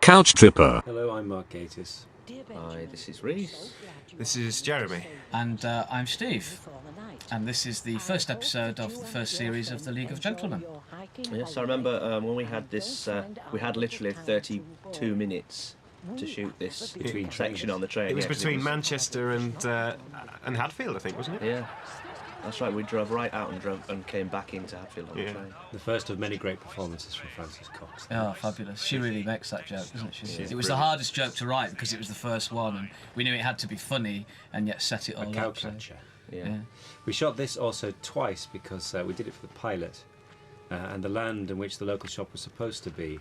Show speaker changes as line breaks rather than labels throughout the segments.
Couchtripper.
Hello, I'm Mark Gatiss.
Hi, this is Reese.
This is Jeremy.
And I'm Steve. And this is the first episode of the first series of the League of Gentlemen.
Yes, I remember when we had this, we had literally 32 minutes to shoot this section on the train.
It was between Manchester and Hadfield, I think, wasn't it?
Yeah, that's right. We drove right out and came back into Hadfield on the train.
The first of many great performances from Frances Cox.
Oh, fabulous. She really makes that joke, doesn't she?
Yeah,
it was the hardest joke to write because it was the first one and we knew it had to be funny and yet set it all
A
up.
cowcatcher.
Yeah.
We shot this also twice because we did it for the pilot and the land in which the local shop was supposed to be.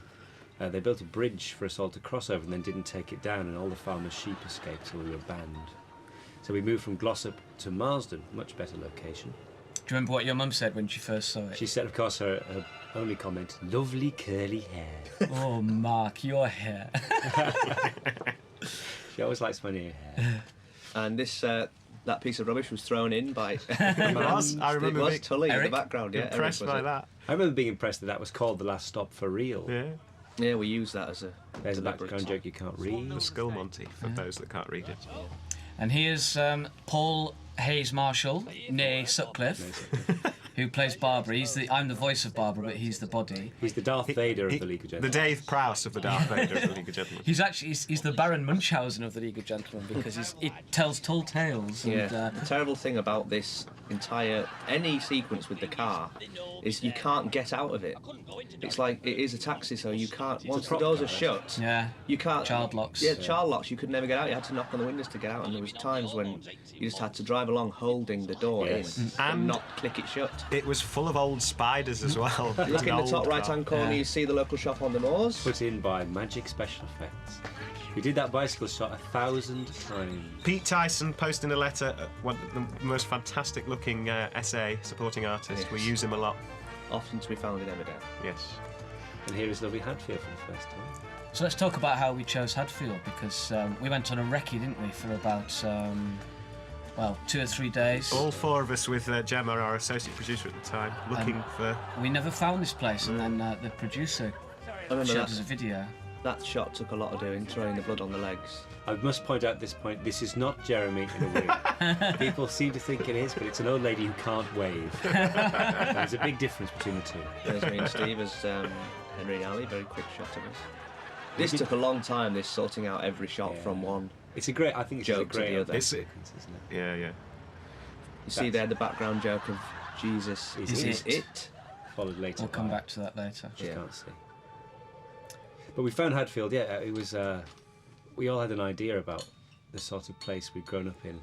They built a bridge for us all to cross over and then didn't take it down, and all the farmers' sheep escaped, so we were banned. So we moved from Glossop to Marsden, much better location.
Do you remember what your mum said when she first saw it?
She said, of course, her only comment, lovely curly hair.
Oh, Mark, your hair.
She always likes my new hair.
And this that piece of rubbish was thrown in by
It was. I remember
it was
being
Tully in the background. Yeah,
impressed
Eric,
by that.
I remember being impressed that was called The Last Stop for Real.
Yeah.
Yeah, we use that as a.
There's a
deliberate-
background joke you can't read.
The Skull Monty, for those that can't read it.
And here's Paul Hayes Marshall, née Sutcliffe, who plays Barbara. I'm the voice of Barbara, but he's the body.
He's the Darth Vader of the League of
The
Gentlemen.
Dave Prowse of the Darth Vader of the League of Gentlemen.
He's the Baron Munchausen of the League of Gentlemen because he tells tall tales. And,
Yeah. The terrible thing about this entire any sequence with the car is you can't get out of it. It's like it is a taxi, so you can't. Once the
prop
doors
car,
are shut,
yeah,
you can't.
child locks.
Yeah, child locks. You could never get out. You had to knock on the windows to get out, and there was times when you just had to drive along holding the door
Yes.
in and not click it shut.
It was full of old spiders as well.
Look in the top right-hand corner, you see the local shop on the moors.
Put in by Magic Special Effects. We did that bicycle shot 1,000 times.
Pete Tyson posting a letter, one of the most fantastic looking SA supporting artist.
Yes.
We use him a lot.
Often to be found in Emmerdale.
Yes.
And here is lovely Hadfield for the first time.
So let's talk about how we chose Hadfield because we went on a recce, didn't we, for about 2 or 3 days.
All four of us with Gemma, our associate producer at the time, looking for...
We never found this place, and then the producer
I remember
showed us a video.
that shot took a lot of doing, throwing the blood on the legs.
I must point out at this point, this is not Jeremy in a wig. People seem to think it is, but it's an old lady who can't wave. There's a big difference between the two.
There's me and Steve as Henry and Ali, very quick shot of us. This took a long time, this sorting out every shot from one.
It's a great, I think it's a
Joke to
great
the other.
sequence, isn't it?
Yeah.
You see there the background joke of Jesus
Is
it?
Followed later.
We'll come
by-
back to that later.
Just
Yeah.
can't see. But we found Hadfield, it was, we all had an idea about the sort of place we'd grown up in,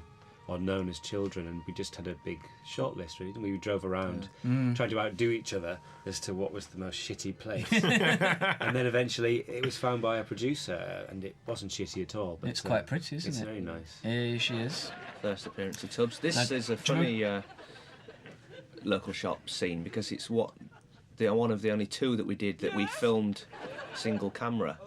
or known as children, and we just had a big short list, really, and we drove around trying to outdo each other as to what was the most shitty place. And then eventually it was found by a producer, and it wasn't shitty at all. But
It's quite pretty, isn't
it's
it?
very nice.
Here she is.
First appearance of Tubbs. This
Now,
is a
do you
funny local shop scene because it's one of the only two that we did that we filmed single camera.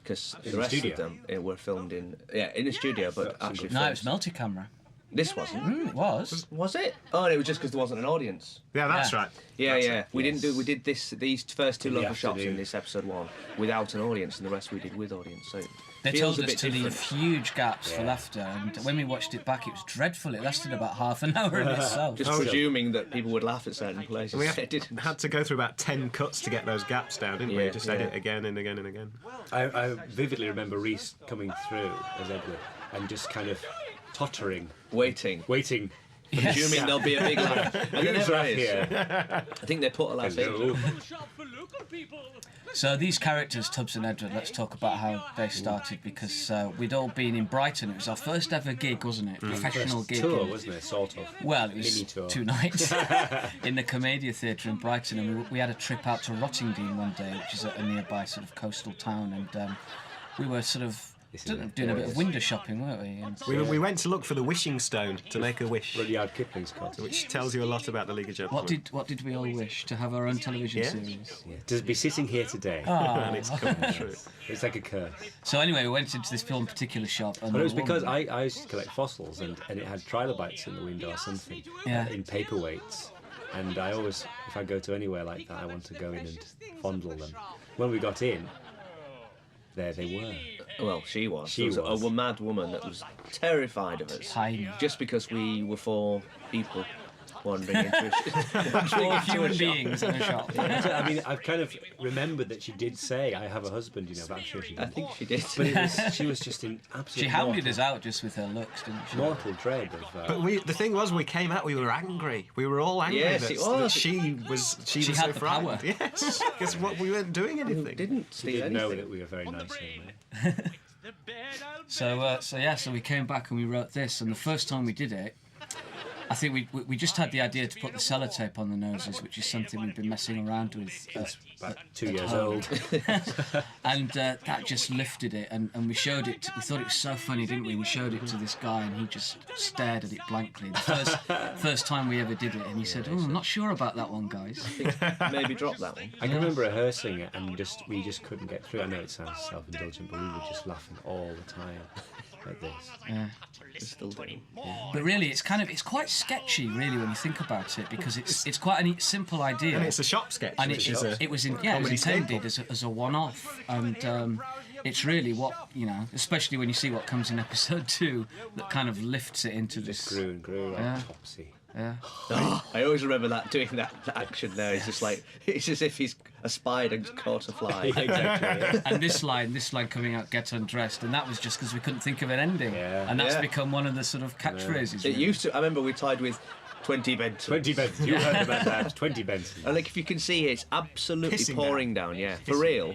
Because
In
the
the
rest
studio?
of them were filmed in a studio, but actually
No, it was
filmed.
multi-camera.
This wasn't.
It was.
Was it? Oh, and it was just because there wasn't an audience.
Yeah, that's
Yeah.
right.
Yeah,
That's
yeah.
it.
We
Yes.
did these first two
In the
local shops in
afternoon.
this episode 1 without an audience, and the rest we did with audience. So it
They
feels
told
a
us
bit
to leave
different.
huge gaps for
Yeah.
laughter, and when we watched it back, it was dreadful. It lasted about half an hour in itself.
Just presuming that people would laugh at certain places.
We
It didn't.
had to go through about 10 cuts to get those gaps down, didn't we?
Yeah,
Just
yeah.
edit again and again and again.
I vividly remember Reese coming through as Edward and just kind of tottering,
Waiting. Presuming there'll be a big laugh. And there
Who's
never
right
is.
here?
I think they put a laugh
Hello.
in.
So these characters, Tubbs and Edward, let's talk about how they started because we'd all been in Brighton. It was our first ever gig, wasn't it? Professional
First
gig.
tour, wasn't it? Sort of.
Well, it was
Mini tour.
2 nights in the Commedia Theatre in Brighton, and we had a trip out to Rottingdean one day, which is a nearby sort of coastal town, and we were sort of doing a bit of window shopping, weren't we? And
We went to look for the wishing stone to make a wish,
Rudyard Kipling's cottage.
which tells you a lot about the League of Gentlemen.
what did we all wish? To have our own television
Yeah.
series?
Yeah. To be sitting here today.
And it's come true.
It's like a curse.
So anyway, we went into this one particular shop, and
But it was because I used to collect fossils and it had trilobites in the window or something in paperweights. And I always, if I go to anywhere like that, I want to go in and fondle them. When we got in, there they were.
Well, she was.
She
There
was.
a mad woman that was terrified of us.
Tiny.
Just because we were 4 people wandering into a
Four human beings in a shop.
I mean, I've kind of remembered that she did say, "I have a husband," but I'm sure she
I
didn't.
think she did.
But she was just in absolute.
She hounded us out just with her looks, didn't she?
Mortal dread of.
But the thing was, we came out, we were angry. We were all angry
Yes,
that,
it was.
that she was
She
so
had the
frightened.
power.
Yes, because we weren't doing anything.
Didn't
She
steal
didn't know
anything.
that we were very nice young men.
So we came back and we wrote this, and the first time we did it, I think we just had the idea to put the sellotape on the noses, which is something we've been messing around with.
About 2 years
home.
old.
And that just lifted it, and we showed it. We thought it was so funny, didn't we? We showed it to this guy, and he just stared at it blankly. The first time we ever did it, and he said, "Oh, I'm not sure about that one, guys."
Maybe drop that one.
I can remember rehearsing it, and we just couldn't get through. I know it sounds self-indulgent, but we were just laughing all the time like this.
Yeah.
Still doing.
But really, it's quite sketchy, really, when you think about it, because it's quite a simple idea.
And it's a shop sketch.
And
which
it
is a
was
comedy
intended
staple.
as a one-off, and it's really what, especially when you see what comes in episode 2, that kind of lifts it into
Just
this.
grew and grew like
Yeah.
Topsy.
Yeah.
I always remember doing that action there. It's just like, it's as if he's a spider and caught a fly.
Exactly. Yeah.
And this line coming out, "Get undressed," and that was just because we couldn't think of an ending,
Yeah.
and that's
Yeah.
become one of the sort of catchphrases.
It
really.
used to. I remember we tied with 20 Benson.
20 Benson. You heard about that. 20 Benson.
And like, if you can see, it's absolutely
Pissing
pouring down. Yeah, for real.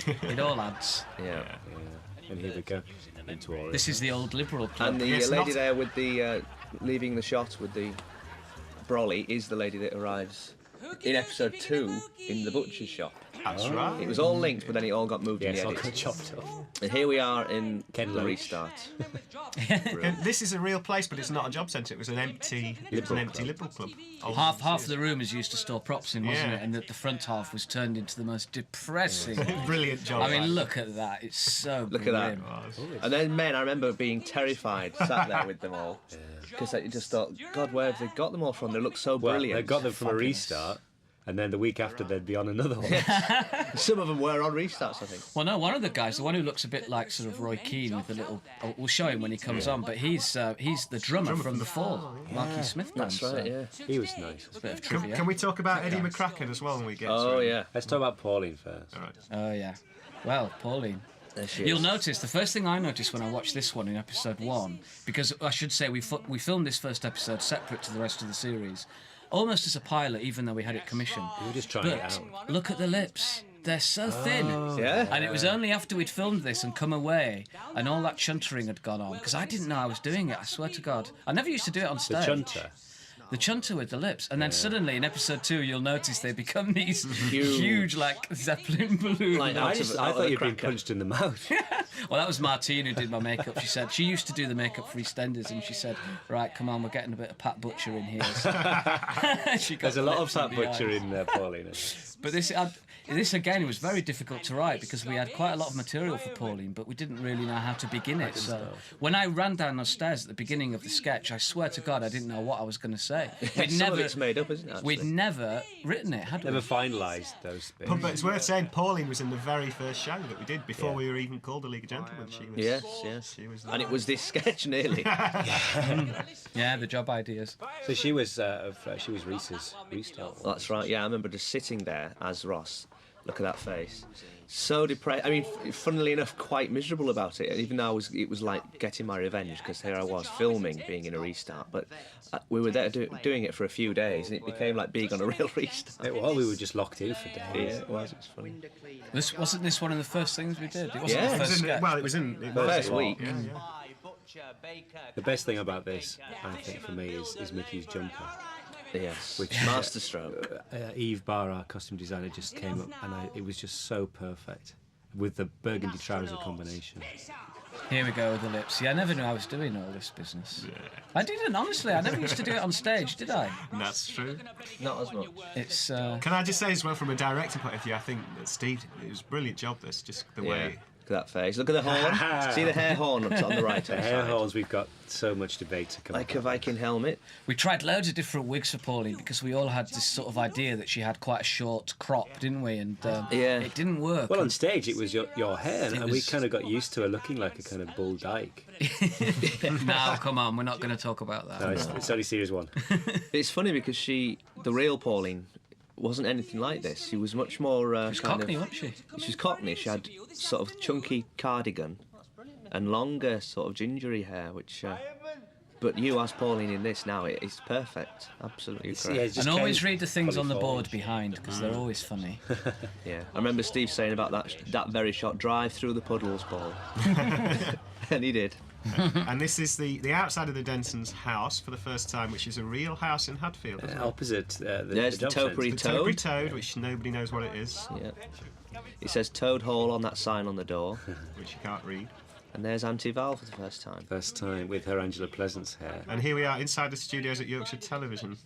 It all adds.
Yeah.
Yeah. And here we go. Into all
This is the old Liberal club.
And the
Yes,
lady
not-
there with the leaving the shot with the brolly is the lady that arrives in episode 2 in the butcher's shop.
That's right.
It was all linked, but then it all got moved
Yes,
in
I'll
the
got
edit.
chopped off.
And here we are in
Ken
the
Loach.
restart.
And this is a real place, but it's not a job centre. It was an empty
Liberal
Liberal club. Oh,
Half the room is used to store props in, wasn't
Yeah.
it? And the front half was turned into the most depressing.
Brilliant job.
I mean, look at that. It's so
Look at that.
grim.
And then men, I remember being terrified, sat there with them all. Because I just thought, God, where have they got them all from? They look so
Well,
brilliant.
they got them from a
Fabulous.
restart, and then the week after they'd be on another one.
Some of them were on restarts, I think.
Well, no, one of the guys, the one who looks a bit like sort of Roy Keane with the little. We'll show him when he comes on, but he's the drummer from The Fall, Marky Smith band.
That's right, yeah.
He was nice.
A bit of
Can,
trivia.
can we talk about Eddie McCracken as well when we get to
Oh,
it?
yeah.
Let's talk about Pauline first.
All right.
Oh yeah. Well, Pauline.
There she
You'll
is.
notice the first thing I noticed when I watched this one in episode 1, because I should say we filmed this first episode separate to the rest of the series, almost as a pilot, even though we had it commissioned.
We were just trying it
But
out.
look at the lips. They're so thin.
Yeah?
And it was only after we'd filmed this and come away and all that chuntering had gone on, because I didn't know I was doing it, I swear to God. I never used to do it on
The
stage.
chunter.
The chunter with the lips. And then suddenly in episode 2 you'll notice they become these
Huge.
huge like Zeppelin balloons.
Like
I
out of
thought
the
you'd been
cracker.
punched in the mouth.
Well, that was Martine who did my makeup. She said she used to do the makeup for EastEnders, and she said, "Right, come on, we're getting a bit of Pat Butcher in here." So she got
There's a lot of
lips in
Pat
the
Butcher
eyes.
in Pauline.
But this again, it was very difficult to write because we had quite a lot of material for Pauline, but we didn't really know how to begin it. So when I ran down those stairs at the beginning of the sketch, I swear to God, I didn't know what I was going to say.
Some of it's made up, isn't it? Actually?
We'd never written it, had we?
Never finalised those bits.
But it's worth saying, Pauline was in the very first show that we did before
Yeah.
we were even called the League of Gentlemen. She was.
Yes, yes.
She was.
And it was this sketch nearly.
Yeah, the job ideas.
So she was Reese's restart.
That's right, yeah. I remember just sitting there as Ross. Look at that face. So depressed. I mean, funnily enough, quite miserable about it. Even though it was like getting my revenge because here I was filming, being in a restart. But we were there doing it for a few days, and it became like being on a real restart.
Well, we were just locked in for days.
Yeah, it was. It was funny.
Wasn't this one of the first things we did? It wasn't
Yeah.
the
It
first
was in,
sketch.
well, it was in. It
First
was,
week.
Yeah, yeah.
The best thing about this, I think, for me, is Mickey's jumper.
Yes.
Which-
Masterstroke.
Eve Barr, our costume designer, just came up, and it was just so perfect with the burgundy trouser combination.
Here we go with the lips. Yeah, I never knew I was doing all this business. I didn't, honestly. I never used to do it on stage, did I?
That's true.
Not as much.
It's
Can I just say as well, from a directing point of view, I think that Steve, it was a brilliant job. This just the way.
at that face. Look at the horn. See the hair horn on the right
The
hand
hair
side?
horns, we've got so much debate to come
Like
up.
a Viking helmet.
We tried loads of different wigs for Pauline because we all had this sort of idea that she had quite a short crop, didn't we? And
Yeah.
it didn't work.
Well, on stage it was your hair, and we
was-
kind of got used to her looking like a kind of bull dyke.
Now, come on, we're not going to talk about that.
No, it's only series 1.
It's funny because the real Pauline, wasn't anything like this. She was much more
She's Cockney, wasn't she?
She was Cockney. She had sort of chunky cardigan and longer sort of gingery hair, which. But you, as Pauline in this now, it's perfect. Absolutely correct.
Yeah, it's just
And always
came
read the things on the
fully
board
formed.
behind because they're always funny.
Yeah, I remember Steve saying about that very shot, drive through the puddles, Paul. And he did.
And this is the outside of the Denson's house for the first time, which is a real house in Hadfield. Isn't it?
Opposite
There's the
job
topiary
centre.
The Topiary
Toad.
Toad, which nobody knows what it is,
Yeah. It says Toad Hall on that sign on the door.
which you can't read.
And there's Auntie Val for the first time.
First time with her Angela Pleasance hair.
And here we are inside the studios at Yorkshire Television,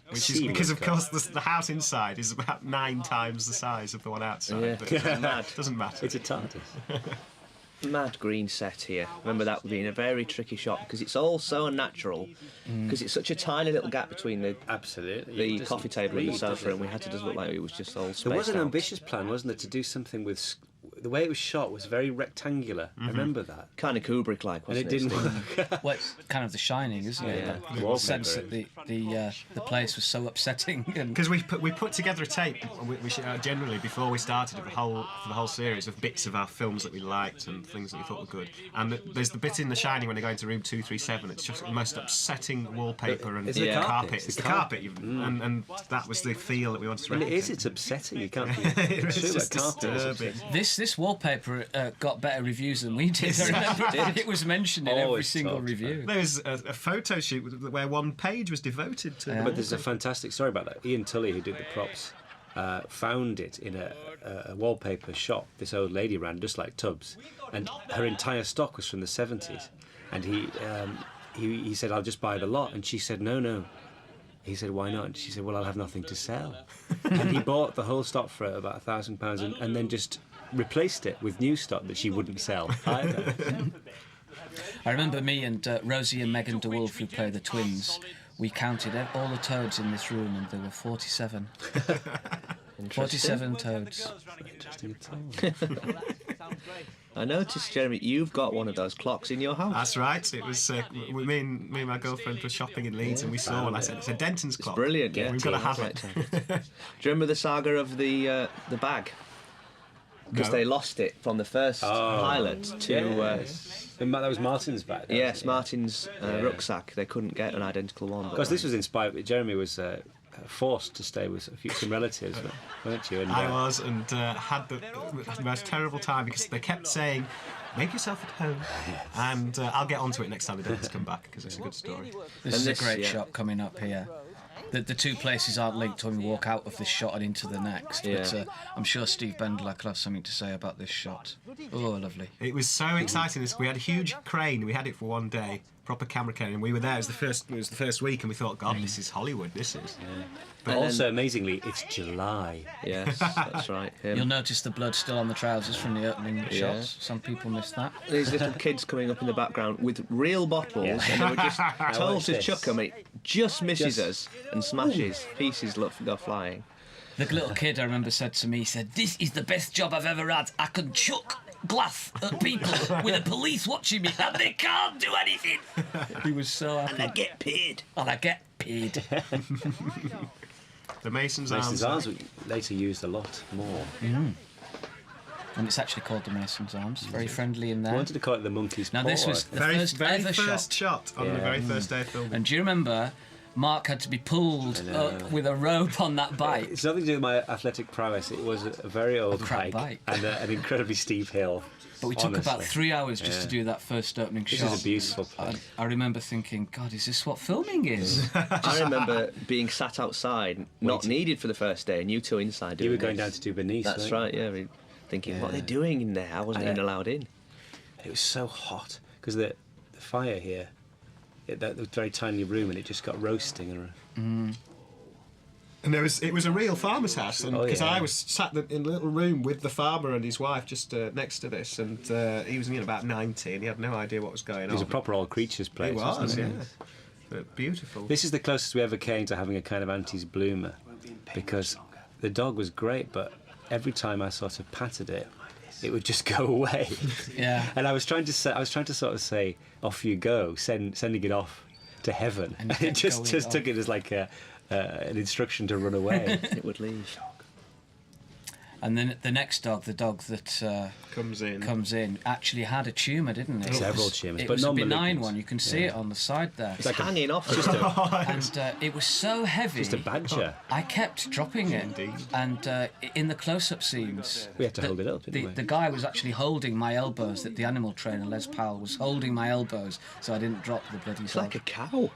which is
Seamless
because, of
cut.
course, the house inside is about 9 times the size of the one outside.
Yeah.
But it doesn't matter. Doesn't matter.
It's a TARDIS.
Mad green set here. Remember that being a very tricky shot because it's all so unnatural. Because it's such a tiny little gap between the
Absolutely.
the
It doesn't
coffee table and the
read,
sofa,
does it?
and we had to just look like it was just all spaced
There was an
out.
ambitious plan, wasn't there, to do something with... The way it was shot was very rectangular. I remember that.
Kind of Kubrick-like,
And
wasn't
it didn't
Steve?
work.
Well, it's kind of The Shining, isn't it?
Yeah.
The
Wallpaper.
sense that the place was so upsetting. And
Because we put together a tape, generally before we started it, for the whole series of bits of our films that we liked and things that we thought were good. And there's the bit in The Shining when they go into room 237. It's just the most upsetting wallpaper and
It's the carpet.
carpet. It's the carpet, even. And that was the feel that we wanted to
And it
replicate.
is, it's upsetting. You can't be
It's
true.
just
A carpet is
disturbing.
upsetting.
this wallpaper got better reviews than we did. I remember it was mentioned in every
Always
single
talked
review.
There was a photo shoot where one page was devoted to
But there's a fantastic story about that. Ian Tully, who did the props, found it in a wallpaper shop this old lady ran, just like Tubbs, and her entire stock was from the 70s. And he said, "I'll just buy the lot," and she said, "No." He said, "Why not?" And she said, "Well, I'll have nothing to sell." And he bought the whole stock for about £1,000 and then just replaced it with new stock that she wouldn't sell either.
I remember me and Rosie and Megan DeWolf, who play the twins, we counted all the toads in this room and there were 47. 47 toads.
I noticed, Jeremy, you've got one of those clocks in your house.
That's right. It was me and my girlfriend were shopping in Leeds and we saw one. I said, "It's a Denton's clock."
Brilliant, yeah.
We've got to have
Right.
it.
Do you remember the saga of the bag? Because
No.
they lost it from the first pilot to
That was Martin's bag.
yes, Martin's rucksack. They couldn't get an identical one.
Because this was inspired. Jeremy was forced to stay with some relatives, weren't you? And,
I was, and had the most terrible time because they kept saying, "Make yourself at home," and I'll get onto it next time the Dentons come back because it's a good story.
This
And
is
this-
a great
yeah.
shot coming up here. The two places aren't linked when we walk out of this shot and into the next, but
Yeah.
I'm sure Steve Bendler could have something to say about this shot. Oh, lovely.
It was so exciting. We had a huge crane. We had it for one day, proper camera crane, and we were there. It was the first week, and we thought, "God, this is Hollywood. This is."
But also, amazingly, it's July.
Yes, that's right.
You'll notice the blood still on the trousers from the opening shots. Some people missed that.
These little kids coming up in the background with real bottles, and they were just told
watch
to
this.
chuck them. It just misses us and smashes. Pieces go flying.
The little kid, I remember, said to me, he said, "This is the best job I've ever had. I can chuck glass at people with the police watching me and they can't do anything." He was so happy.
And I get paid.
And I get paid.
The Mason's
Mason's
Arms.
Arms were later used a lot more.
And it's actually called the Mason's Arms. Very friendly in
I
there.
wanted to call it the Monkey's Paw.
Now this was the
Very
first ever
first
shot.
shot on the very first day of filming.
And do you remember, Mark had to be pulled up with a rope on that bike?
It's nothing to do with my athletic prowess. It was a very old
crap bike.
and an incredibly steep hill.
But we took about
honestly.
3 hours just to do that first opening
This
shot.
is a beautiful place.
I remember thinking, God, is this what filming is?
I remember being sat outside, not needed for the first day, and you two inside doing
You were going
this.
down to do Bernice,
That's
weren't you?
right, yeah. Thinking, what are they doing in there? I wasn't even allowed in.
It was so hot because the fire here, that was a very tiny room, and it just got roasting.
And it was a real farmer's house, because I was sat in a little room with the farmer and his wife just next to this, and he was about 90 and he had no idea what was going on.
It was a proper old creatures place.
It was,
wasn't
yeah. But beautiful.
This is the closest we ever came to having a kind of Auntie's bloomer, because the dog was great, but every time I sort of patted it, it would just go away.
Yeah.
And I was trying to sort of say, off you go, sending it off to heaven, and it just took it as like an instruction to run away.
It would leave.
And then the next dog, the dog that comes in, actually had a tumour, didn't it?
Several tumours,
it
but
was a benign
non-malignant.
one. You can see it on the side there.
It's like hanging off.
And it was so heavy.
Just a badger.
I kept dropping it. And in the close-up scenes,
We had to hold it up, didn't we?
the guy was actually holding my elbows. That the animal trainer, Les Powell, was holding my elbows so I didn't drop the bloody
It's
dog.
like a cow.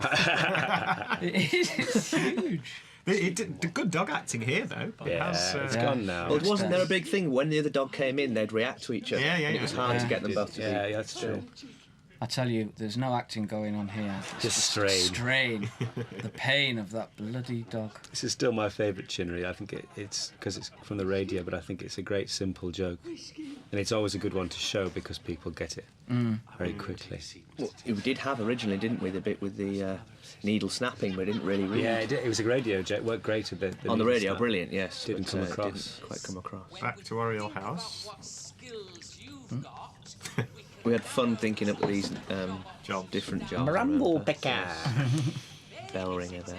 It is. It's huge.
The good dog acting here, though.
Yeah, it's gone now.
Well, wasn't there a big thing when the other dog came in? They'd react to each other.
Yeah,
and it was hard to get them both to be.
Yeah, that's true.
I tell you, there's no acting going on here. It's
Just strain.
Strain. The pain of that bloody dog.
This is still my favourite Chinnery. I think it's because it's from the radio, but I think it's a great simple joke, and it's always a good one to show because people get it very quickly.
Well, we did have originally, didn't we, the bit with the needle snapping, but it didn't really read.
Yeah, it was a radio joke. Worked great with the
On the
needle
radio,
snap.
brilliant, yes.
Didn't
but,
come across.
Didn't quite come across.
Back to Oriel House.
We had fun thinking up these different jobs.
Marambo Pekka.
Bell ringer there.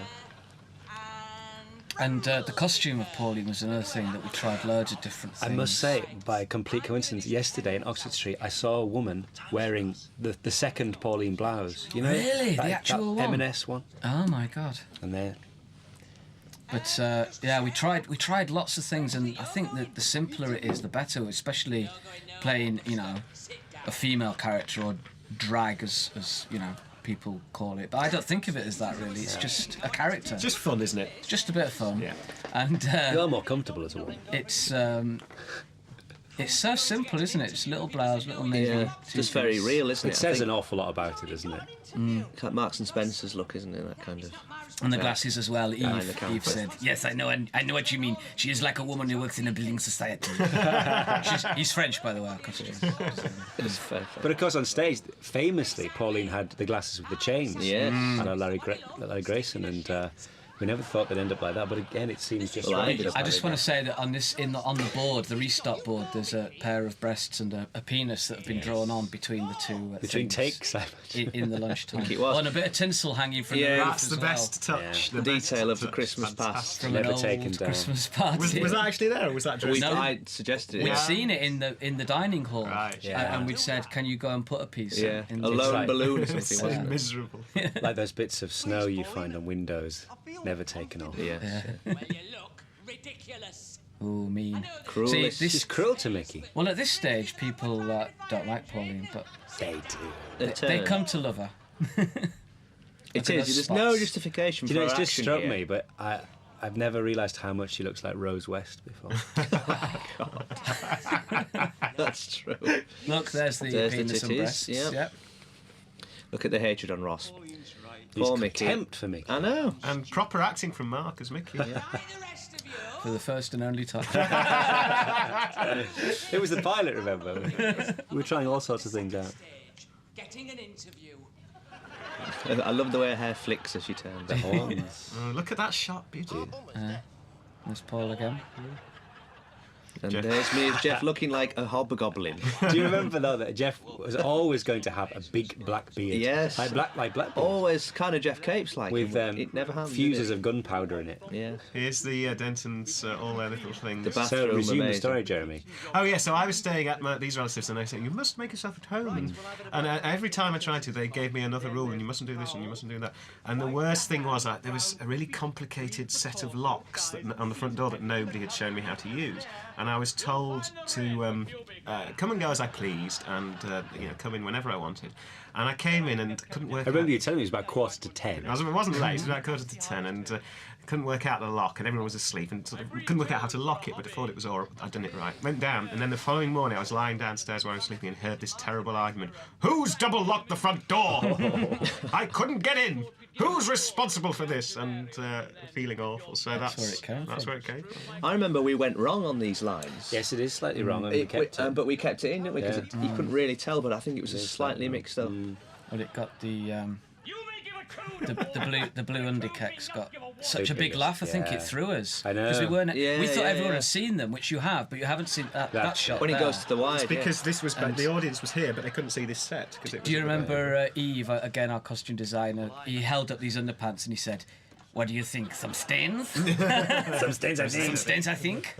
And the costume of Pauline was another thing that we tried loads of different things.
I must say, by complete coincidence, yesterday in Oxford Street, I saw a woman wearing the second Pauline blouse. You know,
Really?
that,
The actual
that
one?
M&S one.
Oh my god.
And there.
But yeah, we tried lots of things, and I think that the simpler it is, the better. Especially playing, a female character, or drag, as people call it. But I don't think of it as that really. It's just a character.
It's just fun, isn't it?
It's just a bit of fun.
Yeah.
And
You're more comfortable as a woman.
it's so simple, isn't it? Just little blouse, little navy.
Yeah, just very real, isn't it?
It says an awful lot about it, doesn't it?
It's like Marks and Spencer's look, isn't it? That kind of.
And the glasses as well.
Behind the counter.
Eve said, "Yes, I know what you mean. She is like a woman who works in a building society." He's French, by the way. Our costume.
It's fair.
But of course, on stage, famously, Pauline had the glasses with the chains.
Yes.
And Larry Grayson, and we never thought they'd end up like that. But again, it seems just
Well, I
right.
ended up
I just want to say that on the board, the restock board, there's a pair of breasts and a penis that have been drawn on between the two.
Between
things
takes, I
in the lunchtime.
think it was.
Oh, and a bit of tinsel hanging from the
Yeah,
roof
That's
as
the
well.
best touch.
The
best
detail of the
touch.
Christmas past.
Fantastic.
From
Never
an old
taken down.
Christmas party.
Was that actually there, or was that just...
I suggested it.
We'd seen it in the dining hall,
Right.
and we'd said, "Can you go and put a piece?"
Yeah,
in
a
the
lone
right.
balloon or
It's
something,
so
wasn't it?
miserable.
like those bits of snow you find on windows, never taken off.
Yeah.
Well, you look ridiculous.
Oh, mean.
Cruel.
See,
It's
this.
She's cruel to Mickey.
Well, at this stage, people don't like Pauline, but
They do.
they come to love her.
It
Look at
is.
those
There's no
spots.
justification
Do
for
you know,
her
it's just
action
struck
here.
me, but I've never realised how much she looks like Rose West before.
That's true.
Look, there's the
There's the
penis and
titties,
breasts.
yeah.
Yep.
Look at the hatred on Ross.
He's
Poor Mickey.
contempt for Mickey.
I know.
And proper acting from Mark as Mickey.
Why the rest of you
For the first and only time.
It was the pilot, remember? We were trying all sorts of things out.
getting an interview?
I love the way her hair flicks as she turns.
Horns.
Oh, look at that shot, beautiful.
There's Paul again.
And
Jeff.
there's me as Jeff looking like a hobgoblin.
Do you remember though that Jeff was always going to have a big black beard?
Yes.
like Blackbeard,
Always kind of Jeff Capes like.
with
it never happened.
fuses of gunpowder in it.
Yeah.
Here's the Denton's, all their little things.
The bath-
So
Bathroom,
resume the
amazing.
story, Jeremy.
Oh yeah, so I was staying at these relatives, and they said you must make yourself at home. And every time I tried to, they gave me another rule, and you mustn't do this, and you mustn't do that. And the worst thing was there was a really complicated set of locks on the front door that nobody had shown me how to use. And I was told to come and go as I pleased, and come in whenever I wanted. And I came in and couldn't work.
I remember
out.
you telling me it was about 9:45.
It wasn't late. It was about 9:45, and couldn't work out the lock, and everyone was asleep, and sort of couldn't work out how to lock it, but I thought it was all I'd done it right. Went down, and then the following morning I was lying downstairs where I was sleeping and heard this terrible argument. Who's double locked the front door? I couldn't get in. Who's responsible for this? And feeling awful. So that's
where it came
that's
from.
where it came from.
I remember we went wrong on these lines.
Yes, it is slightly wrong, and we kept it.
But we kept it in, didn't we? Because
Yeah.
you couldn't really tell, but I think it was just slightly mixed up.
Well, it got the blue underkeck's got such a big
biggest,
laugh. I think
yeah.
it threw us
I know.
because we weren't.
Yeah,
we thought
yeah,
everyone
yeah.
had seen them, which you have, but you haven't seen that
That's
shot.
When he
there.
goes to the wide,
It's because this was the audience was here, but they couldn't see this set. Because it was
Do you remember Eve, again, our costume designer? He held up these underpants and he said, "What do you think? Some stains?
Some stains, I
Some
think.
stains, I think."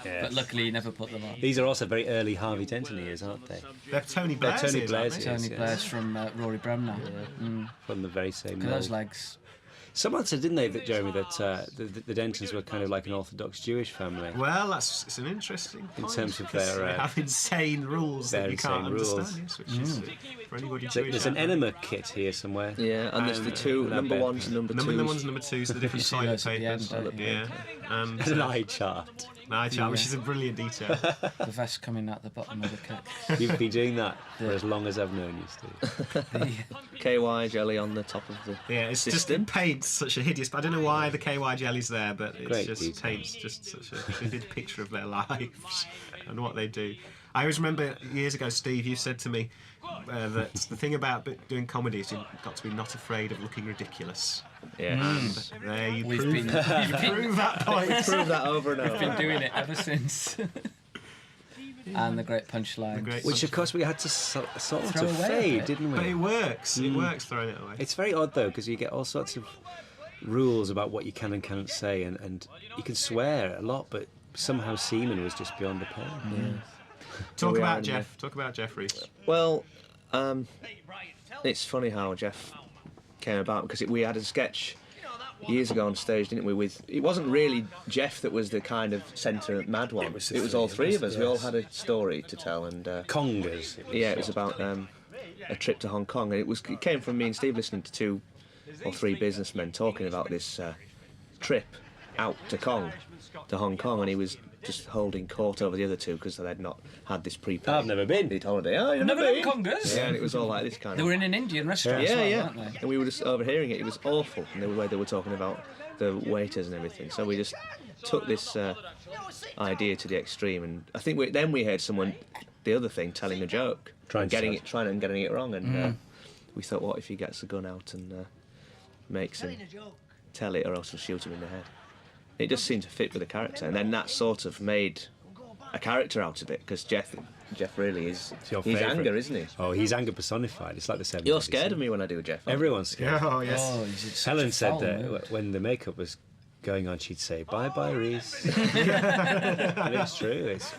Yes.
But luckily, he never put them on.
These are also very early Harvey Denton years, aren't they?
They're Tony
They're
Blair's
Tony
ears,
Blair's
aren't
ears.
Tony
yes.
Blair's from Rory Bremner.
From the very same
Look at those
mould.
legs.
Someone said, didn't they, that Jeremy, that the Dentons were kind of like an Orthodox Jewish family.
they? Well, it's an interesting point.
terms of
'cause
their,
they have insane rules that
their
you can't
insane rules.
understand. Yes, which is for anybody Jewish.
There's an
out there.
enema kit here somewhere.
Yeah, and there's the two
and
number
I bet-
ones and number
Number
twos.
ones, number twos, the different
see
toilet
those at the end,
papers.
don't you?
Yeah, and
An eye chart.
an eye chart, which is a brilliant detail.
The vest coming out the bottom of the kit.
You've been doing that for as long as I've known you, Steve.
KY jelly on the top of the
Yeah, it's just
system.
it paints such a hideous. I don't know why the KY jelly's there, but it
Great
just
detail.
paints just such a vivid picture of their lives and what they do. I always remember years ago, Steve, you said to me that the thing about doing comedy is you've got to be not afraid of looking ridiculous.
Yeah.
And there you
We've
prove,
been-
you prove that point.
Prove that over and over.
Been doing it ever since. And the great punchline.
great-
Which, of course, we had to sort
Throw
of
away a
fade,
bit.
didn't we?
But it works. It works throwing it away.
It's very odd, though, because you get all sorts of rules about what you can and can't say, and you can swear a lot, but somehow semen was just beyond the pale.
Talk
we are
about
in
Jeff. Talk about Jeff Reese.
Well, it's funny how Jeff came about because we had a sketch years ago on stage, didn't we? With it wasn't really Jeff that was the kind of centre mad one. It was all three of us. We all had a story to tell, and
Congas.
yeah, it was about a trip to Hong Kong, and it came from me and Steve listening to 2 or 3 businessmen talking about this trip out to Hong Kong, and he was just holding court over the other 2 because they'd not had this prepaid.
I've never been.
holiday. Oh, you've
Never
been?
done congas?
Yeah, and it was all like this kind
They
of.
were in an Indian restaurant as
Yeah,
well,
yeah.
weren't they?
And we were just overhearing it. It was awful, and the way they were talking about the waiters and everything. So we just took this idea to the extreme, and I think then we heard someone, the other thing, telling a joke,
Trying
getting it wrong, and we thought, what if he gets the gun out and makes him tell it, or else we'll shoot him in the head. It just seemed to fit with the character, and then that sort of made a character out of it, because Jeff really is.
your
He's
favourite.
anger, isn't he?
Oh, he's anger personified. It's like the 70s.
You're scared of me when I do a Jeff. aren't you?
Everyone's scared.
Oh yes.
Oh, he's such
Helen
a
said
foul
that
mood.
when the makeup was going on, she'd say, "Bye, Reese." And it's true. It's,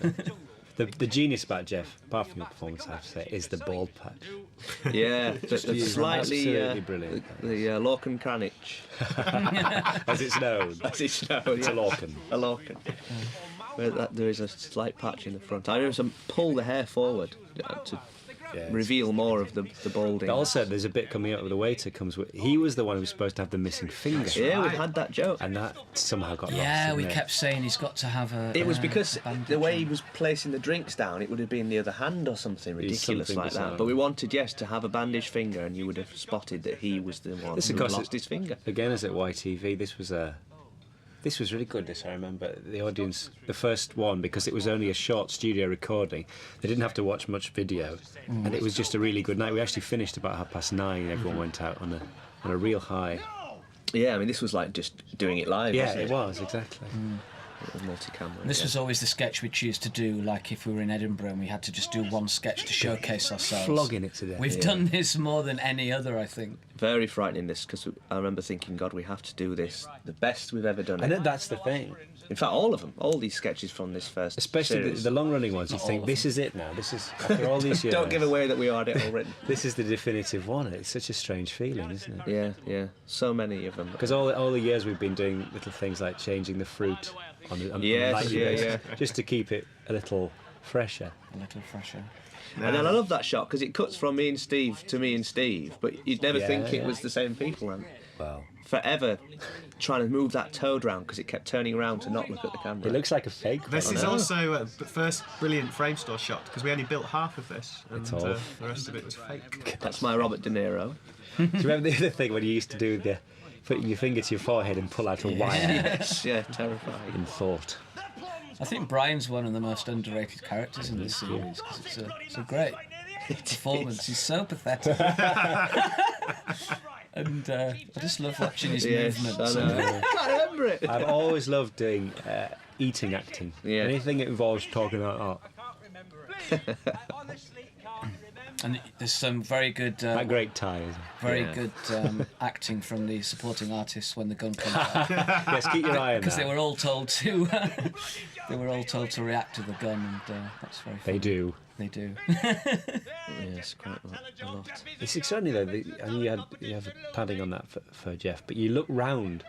the genius about Jeff, apart from your performance, I have to say, is the bald patch.
Yeah, the slightly
Absolutely brilliant.
the Lorcan Cranich,
As it's known.
as it's known.
It's a Lorcan.
A Lorcan. Where there is a slight patch in the front. I remember some pull the hair forward to
Yeah,
reveal more of the balding.
But also, there's a bit coming up with the waiter comes with. He was the one who was supposed to have the missing finger.
Yeah, we had that joke.
And that somehow got lost.
Yeah, we
didn't it?
kept saying he's got to have a.
It was because
a bandage
the way he
on.
was placing the drinks down, it would have been the other hand or something ridiculous
something
like
bizarre.
that. But we wanted, yes, to have a bandaged finger, and you would have spotted that he was the one
This,
who
of course,
lost his finger.
Again, as at YTV, this was really good. This I remember the audience, the first one, because it was only a short studio recording. They didn't have to watch much video, and it was just a really good night. We actually finished about 9:30. Everyone went out on a real high.
Yeah, I mean, this was like just doing it live.
Yeah,
wasn't
it was exactly.
Multi-camera.
This
yeah.
was always the sketch we'd choose to do, like if we were in Edinburgh and we had to just do one sketch to showcase ourselves.
Flogging it to death.
We've done this more than any other, I think.
Very frightening, this, because I remember thinking, God, we have to do this the best we've ever done
And
it.
that's the thing.
In fact, all of them, all these sketches from this first
Especially
series.
the long-running ones. You
Not
think
all of
this is it now. This is after all these years.
Don't give away that we are it already.
This is the definitive one. It's such a strange feeling, isn't it?
Yeah, yeah. So many of them.
Because all the years we've been doing little things like changing the fruit on a
Yes,
nightly
yeah,
basis,
yeah.
just to keep it a little fresher.
A little fresher.
And then I love that shot because it cuts from me and Steve to me and Steve, but you'd never
Yeah,
think it
yeah.
was the same people. And
Wow.
forever trying to move that toad round because it kept turning around to not look at the camera.
It looks like a fake.
This
one.
is also the first brilliant frame store shot because we only built half of this, and
It's all-
the rest of it was fake.
That's my Robert De Niro.
Do you remember the other thing when you used to do the putting your finger to your forehead and pull out a wire
Yes, yeah, terrifying.
in thought?
I think Brian's one of the most underrated characters in this series because it's a great performance. He's so pathetic. And I just love watching his
Yes,
movements.
I know. I can't remember it.
I've always loved doing eating acting.
Yeah.
Anything that involves talking like that.
And there's some very good,
That great tie, isn't it?
very
Yeah.
good acting from the supporting artists when the gun comes out,
Yes, keep your eye on
because
that.
they were all told to, react to the gun, and that's very.
They
funny.
do.
They do.
Yes, quite a lot.
It's extraordinary though. I know you have a padding on that for Jeff, but you look round.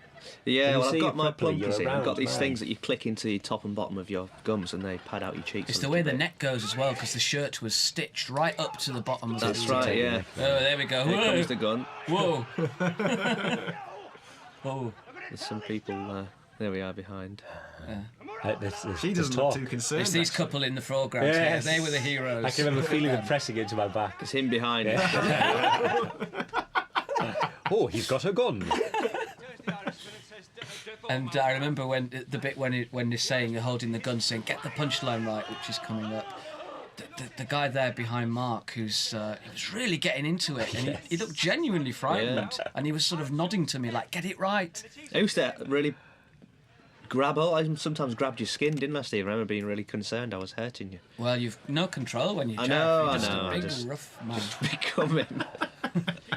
Yeah,
you
well,
see
I've got
it
my
properly, you're
plumpers in. I've
around
got these
man.
things that you click into the top and bottom of your gums and they pad out your cheeks.
It's
a
the
little
way the
bit.
neck goes as well, because the shirt was stitched right up to the bottom of
That's
the.
right, yeah.
Oh, there we go.
Here
Whoa.
comes the gun.
Whoa. Whoa.
There's some people. There we are behind.
She doesn't look too concerned.
It's these
actually.
couple in the foreground.
Yes.
Here. They were the heroes.
I can remember feeling them pressing into my back.
It's him behind.
Oh, he's got a gun.
And I remember when the bit when they're saying, they're holding the gun, saying, "Get the punchline right," which is coming up. The guy there behind Mark, he was really getting into it, and he looked genuinely frightened, and he was sort of nodding to me like, "Get it right."
I used to really I sometimes grabbed your skin, didn't I, Steve? I remember being really concerned I was hurting you.
Well, you've no control when you're
I
Jeff.
know,
You're
I
just
know,
a
I
big,
just-
rough man.
Becoming.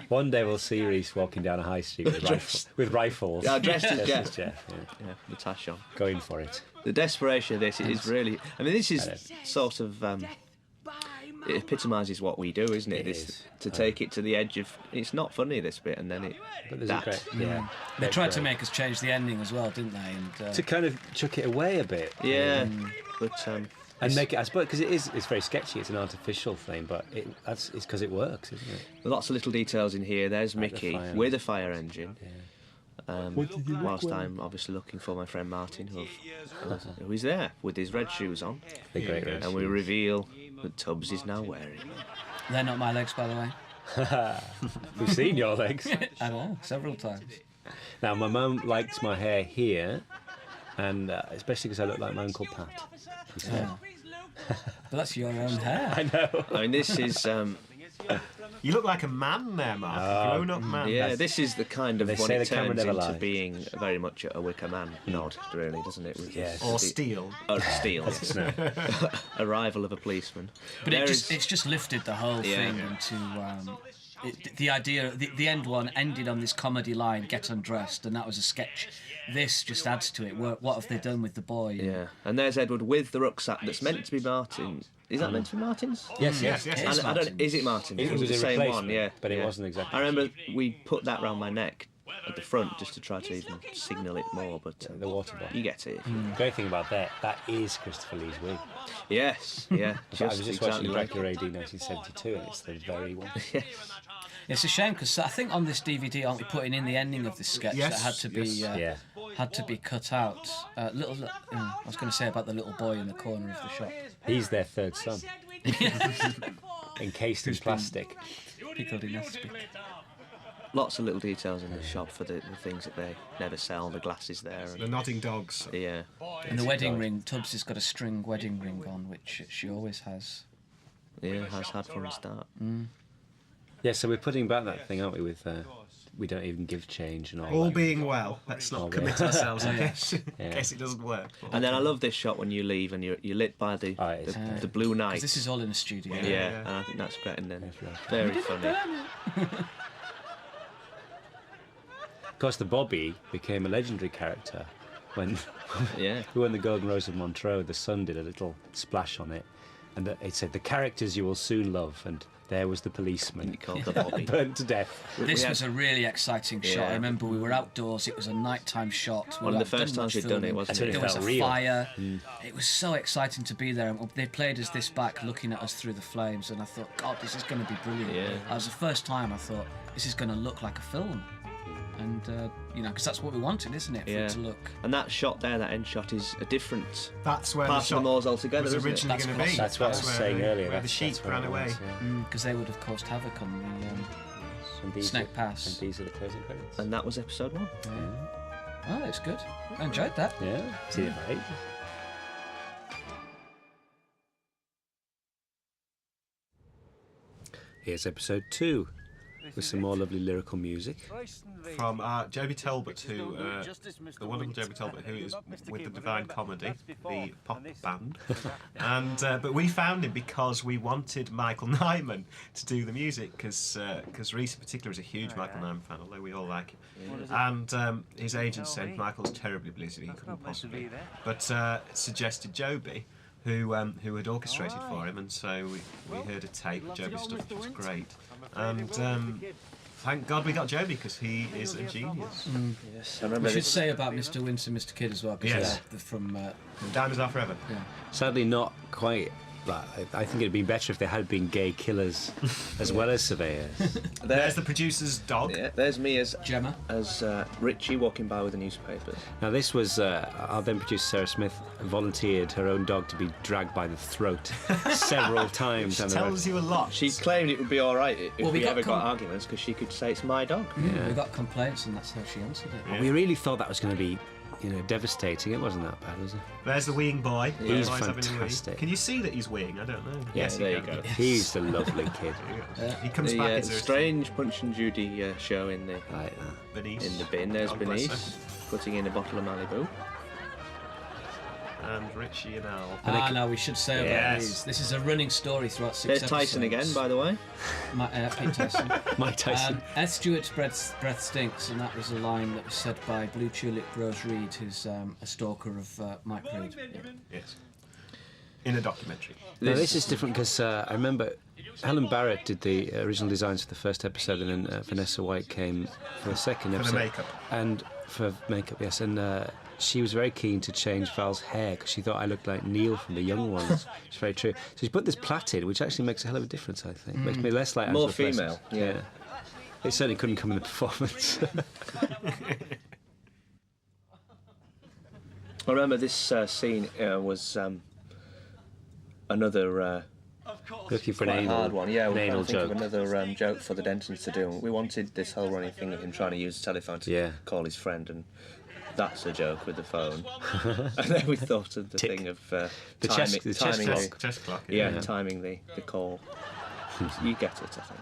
One day we'll see Reese walking down a high street with rifles.
Yeah, dressed as
Dressed
Jeff.
as Jeff, yeah.
Yeah, the tash on.
Going for it.
The desperation of this is really. I mean, this is sort of. It epitomises what we do, isn't it?
It
This,
is.
to take it to the edge of. It's not funny, this bit, and then it.
But there's
that.
a great, yeah.
They
Great
tried to
break.
make us change the ending as well, didn't they? And
to kind of chuck it away a bit.
Yeah, but.
And make it, I suppose, because it's very sketchy. It's an artificial thing, but it's because it works, isn't it?
Lots of little details in here. There's
Like the
Mickey
fire.
with a fire engine. Whilst I'm obviously looking for my friend Martin, who is there with his red shoes on.
The great red
And we
shoes.
reveal that Tubbs is now wearing them.
they're not my legs, by the way.
We've seen your legs.
I know, several times.
Now, my mum likes my hair here, and especially because I look like my Uncle Pat. He said.
Yeah. But that's your own hair.
I know.
I mean, this is.
You look like a man there, Mark. A grown-up man.
Yeah, this is the kind of
They
when
say
it
the camera
turns
never
into
lies.
being very much a Wicker Man nod, really, doesn't it? With
Yes.
Or
the-
steel.
Or steel. Yes. Arrival of a policeman.
But
There
it's
is-
just lifted the whole
Yeah.
thing into the idea. The end one ended on this comedy line, "Get undressed," and that was a sketch. This just adds to it. What have they done with the boy?
Yeah, and there's Edward with the rucksack that's meant to be Martin. Is that meant to be Martin's?
Yes,
Yes,
yes.
yes.
It is
And I don't,
Martin's.
is it Martin's?
It was
the
a
same
replacement,
one, yeah.
but it
yeah.
wasn't exactly.
I remember we put that round my neck at the front just to try to even signal it more, but
The water bottle.
you get it.
Great thing about that is Christopher Lee's wig.
Yes, yeah.
I was just
exactly
watching
like
Dracula AD 1972, and it's the very one.
It's a shame because I think on this DVD, aren't we putting in the ending of this sketch
Yes,
that had to be
Yeah.
had to be cut out? I was going to say about the little boy in the corner of the shop.
He's their third son, encased in plastic.
Pickled in aspic.
Lots of little details in the shop for the things that they never sell, the glasses there.
The
And,
nodding dogs.
yeah.
And the wedding ring, Tubbs has got a string wedding ring on, which she always has.
Yeah, has had from the start.
Yeah, so we're putting back that thing, aren't we? With we don't even give change and all.
All
that.
being well. Let's not
All
commit
being-
ourselves, I guess.
Yeah.
In case it doesn't work.
And then I love this shot when you leave and you're lit by the
it's
the blue night.
'Cause this is all in the studio.
yeah, and I think that's great. And then
That's right.
very funny.
Of course, the Bobby became a legendary character when
Yeah.
we won the Golden Rose of Montreux. The Sun did a little splash on it, and it said, "The characters you will soon love." And there was the policeman,
You called the Bobby.
burnt to death.
This
We had-
was a really exciting shot.
Yeah.
I remember we were outdoors. It was a nighttime shot. We
One of
were
the first
done
times
much
we'd done it,
filming.
wasn't
it?
There was a
It felt real.
fire. It was so exciting to be there. And they played us this back, looking at us through the flames, and I thought, God, this is going to be brilliant.
Yeah.
That was the first time I thought this is going to look like a film. and because that's what we wanted, isn't it? For it to look.
And that shot there, that end shot, is a different
That's where
part
the
of the
shot
moors altogether,
was
isn't it?
originally going to be.
That's what I was saying earlier.
Where the
That's
sheep
where
ran
it
away.
was, yeah.
Because they would have caused havoc on
And
the
these
Snack
are-
Pass.
And these are the closing credits.
And that was episode 1.
Oh, that's good. I enjoyed that.
Yeah, see it right. Here's episode 2 with some more lovely lyrical music.
From Joby Talbot, who the wonderful Joby Talbot, who is with the Divine Comedy, the pop band, and but we found him because we wanted Michael Nyman to do the music, because Reese in particular is a huge Michael Nyman fan, although we all like him. And his agent said Michael's terribly busy, he couldn't possibly, but suggested Joby, who had orchestrated for him, and so we heard a tape of Joby's stuff, which was great. And thank God we got Joby, because he is a genius.
Yes, I remember
We should say about Mr. Winston, Mr. Kidd as well, because
Yes.
they're from...
Diamonds Are Forever.
yeah.
Sadly, not quite. But I think it'd been better if they had been gay killers as well as surveyors.
There's the producer's dog.
Yeah, there's me as
Gemma.
Richie walking by with the newspapers.
Now, this was our then producer Sarah Smith volunteered her own dog to be dragged by the throat several times.
She
down the
tells you a lot.
She claimed it would be all right if
Well, we
we
got
ever got arguments, because she could say it's my dog.
Yeah.
We got complaints, and that's how she answered it.
We really thought that was going to be, devastating. It wasn't that bad, was it?
There's the weeing boy.
He's
Always having a wee.
fantastic.
Can you see that he's weeing? I don't know.
Yes,
there you
can.
go.
He's a lovely kid.
He comes
The
back into
strange Punch and Judy show in the
Like that.
Bernice.
in the bin. There's
God bless
Bernice putting in a bottle of Malibu.
And Richie and Al.
No, we should say about
Yes.
these. This is a running story throughout 6
There's
episodes.
Tyson again, by the way.
Pete Tyson.
Mike Tyson.
Eth Stewart's breath stinks, and that was a line that was said by Blue Tulip Rose Reed, who's a stalker of Mike Reed.
Yes. In a documentary.
Now, this is different because I remember Helen Barrett did the original designs for the first episode, and then Vanessa White came for the second
For the
episode.
makeup.
And for makeup, yes. And she was very keen to change Val's hair because she thought I looked like Neil from The Young Ones. It's very true. So she put this plait in, which actually makes a hell of a difference, I think. Makes me less like
More
Angela Pleasant.
female, yeah.
It certainly couldn't come in the performance.
I remember this scene was another
Looking for an
quite
anal,
hard one. Yeah,
an
we were
anal
trying to think
joke.
of another joke for the Dentons to do. We wanted this whole running thing of him trying to use the telephone to call his friend, and that's a joke with the phone. And then we thought of the
Tick.
thing of
The
timing,
chess
timing
clock.
Chess clock.
yeah, timing the call. You get it, I think.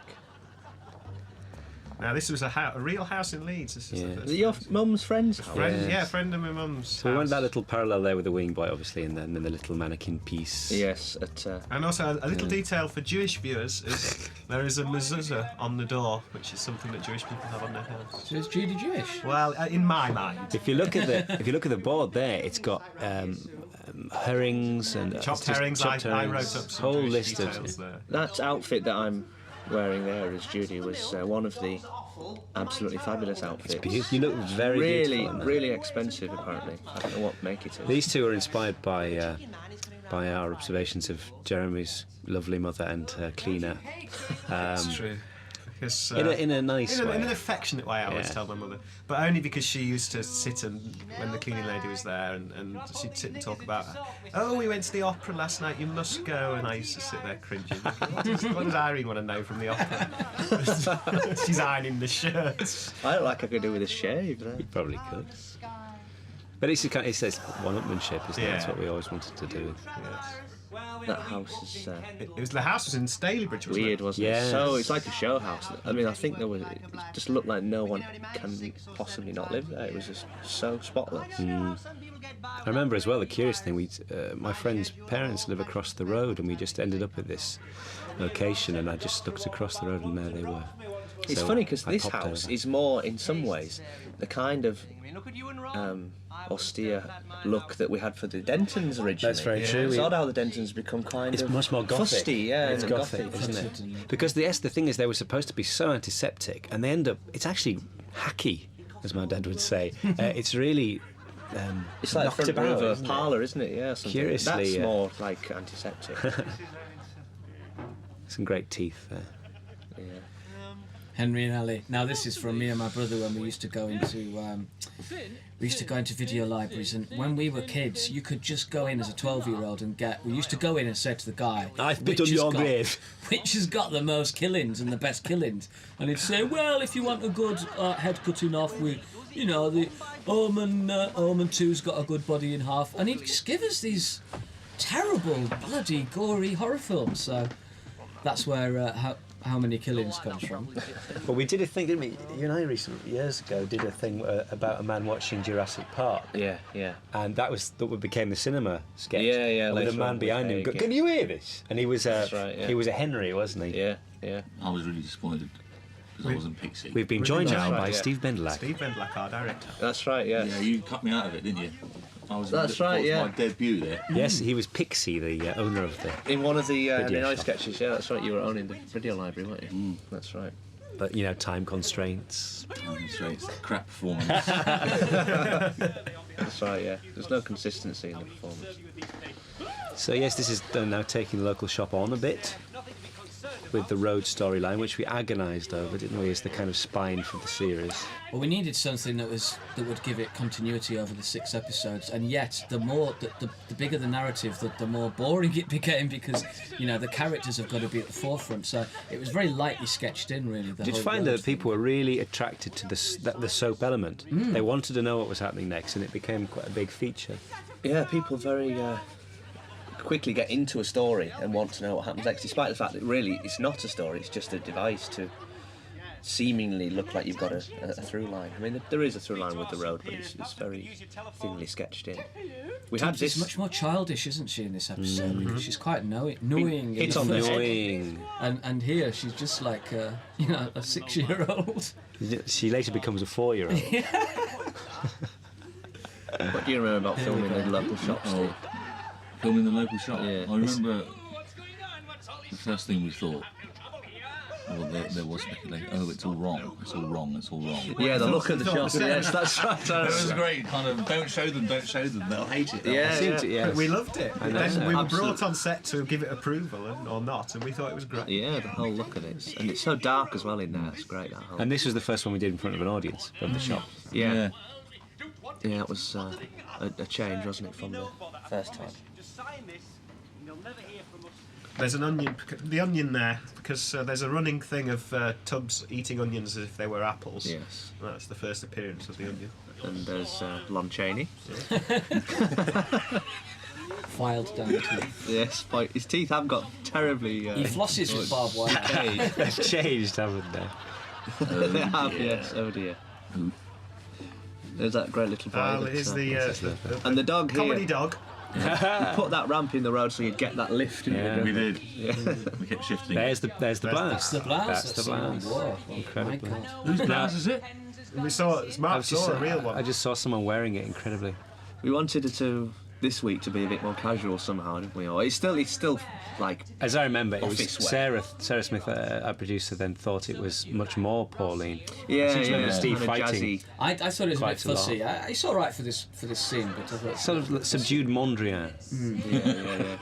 Now this was a real house in Leeds. This is the
Yeah.
first
Is it your mum's friend's house?
Yes.
Yeah, friend of my mum's.
So we went
house.
that little parallel there with the wing boy, obviously, and then the little mannequin piece.
Yes, at
And also a little detail for Jewish viewers is there is a mezuzah on the door, which is something that Jewish people have on their house.
So is Judy Jewish?
Well, in my mind,
If you look at the board there, it's got herrings and
chopped
just
herrings.
chopped
I wrote
herrings,
up some
whole
Jewish
list
details
of.
there.
that outfit that I'm wearing there as Judy was one of the absolutely fabulous outfits.
You look very
Really,
beautiful.
really expensive apparently. I don't know what make it is.
These two are inspired by our observations of Jeremy's lovely mother and her cleaner.
It's true. Because,
In a nice way.
in an affectionate way, I always
Yeah.
tell my mother. But only because she used to sit and, when the cleaning lady was there, and she'd sit and talk about, oh, we went to the opera last night, you must go. And I used to sit there cringing. Thinking, what does Irene want to know from the opera? She's ironing the shirts.
I don't like I could do with a shave there.
You probably could. But it says one-upmanship, isn't it?
Yeah.
That's what we always wanted to do.
That house is
The house was in Stalybridge, wasn't
weird,
it?
wasn't
Yes.
it? So it's like a show house. I mean, I think it just looked like no one can possibly not live there. It was just so spotless.
I remember as well the curious thing. My friend's parents live across the road, and we just ended up at this location, and I just looked across the road, and there they were.
It's
So
funny because
I
this
popped
house
over.
is more, in some ways, the kind of austere look that we had for the Dentons originally.
That's very true.
It's odd how the Dentons become kind
It's
of
much more gothic.
fusty, yeah,
It's
and
gothic, isn't it?
Gothic.
Because the thing is, they were supposed to be so antiseptic, and they end up. It's actually hacky, as my dad would say. It's really.
It's like the
knocked
front room
about,
of
isn't
a
it?
parlour, isn't it? Yeah, something.
Curiously,
That's more like antiseptic.
Some great teeth there.
Yeah.
Henry and Ellie. Now this is from me and my brother when we used to go into video libraries, and when we were kids, you could just go in as a 12-year-old and get. We used to go in and say to the guy,
"I spit on your grave,"
which has got the most killings and the best killings, and he'd say, "Well, if you want a good head cutting off, the Omen 2's got a good body in half," and he'd just give us these terrible, bloody, gory horror films. So that's where how many killings comes from.
Well, we did a thing, didn't we? You and I years ago did a thing about a man watching Jurassic Park.
Yeah.
And that became the cinema sketch.
Yeah.
With a man behind him. Can you hear this? And he was he was a Henry, wasn't he?
Yeah.
I was really disappointed because I wasn't Pixie.
We've been joined now by
yeah.
Steve Bendlack.
Steve Bendlack, our director.
That's right. Yeah.
Yeah, you cut me out of it, didn't you?
That's right, yeah.
My debut there.
Yes, he was Pixie, the owner of the.
In one of the
Video shop.
sketches, yeah, that's right. You were owning the video library, weren't you? That's right.
But time constraints.
It's a crap performance.
That's right. Yeah. There's no consistency in the performance.
So yes, this is now taking the local shop on a bit with the road storyline, which we agonised over, didn't we, as the kind of spine for the series.
Well, we needed something that would give it continuity over the 6 episodes, and yet the bigger the narrative, the more boring it became, because the characters have got to be at the forefront. So it was very lightly sketched in, really.
Did you find that people were really attracted to the soap element? They wanted to know what was happening next, and it became quite a big feature.
Yeah, people very quickly get into a story and want to know what happens next, despite the fact that really it's not a story, it's just a device to seemingly look like you've got a through line. I mean, there is a through line with the road, but it's very thinly sketched in.
She's much more childish, isn't she, in this episode? She's quite knowing.
Hit on the
Annoying.
And here she's just like a 6-year-old.
She later becomes a 4-year-old.
What do you remember about filming in the local shop, Steve?
Filming the local shop.
Yeah.
I remember the first thing we thought. Well, there was speculation. Oh, it's all wrong. It's all wrong. It's all wrong.
Yeah, the look at the shop. Yes, that's right.
It was great. Kind of don't show them. They'll hate it.
Yeah.
We loved it.
know.
Then we were
Absolutely.
brought on set to give it approval or not, and we thought it was great.
Yeah, the whole look at it, and it's so dark as well in there. It's great. That whole.
And this was the first one we did in front of an audience of the shop.
Yeah, it was a change, wasn't it, from the first time?
There's an onion, the onion there, because there's a running thing of Tubbs eating onions as if they were apples.
Yes.
And that's the first appearance of the onion.
And there's Lon Chaney.
Filed down teeth.
Yes, but his teeth have got terribly.
He flosses with barbed wire.
They've changed, haven't they?
They have, yes. Oh dear. There's that great little boy.
Here's
and the dog here.
comedy dog.
You put that ramp in the road so you'd get that lift.
Yeah.
We did. We kept shifting.
There's the blouse.
That's the blouse.
That's the blouse.
Whoa.
Incredibly.
My God.
Whose blouse is it?
We saw Mark saw a real one.
I just saw someone wearing it incredibly.
We wanted it to this week to be a bit more casual somehow, didn't we? Or it's still like.
As I remember, it was
Office wear.
Sarah Smith, our producer, then thought it was much more Pauline.
Yeah,
I seem to remember Steve
kinda
fighting.
jazzy.
I thought it was a bit
Quite a lot.
fussy. It's all right for this scene, but I thought
Sort of subdued Mondrian.
Yeah.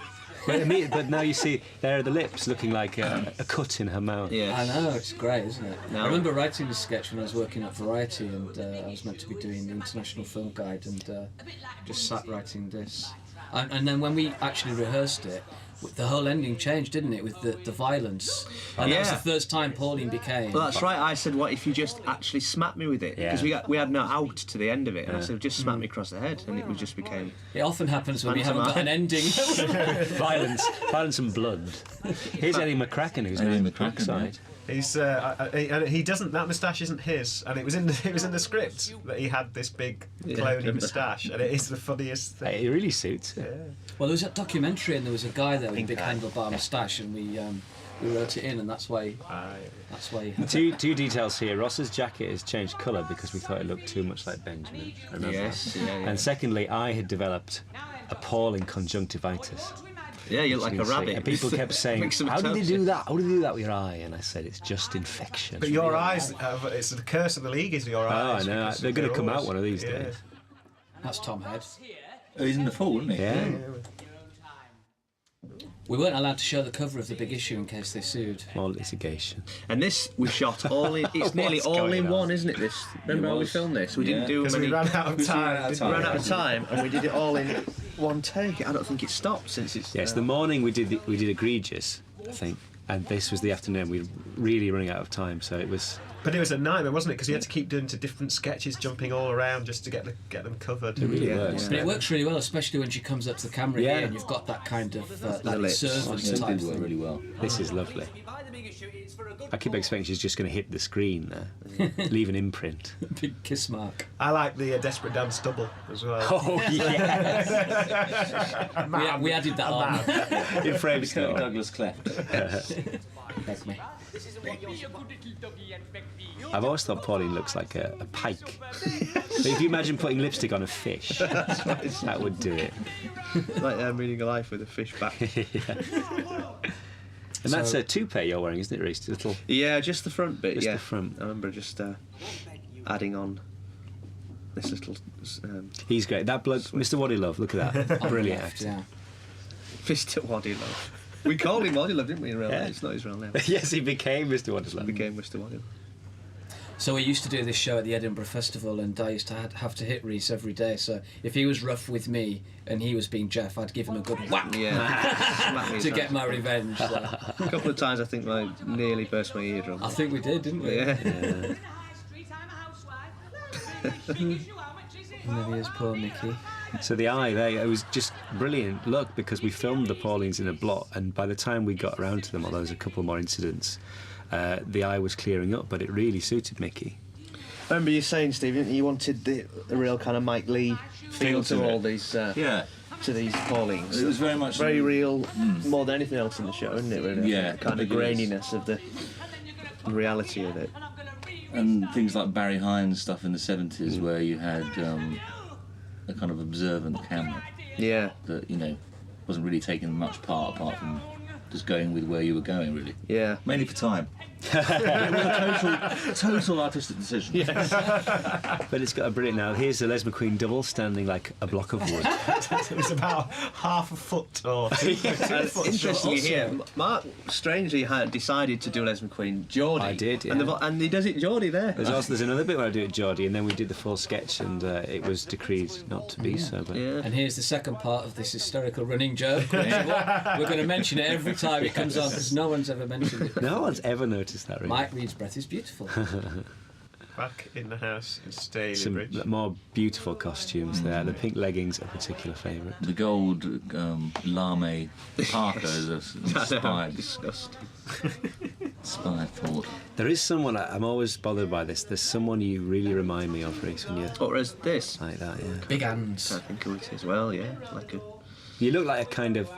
But now you see, there are the lips looking like a cut in her mouth.
Yes.
I know, it's great, isn't it?
No.
I remember writing this sketch when I was working at Variety, and I was meant to be doing the International Film Guide, and just sat writing this. And then when we actually rehearsed it, the whole ending changed, didn't it, with the violence? And that was
Yeah.
the first time Pauline became...
Well, that's right. I said, "What if you just actually smacked me with it?" Because we had no out to the end of it, and I said, "Just smack me across the head," and it just became.
It often happens when we haven't got an ending.
Violence and blood. Here's Eddie McCracken, who's
Eddie
now
McCracken,
backside.
He's he doesn't. That moustache isn't his, and it was in the script that he had this big cloney moustache, and it is the funniest thing.
It really suits it.
Well, there was a documentary, and there was a guy there with a big handlebar moustache, and we wrote it in, and that's why. That's why.
Two details here. Ross's jacket has changed colour because we thought it looked too much like Benjamin. Remember?
Yes. Yeah.
And secondly, I had developed appalling conjunctivitis.
Yeah, you're like a rabbit.
And people kept saying,
Make some
"How did you
toast."
do that? How did you do that with your eye?" And I said, "It's just infection."
But your eyes, it's the curse of the league. Is your eyes?
I know.
because
They're going to come
always-
out one of these
yeah.
days.
That's Tom Head.
Oh, he's in the fall, isn't he?
Yeah.
We weren't allowed to show the cover of the big issue in case they sued.
More litigation.
And this we shot all in. It's nearly
What's
all
going
in
on?
one, isn't it? This. Remember how we filmed this? We didn't do
Because
many.
we ran out of time.
We ran out of time, and we did it all in one take. I don't think it stopped since it's.
Yes, the morning we did Egregious, I think, and this was the afternoon. We were really running out of time, so it was.
But it was a nightmare, wasn't it? Because you had to keep doing to different sketches, jumping all around just to get them covered.
It really works.
But it works really well, especially when she comes up to the camera
Yeah.
here and you've got that kind of like
lips.
servant
It
type
did work
thing.
really well.
This is lovely. I keep expecting she's just going to hit the screen there, leave an imprint.
Big kiss mark.
I like the Desperate Dance double as well.
Oh yes,
We added that on.
in frame
Kirk
still.
Douglas cleft.
Beg me.
I've always thought Pauline looks like a pike. But if you imagine putting lipstick on a fish, that would do it.
Like reading a life with a fish back.
And that's
So-
a toupee you're wearing, isn't it, Reece? Little.
Yeah, just the front bit.
Just
yeah,
the front.
I remember just adding on this little
He's great. That bloke, Mr. Waddylove. Look at that. Brilliant
Left,
actor.
yeah.
Mr. Waddylove. We called him Waddylove, didn't we? In real
Yeah.
life, it's not his real name.
Yes, he became Mr.
He
Waddylove.
became Mr. Waddylove.
So we used to do this show at the Edinburgh Festival, and I used to have to hit Reese every day. So if he was rough with me and he was being Jeff, I'd give him a good whack
Yeah, Smack me
to
as
get my revenge. So.
A couple of times I think I nearly burst my eardrum.
I think we did, didn't we?
Yeah.
And there he is, poor Mickey.
So the eye there, it was just brilliant look because we filmed the Paulines in a blot, and by the time we got around to them, although there was a couple more incidents, the eye was clearing up, but it really suited Mickey.
I remember you saying, Stephen, you wanted the real kind of Mike Lee feel
to
to
it.
all these
Yeah,
to these Paulings.
it was very much
Very real, more than anything else in the show, isn't it? Really?
Yeah,
the kind
I
of
think it is.
graininess of the reality of it.
And things like Barry Hines stuff in the 70s where you had a kind of observant camera
Yeah,
that, wasn't really taking much part apart from just going with where you were going, really.
yeah.
Mainly for time. It was a total artistic decision.
But it's got a brilliant now. Here's the Les McQueen double standing like a block of wood.
It was about half a foot or 2 foot
Interestingly
short.
here, Mark strangely had decided to do Les McQueen Geordie.
I did, yeah.
And he does it Geordie there.
There's another bit where I do it Geordie, and then we did the full sketch, and it was decreed not to be so. But
Yeah.
And here's the second part of this hysterical running joke. We're going to mention it every time it comes on because no one's ever mentioned it.
no one's ever noticed that. Really.
Mike Reed's breath is beautiful.
Back in the house in Staley
Some
Bridge.
more beautiful costumes there. The pink leggings, a particular favourite.
The gold lame parka is a spy
Disgusting.
thought.
There is someone, I'm always bothered by this, there's someone you really remind me of, Reece, when you're
Or as this.
like that, yeah.
Big hands.
I think of it as well, yeah. Like a
You look like a kind of,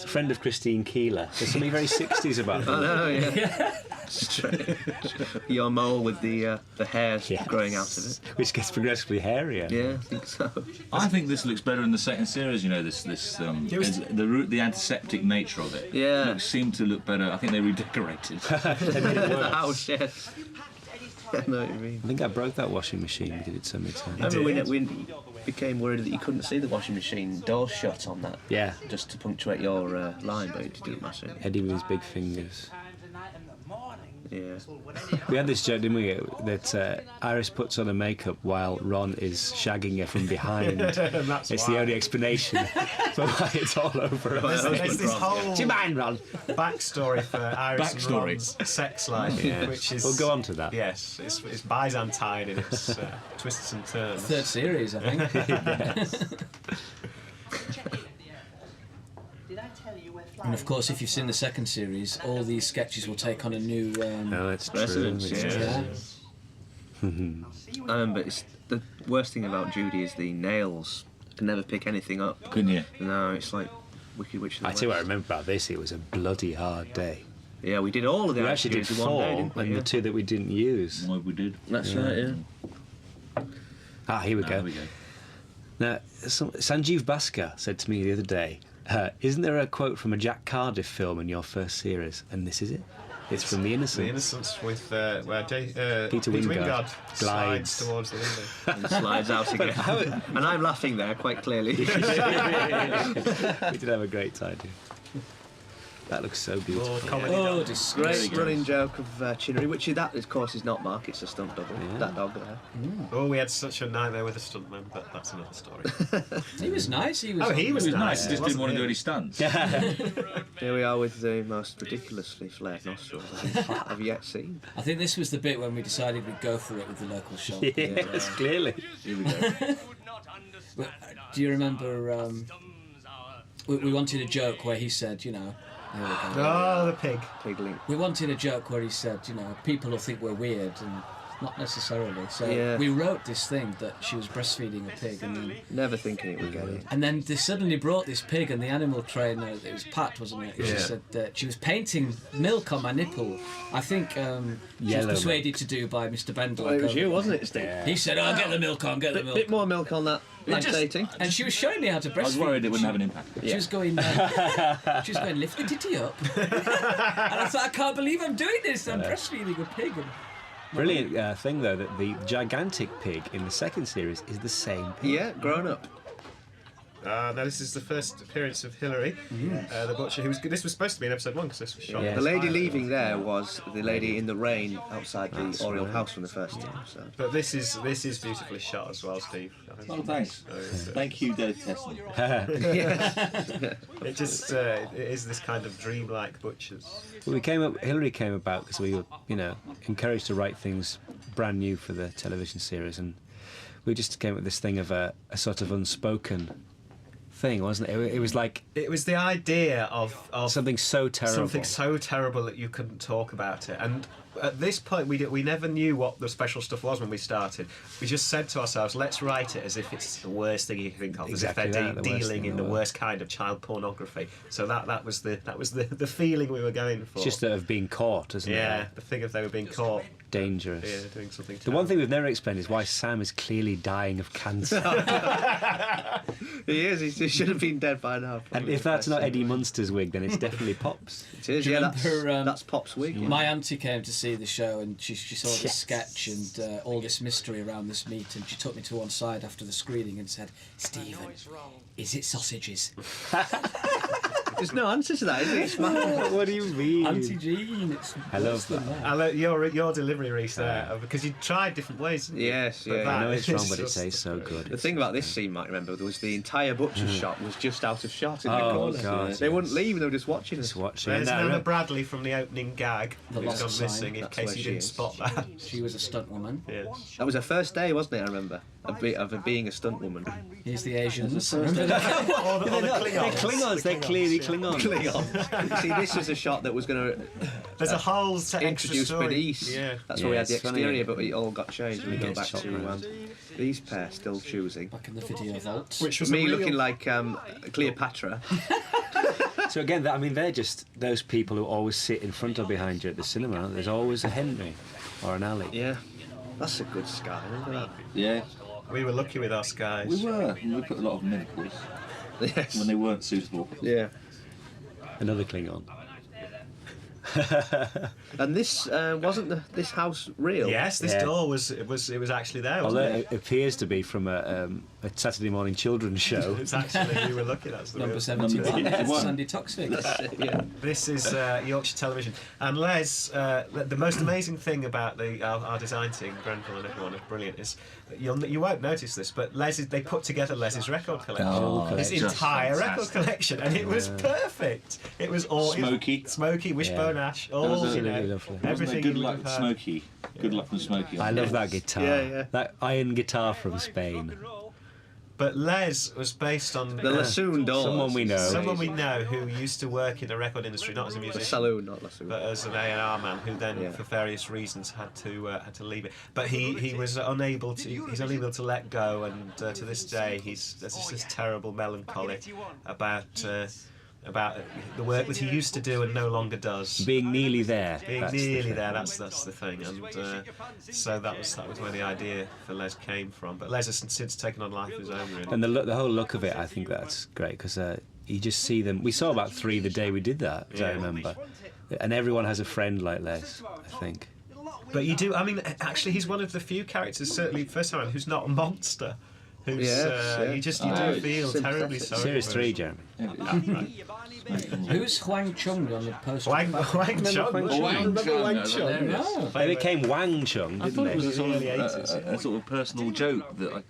friend of Christine Keeler. There's something very 60s about
I
her.
know, yeah. Straight. Your mole with the hair
Yes.
growing out of it.
Which gets progressively hairier.
Yeah, I think so.
I think this looks better in the second series. The antiseptic nature of it.
Yeah.
Seemed to look better. I think they redecorated.
The house, yes. I know what you mean.
I think I broke that washing machine. We did it so many times.
I remember we became worried that you couldn't see the washing machine door shut on that.
Yeah.
Just to punctuate your line, but it didn't matter.
Eddie with his big fingers.
Yeah.
We had this joke, didn't we, that Iris puts on her makeup while Ron is shagging her from behind.
And that's
It's
why.
the only explanation for why it's all over her.
There's this whole
Do you mind, Ron?
backstory for Iris and
Backstory.
Ron's sex life,
Yeah.
which is...
We'll go on to that.
Yes, it's Byzantine in its twists and turns.
Third series, I think. And of course, if you've seen the second series, all these sketches will take on a new.
No, it's true.
Residence,
It's
yeah.
true.
But it's the worst thing about Judy is the nails. I can never pick anything up.
Couldn't you?
No, it's like Wicked Witch of the
I tell you what I
West.
remember about this, it was a bloody hard day.
Yeah, we did all of the
We actually did
activities in one day,
4,
didn't we?
and
Yeah.
the 2 that we didn't use.
What we did.
That's right, yeah.
Ah, here we
Ah,
go.
there we go.
Now, Sanjeev Bhaskar said to me the other day, isn't there a quote from a Jack Cardiff film in your first series? And this is it. It's from The Innocents.
The Innocents with where
Peter Wingard
slides towards the window.
And slides out again. And I'm laughing there quite clearly.
We did have a great time. That looks so beautiful.
Oh, disgrace.
Great running joke of Chinnery, which that, of course, is not Mark, it's a stunt double.
Yeah.
That dog there.
Oh, we had such a nightmare with a stuntman, but that's another story.
He was nice. He was.
He was nice.
He just didn't want to do any stunts.
Here we are with the most ridiculously flared nostrils I've yet seen.
I think this was the bit when we decided we'd go for it with the local shop.
Yes, clearly.
Here we go.
But, do you remember? We wanted a joke where he said, you know. There we go.
Oh, the pig.
Pigling.
We wanted a joke where he said, you know, people will think we're weird, and not necessarily. So
Yeah.
we wrote this thing that she was breastfeeding a pig,
Never thinking it would get it.
and then they suddenly brought this pig, and the animal trainer, it was Pat, wasn't it? She
Yeah.
said that she was painting milk on my nipple. I think she was
Yellow
persuaded to do by Mr. Bendel.
Well, it was you, wasn't it, Steve?
He said, "Oh, get the milk on, get the milk."
Bit more milk on that lactating.
And she was showing me how to breastfeed.
I was worried it wouldn't have an impact.
She was going, lift the titty up. And I thought, I can't believe I'm doing this. I'm breastfeeding a pig.
Brilliant thing, though, that the gigantic pig in the second series is the same pig.
Yeah, grown up.
Now this is the first appearance of Hilary, the butcher. This was supposed to be in episode 1 because this was shot.
Yeah.
The lady leaving there was the lady in the rain outside the Oriole house from the first time. So.
But this is beautifully shot as well, Steve. I think
Oh, thanks. Thank you, Dave Tesson.
It just it is this kind of dreamlike butchers.
Well, Hillary came about because we were, encouraged to write things brand new for the television series, and we just came up with this thing of a sort of unspoken thing, wasn't it? It was like
It was the idea of
something so terrible.
something so terrible that you couldn't talk about it. And at this point, we never knew what the special stuff was when we started. We just said to ourselves, let's write it as if it's the worst thing you can think of,
Exactly
as if they're
that, the worst
dealing
thing
in
in
the
the
worst kind of child pornography. So that was the feeling we were going for.
It's just of being caught, isn't
yeah,
it?
the thing of they were being caught.
Dangerous.
Yeah, doing something.
The one thing we've never explained is why Sam is clearly dying of cancer.
He is. He should have been dead by now.
And if that's not Eddie Munster's wig, then it's definitely Pop's.
It is.
Do you
Yeah,
remember,
that's Pop's wig. Yeah.
My auntie came to see the show, and she saw this sketch and all this mystery around this meat, and she took me to one side after the screening and said, "Stephen, is it sausages?"
There's no answer to that, is it? It's mad.
What do you mean?
Auntie Jean, it's
I love
worse than
that.
I like your delivery, Reece, there, because you tried different ways.
Yes,
But
yeah.
that
I know it's
is
wrong, but it
just-
tastes so good.
The thing about this scene, Mike, remember, was the entire butcher's shop was just out of shot in the
Oh,
corner.
God,
They wouldn't leave, they were just watching us.
Just watching.
There's
And I
Nana
remember-
Bradley from the opening gag
The
who's
lost
gone
sign.
missing, in
That's
case
where
you
she
didn't
is.
spot that.
She was a stunt woman.
Yeah.
That was her first day, wasn't it, I remember, of her being a stunt woman.
Here's the Asians.
All the
They're Klingons. They're clearly Klingons.
Klingon. See, this was a shot that was going to
There's a whole extra
introduce
story.
Bernice.
Yeah.
That's where we had the
it's funny.
exterior, but it all got changed when we go
Gets
back
chopped
to
around.
these pair still choosing.
Back in the video vault.
Which was
Me
a real-
looking like Cleopatra.
So again, they're just those people who always sit in front or behind you at the cinema. Aren't they? There's always a Henry or an Ali.
Yeah, that's a good sky, isn't it?
Yeah,
We were lucky with our skies.
we were. We put a lot of medicals
Yes.
when they weren't suitable.
Yeah.
Another Klingon.
And this wasn't this house real?
Yes, this
Yeah.
door was actually there,
Although
wasn't it?
it appears to be from a Saturday morning children's show.
It's actually, we were lucky, that's the
Number
real.
71.
Number one.
Sandy Toxic.
Yeah.
This is Yorkshire Television. And Les, the most amazing thing about our design team, Grenfell and everyone, is brilliant, is that you won't notice this, but they put together Les's record collection.
Oh,
His
just
entire record
fantastic.
collection, and it was perfect. It was all Smoky, Wishbone Ash, all
was
you know,
really lovely.
Wasn't
everything.
it good
you
luck,
would have had.
Smokey? Good luck from Smokey.
I love that guitar.
Yeah, yeah.
That iron guitar from Spain.
But Les was based on
The Lassoon doors.
Someone we know.
someone we know who used to work in the record industry, not as a
The
musician,
saloon, not Lassoon.
but as an A&R man, who then,
Yeah.
for various reasons, had to leave it. But he was unable to. He's unable to let go, and to this day, there's just this terrible melancholy about the work that he used to do and no longer does.
Being nearly there.
Being
that's the
nearly
thing.
there, that's the thing, and so that was where the idea for Les came from. But Les has since taken on life of his own, really.
And the whole look of it, I think that's great because you just see them. We saw about 3 the day we did that, as I
Yeah.
remember. And everyone has a friend like Les, I think.
But you do. I mean, actually, he's one of the few characters, certainly first time, who's not a monster. Who's you do feel terribly sorry.
Series
for
3,
him.
Jeremy.
Who's Huang Chung on the poster?
Wang Chung. Remember Wang Chung?
No.
They became Wang Chung,
I
didn't
thought it
they?
was a sort,
Early
of,
80s,
a sort of personal joke that I...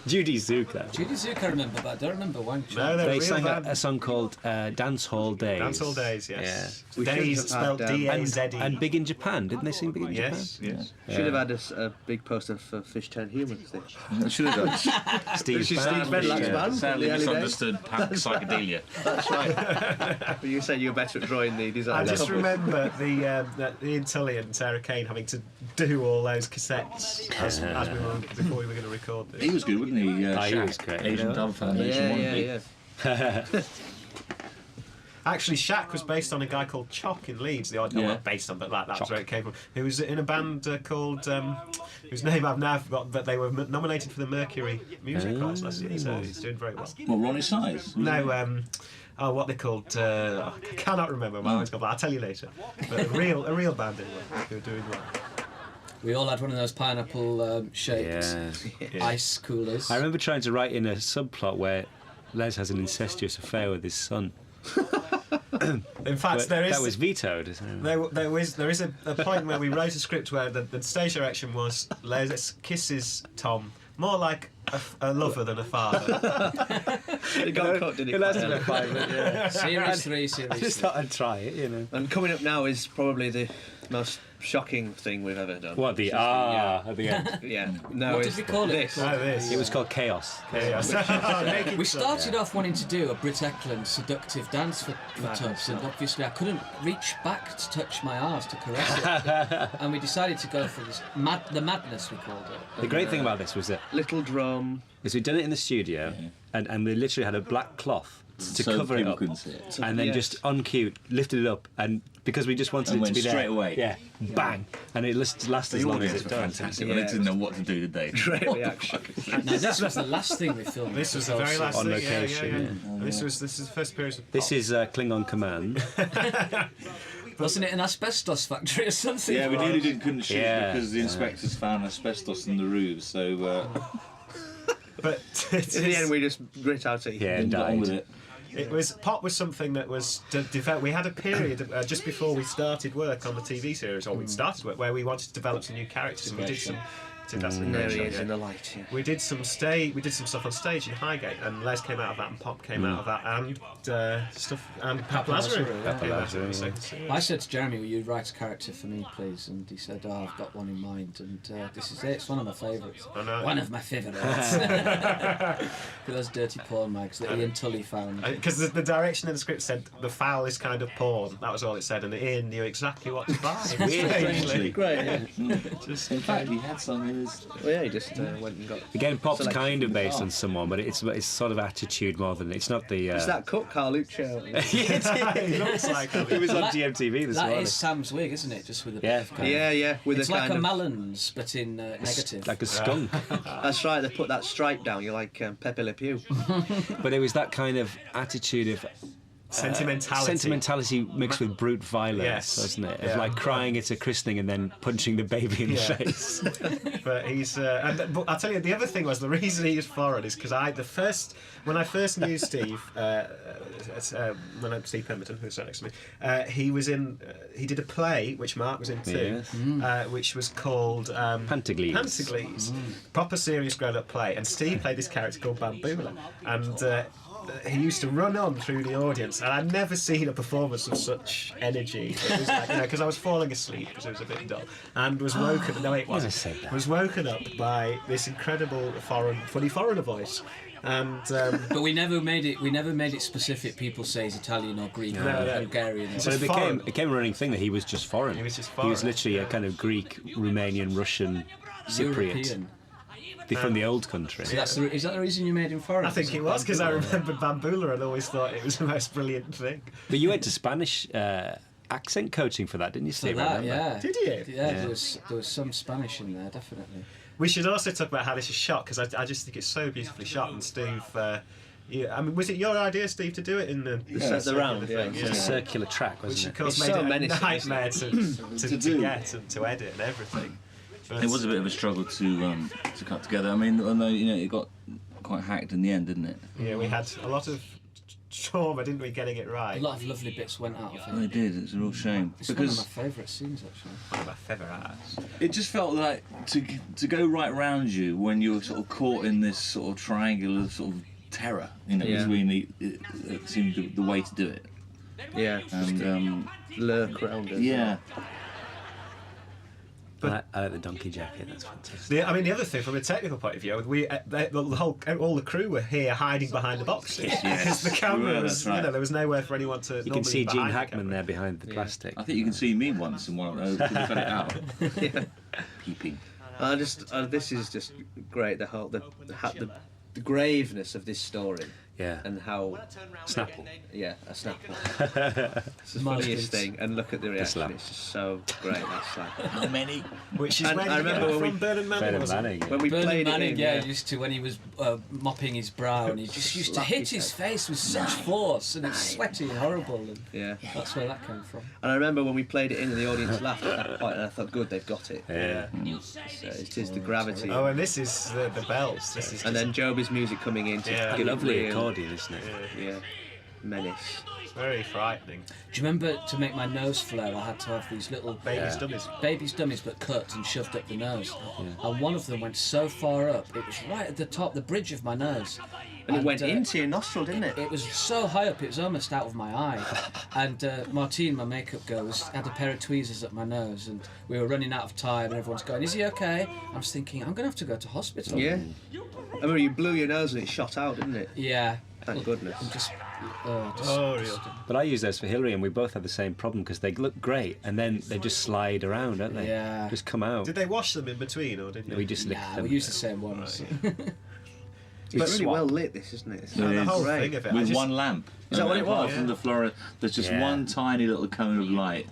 Judy Zucker.
Judy Zucker I remember, but I don't remember Wang Chung.
No, they're
They
real
sang
bad.
a song called Dance Hall Days.
Dance Hall Days, yes.
We should
Days
have
spelled
had,
D-A-Z-E.
And Big in Japan, didn't they sing Big in
Yes,
Japan?
yes.
Should have had a big poster for Fish 10 Humans.
I should have done.
Steve
Steve
Band.
Bedlack's
Yeah.
band.
Sadly
the early days.
misunderstood punk psychedelia.
That's right. But you said you were better at drawing the design.
I just remember Ian Tully and Sarah Kane having to do all those cassettes as before we were going to record this.
He was good, wasn't he?
he
Shaq,
was great.
Asian Dub Foundation, wasn't he?
Yeah.
Actually, Shaq was based on a guy called Chock in Leeds. The odd,
Yeah.
not based on, but that's where it came from. He was in a band called whose name I've now forgotten, but they were nominated for the Mercury Music Prize last year, so he's doing very well.
Well, Ronnie Size.
No, what they called? I cannot remember what it's called, but I'll tell you later. But a real band anyway. They were doing well.
We all had one of those pineapple shaped
Yeah.
ice coolers.
I remember trying to write in a subplot where Les has an incestuous affair with his son.
In fact,
But
there is
that was vetoed. Isn't it?
there is a point where we wrote a script where the stage direction was Les kisses Tom more like a lover than a father.
It got cut, didn't it?
It lasted about 5 minutes. Yeah.
Series 3,
I
Series
just
3.
thought I'd try it, you know.
And coming up now is probably the most shocking thing we've ever done.
What, the at the end?
Yeah. No,
What did
it's
we call it?
this.
Oh, this.
It was called Chaos.
Naked
We
Son.
started off wanting to do a Brit Eklund seductive dance for Tubbs, and obviously I couldn't reach back to touch my arse to caress it. And we decided to go for this the madness, we called it.
The great thing about this was that
Little drum.
is we'd done it in the studio, and we literally had a black cloth to
So
cover it
people
up,
couldn't see it.
and then
Yes.
just on cue lifted it up, and because we just wanted
And
it to
went
be there,
straight away.
yeah, bang, and it lasts as
The
long as
audience
it
were
does.
fantastic.
Yeah.
They didn't know what to do, did they?
Great
What the
reaction.
fuck?
Now, this was the last thing we filmed.
This was the very last
On
thing.
location,
Yeah. This is the first appearance of
This
Pop.
is Klingon Command.
Wasn't it an asbestos factory or something?
Yeah, we nearly couldn't shoot
Yeah.
because the inspectors found asbestos in the roofs, so
But
In the end, we just grit our teeth.
Yeah,
didn't get on with
died.
it.
it was Pop was something that was developed. We had a period just before we started work on the TV series, or we'd started work, where we wanted to develop some new characters, and we did some. That's a
There
great
he
shot,
is
yeah.
in the light. Yeah.
We did some stuff on stage in Highgate, and Les came out of that, and Pop came out of that, and stuff, and Papa Lazarus.
Papa
Lazarus, yeah.
I said to Jeremy, will you write a character for me, please? And he said, oh, I've got one in mind, and this is it. It's one of my favourites.
I know.
One of my favourites. For those dirty porn mags that Ian Tully found.
Because the direction in the script said the foulest kind of porn. That was all it said, and Ian knew exactly what to buy. Strangely.
Great, yeah.
Just,
In fact, he had some in his.
Well, yeah, he just went and got.
Again, Pop's
Selection
kind of
from the
based
car.
on someone, but it's sort of attitude more than it's not the.
It's that cut Carluccio.
he looks like a
It was on
That-
GMTV this
That
morning.
is Sam's wig, isn't it? Just with a
Yeah.
bit of kind
Yeah, yeah, with
It's
a
like
kind
a
of.
Malins, but in negative.
Like a skunk.
That's right. They put that stripe down. You're like Pepe Le Pew.
But it was that kind of attitude of sentimentality mixed with brute violence,
Yes.
wasn't it? Of
Yeah.
like crying at a christening and then punching the baby in the
Yeah.
face.
But he's, but I'll tell you, the other thing was the reason he was foreign is because when I first knew Steve, Steve Pemberton, who sat next to me, he was in, he did a play which Mark was in too, which was called
Pantagles.
Pantagles, proper serious grown-up play, and Steve played this character called Bambula, and. He used to run on through the audience, and I'd never seen a performance of such energy. It was like, because I was falling asleep because it was a bit dull, and was woken. No, it
Never
wasn't.
said that.
Was woken up by this incredible funny foreigner voice, and
But we never made it specific. People say he's Italian or Greek or Hungarian.
So it
foreign.
became a running thing that he was just foreign.
He was just
He was
foreign,
literally a kind of Greek, Romanian, Russian, Cypriot.
European.
From the old country.
So is that the reason you made him foreign?
I think it was because I remembered Bambula and always thought it was the most brilliant thing.
But you went to Spanish accent coaching for that, didn't you,
For
Steve? I
that,
remember.
yeah.
Did you?
Yeah, there was some Spanish in there, definitely.
We should also talk about how this is shot because I just think it's so beautifully shot, and Steve. Yeah, I mean, was it your idea, Steve, to do it in the
round? Yeah,
It's a circular track,
which
wasn't
of
it?
course
It's
made
so
it a
menacing,
nightmare to
do.
get and to edit and everything. But
It was a bit of a struggle to cut together. I mean, although it got quite hacked in the end, didn't it?
yeah, we had a lot of trauma, didn't we, getting it
A
right?
lot of lovely bits went out of
Well,
it.
it did. It's a real shame
It's one of my
because
favourite scenes, actually.
One of my favourites.
it just felt like to go right round you when you're sort of caught in this sort of triangular sort of terror.
Yeah.
Really it seemed the way to do it.
Yeah.
And
Lurk around it.
yeah.
I like the donkey jacket. That's fantastic.
I mean, the other thing, from a technical point of view, all the crew were here hiding behind the boxes because the camera
Yeah,
was,
that's right.
there was nowhere for anyone to.
You can see Gene Hackman there behind the plastic.
I think you can see me once in one of those. Could you cut it out? Peeping.
This is just great. The graveness of this story.
Yeah.
And how
Snapple.
a Snapple. It's the funniest thing, and look at the reaction.
slap.
It's just so great. That's like
How many?
Which is
And
where
I
you get
remember
it
when we-
from Bernard Manning,
Bernard
wasn't it?
Manning.
when we
Bernard
played
Manning,
it in,
used to, when he was mopping his brow, and he just used to
Slap
hit
his
his
head.
face with such force, and it was sweaty and horrible, and
yeah.
that's where that came from.
And I remember when we played it in, and the audience laughed at that point, and I thought, good, they've got it.
Yeah.
So it is the gravity.
Oh, and this is the bells. This is
And then Joby's music coming in to
Yeah.
give it
Lovely
real,
accordion, isn't it?
yeah, menace.
very frightening.
Do you remember, to make my nose flare, I had to have these little
Baby's dummies.
baby's dummies, but cut and shoved up the nose. And one of them went so far up, it was right at the top, the bridge of my nose.
And it went
uh,
into your nostril, didn't it?
It was so high up, it was almost out of my eye. And Martine, my makeup girl, had a pair of tweezers up my nose, and we were running out of time, and everyone's going, "Is he okay?" I was thinking, I'm going to have to go to hospital.
Yeah. I remember you blew your nose and it shot out, didn't it?
Yeah.
Thank goodness.
Just
Oh, real.
But I use those for Hillary, and we both had the same problem because they look great, and then they just slide around, don't they?
Yeah.
Just come out.
Did they wash them in between, or did you?
We just licked
Nah,
them.
we used the same ones.
It's really
swap.
well lit, this, isn't it? It's
It
the
is.
whole
great.
thing of it. I
With
just-
one lamp.
Is that what it
Apart
was?
from the flora, there's just
Yeah.
one tiny little cone of light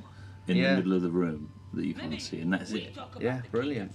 in
Yeah.
the middle of the room that you can't see, and that's it.
Yeah, brilliant.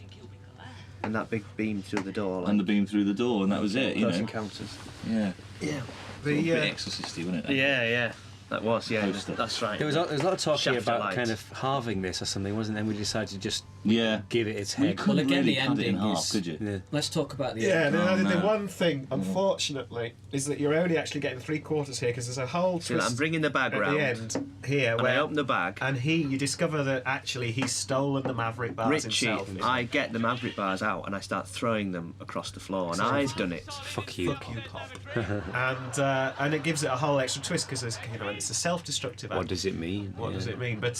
And that big beam through the door, like
And the beam through the door, and that was it. You
Close
know.
Encounters.
Yeah.
Yeah.
A bit exorcisty, wasn't it?
Yeah. That was, yeah.
Poster.
That's right.
There was a lot of talk here
Shaft
about
light.
kind of halving this or something, wasn't there? And we decided to just
Yeah.
give it its
You
head.
couldn't
again,
really
the
cut it in
ending
half,
is-
could you?
Yeah.
Let's talk about the
Yeah,
end.
the
no.
one thing, unfortunately, is that you're only actually getting 3/4 here because there's a whole
See,
twist
I'm bringing the bag
at
round.
the end here
And I
where
open the bag.
and you discover that actually he's stolen the Maverick bars
Richie,
himself.
I get the Maverick bars out and I start throwing them across the floor, and I've done it.
Fuck you.
Fuck you, Pop. and it gives it a whole extra twist because it's a self-destructive act.
What does it mean?
What
Yeah.
does it mean? But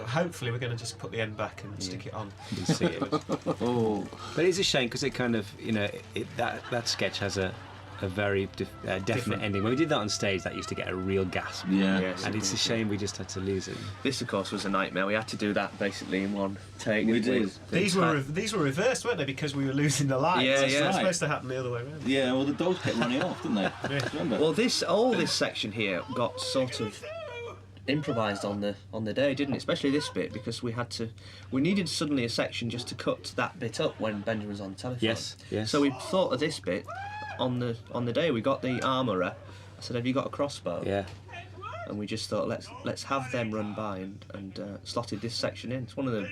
hopefully we're going to just put the end back and stick it on.
You see it.
Oh.
But it's a shame because it kind of, that sketch has a very definite ending. When we did that on stage, that used to get a real gasp.
Yeah.
Yes.
And it's a shame we just had to lose it.
This, of course, was a nightmare. We had to do that basically in one take.
We
didn't
did.
These were reversed, weren't they? Because we were losing the lights.
Yeah,
It's
yeah.
supposed to happen the other way around.
Yeah, well, the dogs kept running off, didn't they? Remember?
Well, all this section here got sort of improvised on the day, didn't it? Especially this bit, because we needed suddenly a section just to cut that bit up when Benjamin was on telephone.
Yes.
So we thought of this bit on the day. We got the armourer. I said, "Have you got a crossbow?"
Yeah.
And we just thought, let's have them run by and slotted this section in. It's one of the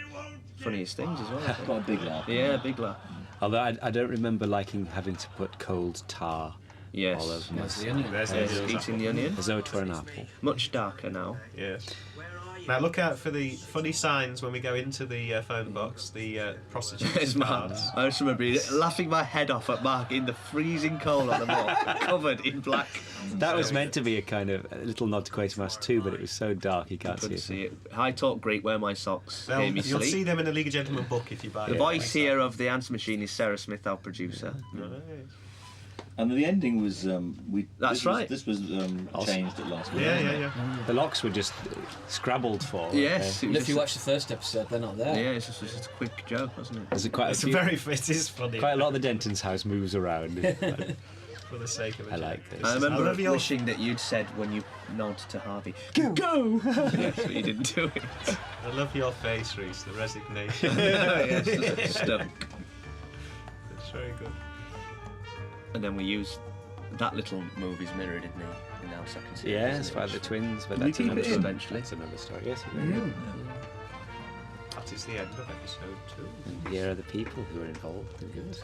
funniest things as well. I think.
Got a big laugh.
Yeah, big laugh.
Although I don't remember liking having to put cold tar
Yes.
all over my
That's the onion.
There's
Yes,
the
eating the onion.
as though it were an apple.
Much darker now.
Yes. Now look out for the funny signs when we go into the phone box. The prostitutes.
It's Mark.
cards.
I just remember laughing my head off at Mark in the freezing cold on the moor, covered in black.
That was meant to be a kind of a little nod to Quatermass 2, but it was so dark you can't see
Couldn't
it.
see it. High talk, great. Wear my socks. Hear me
You'll
sleep.
see them in the League of Gentlemen book if you buy
The
it.
voice here of the answer machine is Sarah Smith, our producer.
Right.
And the ending was
That's right.
This was changed at last minute.
Yeah.
The locks were just scrabbled for.
Yes. it
And
was
if you
just-
watch the first episode, they're not there.
Yeah, it's just a quick joke, wasn't it?
There's quite a
It's
few.
it is funny.
Quite a lot of the Denton's house moves around.
For the sake of it.
I like this.
I remember
love your-
wishing that you'd said when you nod to Harvey, go! Yes, but you didn't do it.
I love your face, Reese. The resignation.
Yes, stuck.
It's very good.
And then we used that little movie's mirrored in our second series.
Yeah,
isn't
it's
it?
by the twins, but
Did we
that's
keep
another
it in
story.
eventually?
That's another story. Yes, we did.
That is the end of episode 2.
And here are the people who are involved. They're good.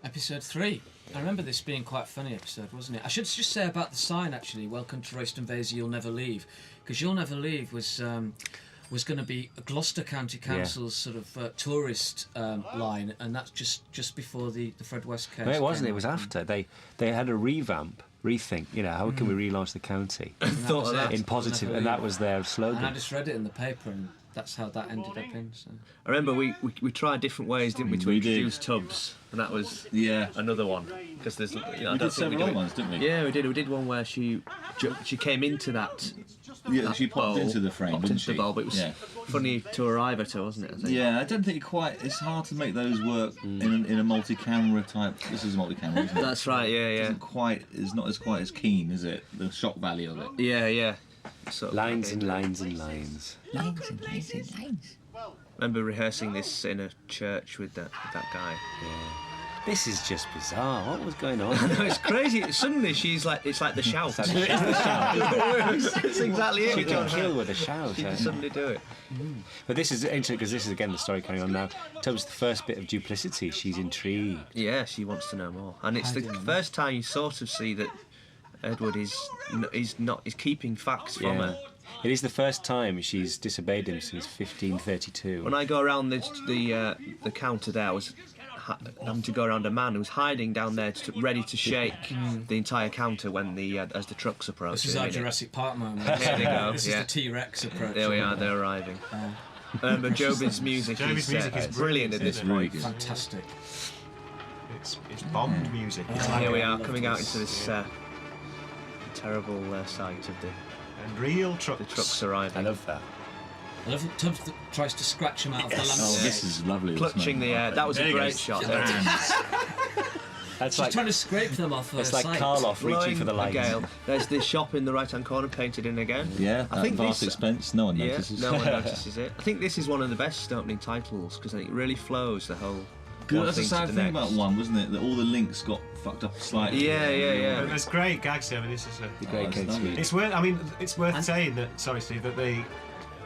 Episode 3. I remember this being quite a funny episode, wasn't it? I should just say about the sign, actually, welcome to Royston Vase, You'll Never Leave. Because You'll Never Leave was going to be Gloucester County Council's sort of tourist line, and that's just before the Fred West case.
No, it wasn't.
came
It was
out.
after. They had a rethink. You know, how can we relaunch the county
And that was it.
in positive?
Never
And that
leave.
was their
And I
slogan.
just read it in the paper, and that's how that ended up in. So.
I remember we tried different ways, didn't we, to
We did.
introduce Tubbs, and that was
Yeah.
another one. Because there's, I
We
don't
did
think we
several
do it.
ones, didn't we?
Yeah, we did. We did one where she came into that.
Yeah, she popped
bowl,
into the frame,
popped
didn't
into
she?
the bowl, but it was
Yeah.
funny to arrive at her, wasn't it? I think.
Yeah, I don't think it's hard to make those work in a multi-camera type. This is a multi-camera, isn't it?
That's right. Yeah, yeah,
It's not as quite as keen, is it? The shock value of it.
yeah, yeah. Sort of
Lines and
like-
lines and lines.
Remember rehearsing this in a church with that guy.
This is just bizarre. What was going on?
No, it's crazy. Suddenly she's like, it's like the shout. It's exactly it.
She can kill with a shout.
She can suddenly do it.
But this is interesting because this is again the story carrying on now. Tubbs, the first bit of duplicity. She's intrigued.
Yeah, she wants to know more, and it's the first time you sort of see that Edward is keeping facts from her.
It is the first time she's disobeyed him since 1532.
When I go around the counter there, I was having to go around a man who was hiding down there, ready to shake the entire counter when as the trucks approach.
This is our Jurassic Park moment.
There they go.
This
Yeah.
is the T-Rex approach.
There we are. They're arriving. But Joby's music
Joby's music is
brilliant at this
isn't it?
point.
Really good.
Fantastic.
It's Bond music. It's like
Here we
I
are
love
coming out
this.
into this terrible sight of the
and real trucks.
trucks
I
arriving.
love that.
I love that Tubbs tries to scratch him out of the
Oh,
landscape.
this is lovely. this
Clutching the
moment.
air. That was
There
a
you
great
go.
shot.
That's
She's
like
trying to scrape them off her
it's like
sight.
Karloff reaching for the lights.
Gale. There's this shop in the right-hand corner painted in again.
Yeah,
I think
vast
this.
expense. No one
Yeah,
notices.
no one notices it. I think this is one of the best opening titles because it really flows the whole.
Good,
one
that's the
thing to
sad
the
thing
next.
about one, wasn't it? That all the links got fucked up slightly.
Yeah, yeah,
But
yeah.
there's great gags here. I mean, this is
The Great Kate
lovely.
Speed.
It's worth. I mean, it's worth saying that. Sorry, Steve. That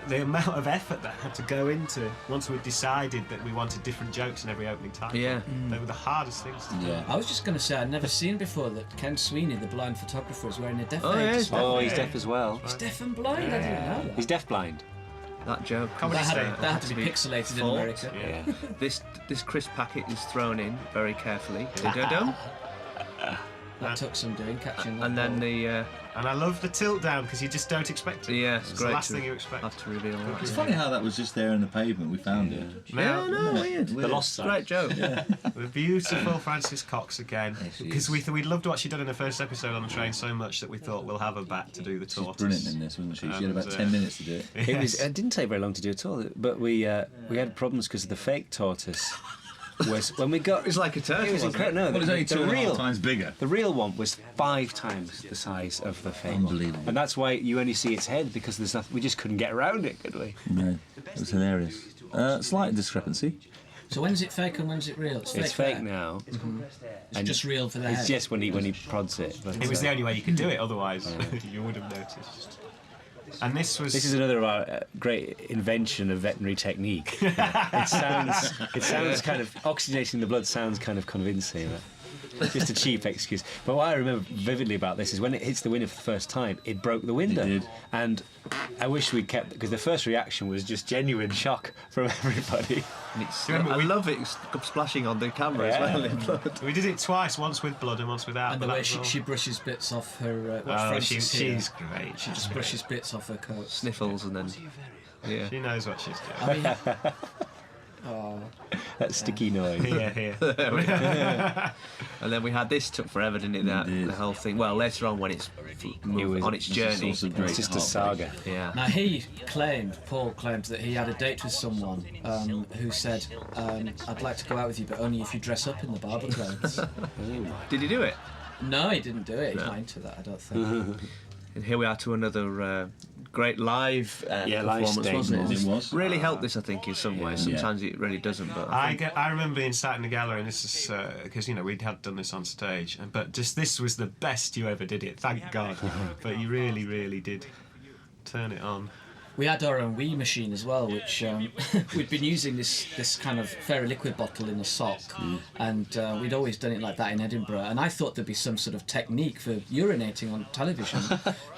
the amount of effort that had to go into once we decided that we wanted different jokes in every opening title.
Yeah.
They were the hardest things to do.
Yeah.
I was just going to say I'd never seen before that Ken Sweeney, the blind photographer, is wearing a deaf
Oh,
aid.
yeah, he's deaf.
Oh, he's deaf as well.
He's deaf and blind. I didn't know that.
He's deaf-blind.
That joke.
Comedy
That
star.
had to be pixelated in
fought.
America.
Yeah.
This crisp packet is thrown in very carefully. Da-da-dum.
That took some doing, catching that
And then
ball.
the
And I love the tilt down because you just don't expect it.
yeah, it's
It's the
great
last
to
thing you expect.
have to reveal that.
It's funny how that was just there in the pavement. We found it.
Yeah, no, weird.
The Lost Sign.
Great joke.
The beautiful Frances Cox again.
she
Because
is.
we loved what she'd done in the first episode on the train so much that we thought we'll have her back to do the
She's
tortoise.
brilliant in this, wasn't she? She had about
And,
10 minutes to do it.
It was. It didn't take very long to do at all. But we had problems because the fake tortoise was when we got.
It's like a turtle.
It was
wasn't
incredible. No,
Well, it's only
the
2.5
real
times bigger.
The real one was 5 times the size of the fake one.
Unbelievable.
And that's why you only see its head because there's nothing. We just couldn't get around it, could we?
No, it was hilarious. Slight discrepancy.
So when's it fake and when's it real? It's
It's fake
there.
now.
It's just real for the head.
It's just when he prods it. But,
It was the only way you could do it, otherwise you would have noticed. And this was.
This is another of our great invention of veterinary technique. It sounds kind of oxygenating the blood sounds kind of convincing. Just a cheap excuse. But what I remember vividly about this is when it hits the window for the first time, it broke the window.
It did.
And I wish we'd kept because the first reaction was just genuine shock from everybody.
I love it splashing on the camera
Yeah.
as well in blood.
We did it twice, once with blood and once without.
And the
but
way
that was all.
she brushes bits off her.
Oh,
Frances here.
she's great.
She just brushes bits off her coat.
Sniffles and then yeah.
She knows what she's doing.
I mean, oh,
That sticky noise.
Yeah.
And then we had this took forever, didn't it? The whole thing. Well, later on when it's
was-
on its
It's a
journey.
source of great
It's just a
heartbreak.
saga.
Yeah.
Now Paul claimed that he had a date with someone who said, "I'd like to go out with you, but only if you dress up in the barber clothes."
Did he do it?
No, he didn't do it. He's not into that, I don't think.
And here we are to another great live
live
performance,
stage,
wasn't it?
it was.
Really helped this, I think, in some ways. Sometimes it really doesn't, but
I remember being sat in the gallery, and this is because we'd had done this on stage, but just this was the best you ever did it. Thank God. But you really, really did turn it on.
We had our own wee machine as well, which we'd been using this kind of fairy liquid bottle in a sock, and we'd always done it like that in Edinburgh. And I thought there'd be some sort of technique for urinating on television.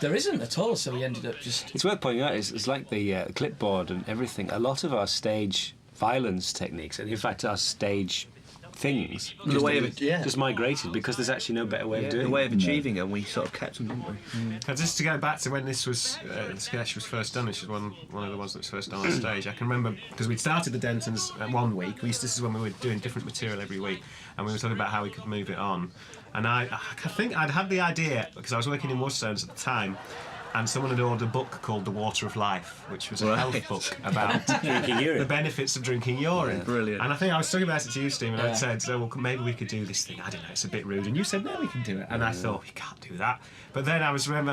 There isn't at all, so we ended up just...
It's worth pointing out, it's like the clipboard and everything. A lot of our stage violence techniques, and in fact our stage things,
the way of it,
just migrated because there's actually no better way of doing
the way of
it.
achieving it, and we sort of kept them, didn't we?
And just to go back to when this was the sketch was first done, which is one of the ones that was first done on stage. I can remember because we'd started the Dentons 1 week. This is when we were doing different material every week, and we were talking about how we could move it on. And I think I'd had the idea because I was working in Waterstones at the time. And someone had ordered a book called The Water of Life, which was a health book about
Drinking urine.
the benefits of drinking urine.
Yeah, brilliant.
And I think I was talking about it to you, Steve, and I said, well, maybe we could do this thing. I don't know, it's a bit rude. And you said, no, we can do it. And I thought, you can't do that. But then I was coming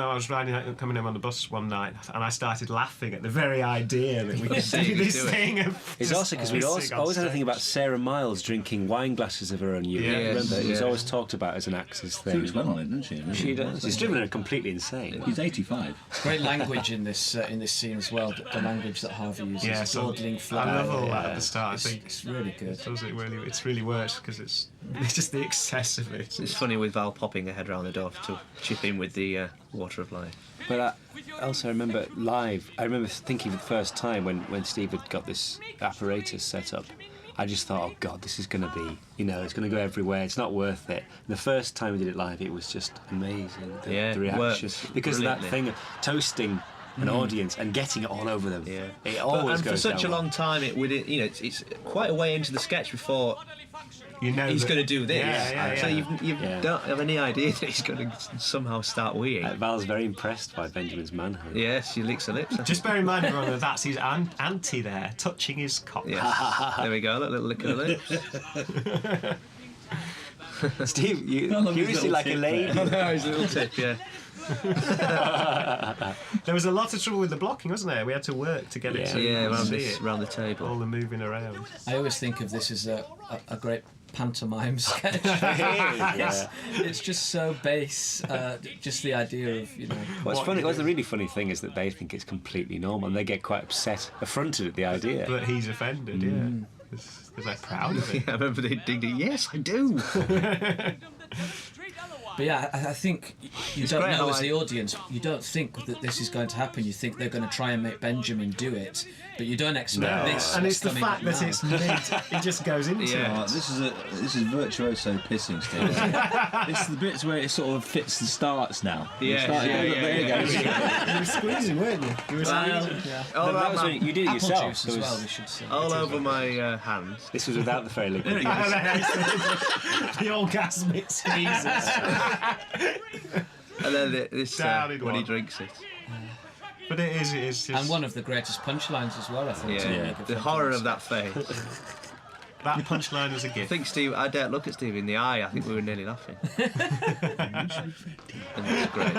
home on the bus one night, and I started laughing at the very idea that we could do this thing.
It's also because we always had a thing about Sarah Miles drinking wine glasses of her own urine.
Yes,
Remember, it was always talked about as an actor's
She
thing.
was well on it, didn't she?
She does. It's driven her completely insane.
He's 85.
Great language in this scene as well. The language that Harvey uses,
Yeah, so
dawdling flat.
I love all that at the start. I think
It's really good.
it's really works because it's just the excess of it.
It's funny with Val popping her head around the door to chip in with the Water of Life.
But I also remember live, I remember thinking for the first time when Steve had got this apparatus set up, I just thought, oh God, this is going to be, it's going to go everywhere, it's not worth it. And the first time we did it live, it was just amazing, the reaction. Because of that thing of toasting an audience and getting it all over them.
Yeah.
It always
and
goes
for such
down
a long time, it's quite a way into the sketch before he's going to do this. So you don't have any idea that he's going to somehow start weeing.
Val's very impressed by Benjamin's manhood.
Yes, she licks her lips.
Just bear in mind, everyone, that's his auntie there, touching his cock.
Yes. There we go, a little lick of the lips.
Steve, you see like a lady.
No, his little tip, yeah.
There was a lot of trouble with the blocking, wasn't there? We had to work to get it to see it.
around the table.
All the moving around.
I always think of this as a great pantomime sketch. It's just so base. Just the idea of
What's funny? What's the really funny thing is that they think it's completely normal, and they get quite affronted at the idea.
But he's offended, because they're proud of it.
I remember they digged it. Yes, I do.
But yeah, I think you don't know as the audience, you don't think that this is going to happen. You think they're going to try and make Benjamin do it, but you don't expect this.
And it's the fact that
now.
it's mid, it just goes into
Oh,
it.
this is virtuoso pissing, Steve. This is the bits where it sort of fits the starts now.
Yeah.
You were squeezing, weren't you? You were squeezing.
All
That was when you did it
Apple
yourself.
juice as well, we should say.
all over my hands.
This was without the fairy liquid.
The orgasmic squeezes.
And then this
Down in
when he
one.
drinks it.
But it is just...
And one of the greatest punchlines as well, I think. to make a
The
film.
horror of that face.
That punchline was a
I
gift.
think Steve, I daren't look at Steve in the eye. I think we were nearly laughing. And it's great.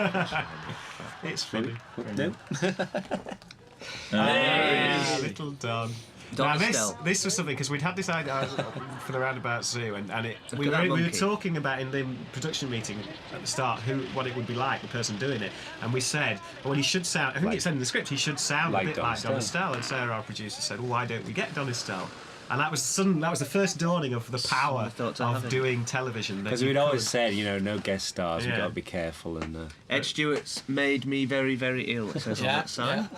It's funny.
No?
Little Don.
Don
Now
Estelle.
this was something because we'd had this idea for the Roundabout Zoo, and we
at that
were
monkey.
talking about in the production meeting at the start what it would be like, the person doing it, and we said, well, he should sound. I think it said in the script he should sound
Like
a bit
Don
like Don
Estelle.
Estelle, and Sarah, our producer, said, well, why don't we get Don Estelle? And that was the first dawning of the power
thought to
of
have it.
doing television.
Because we'd always said, no guest stars, we've
Yeah.
got to be careful. And
Ed Stewart's made me very, very ill. It says on that sign.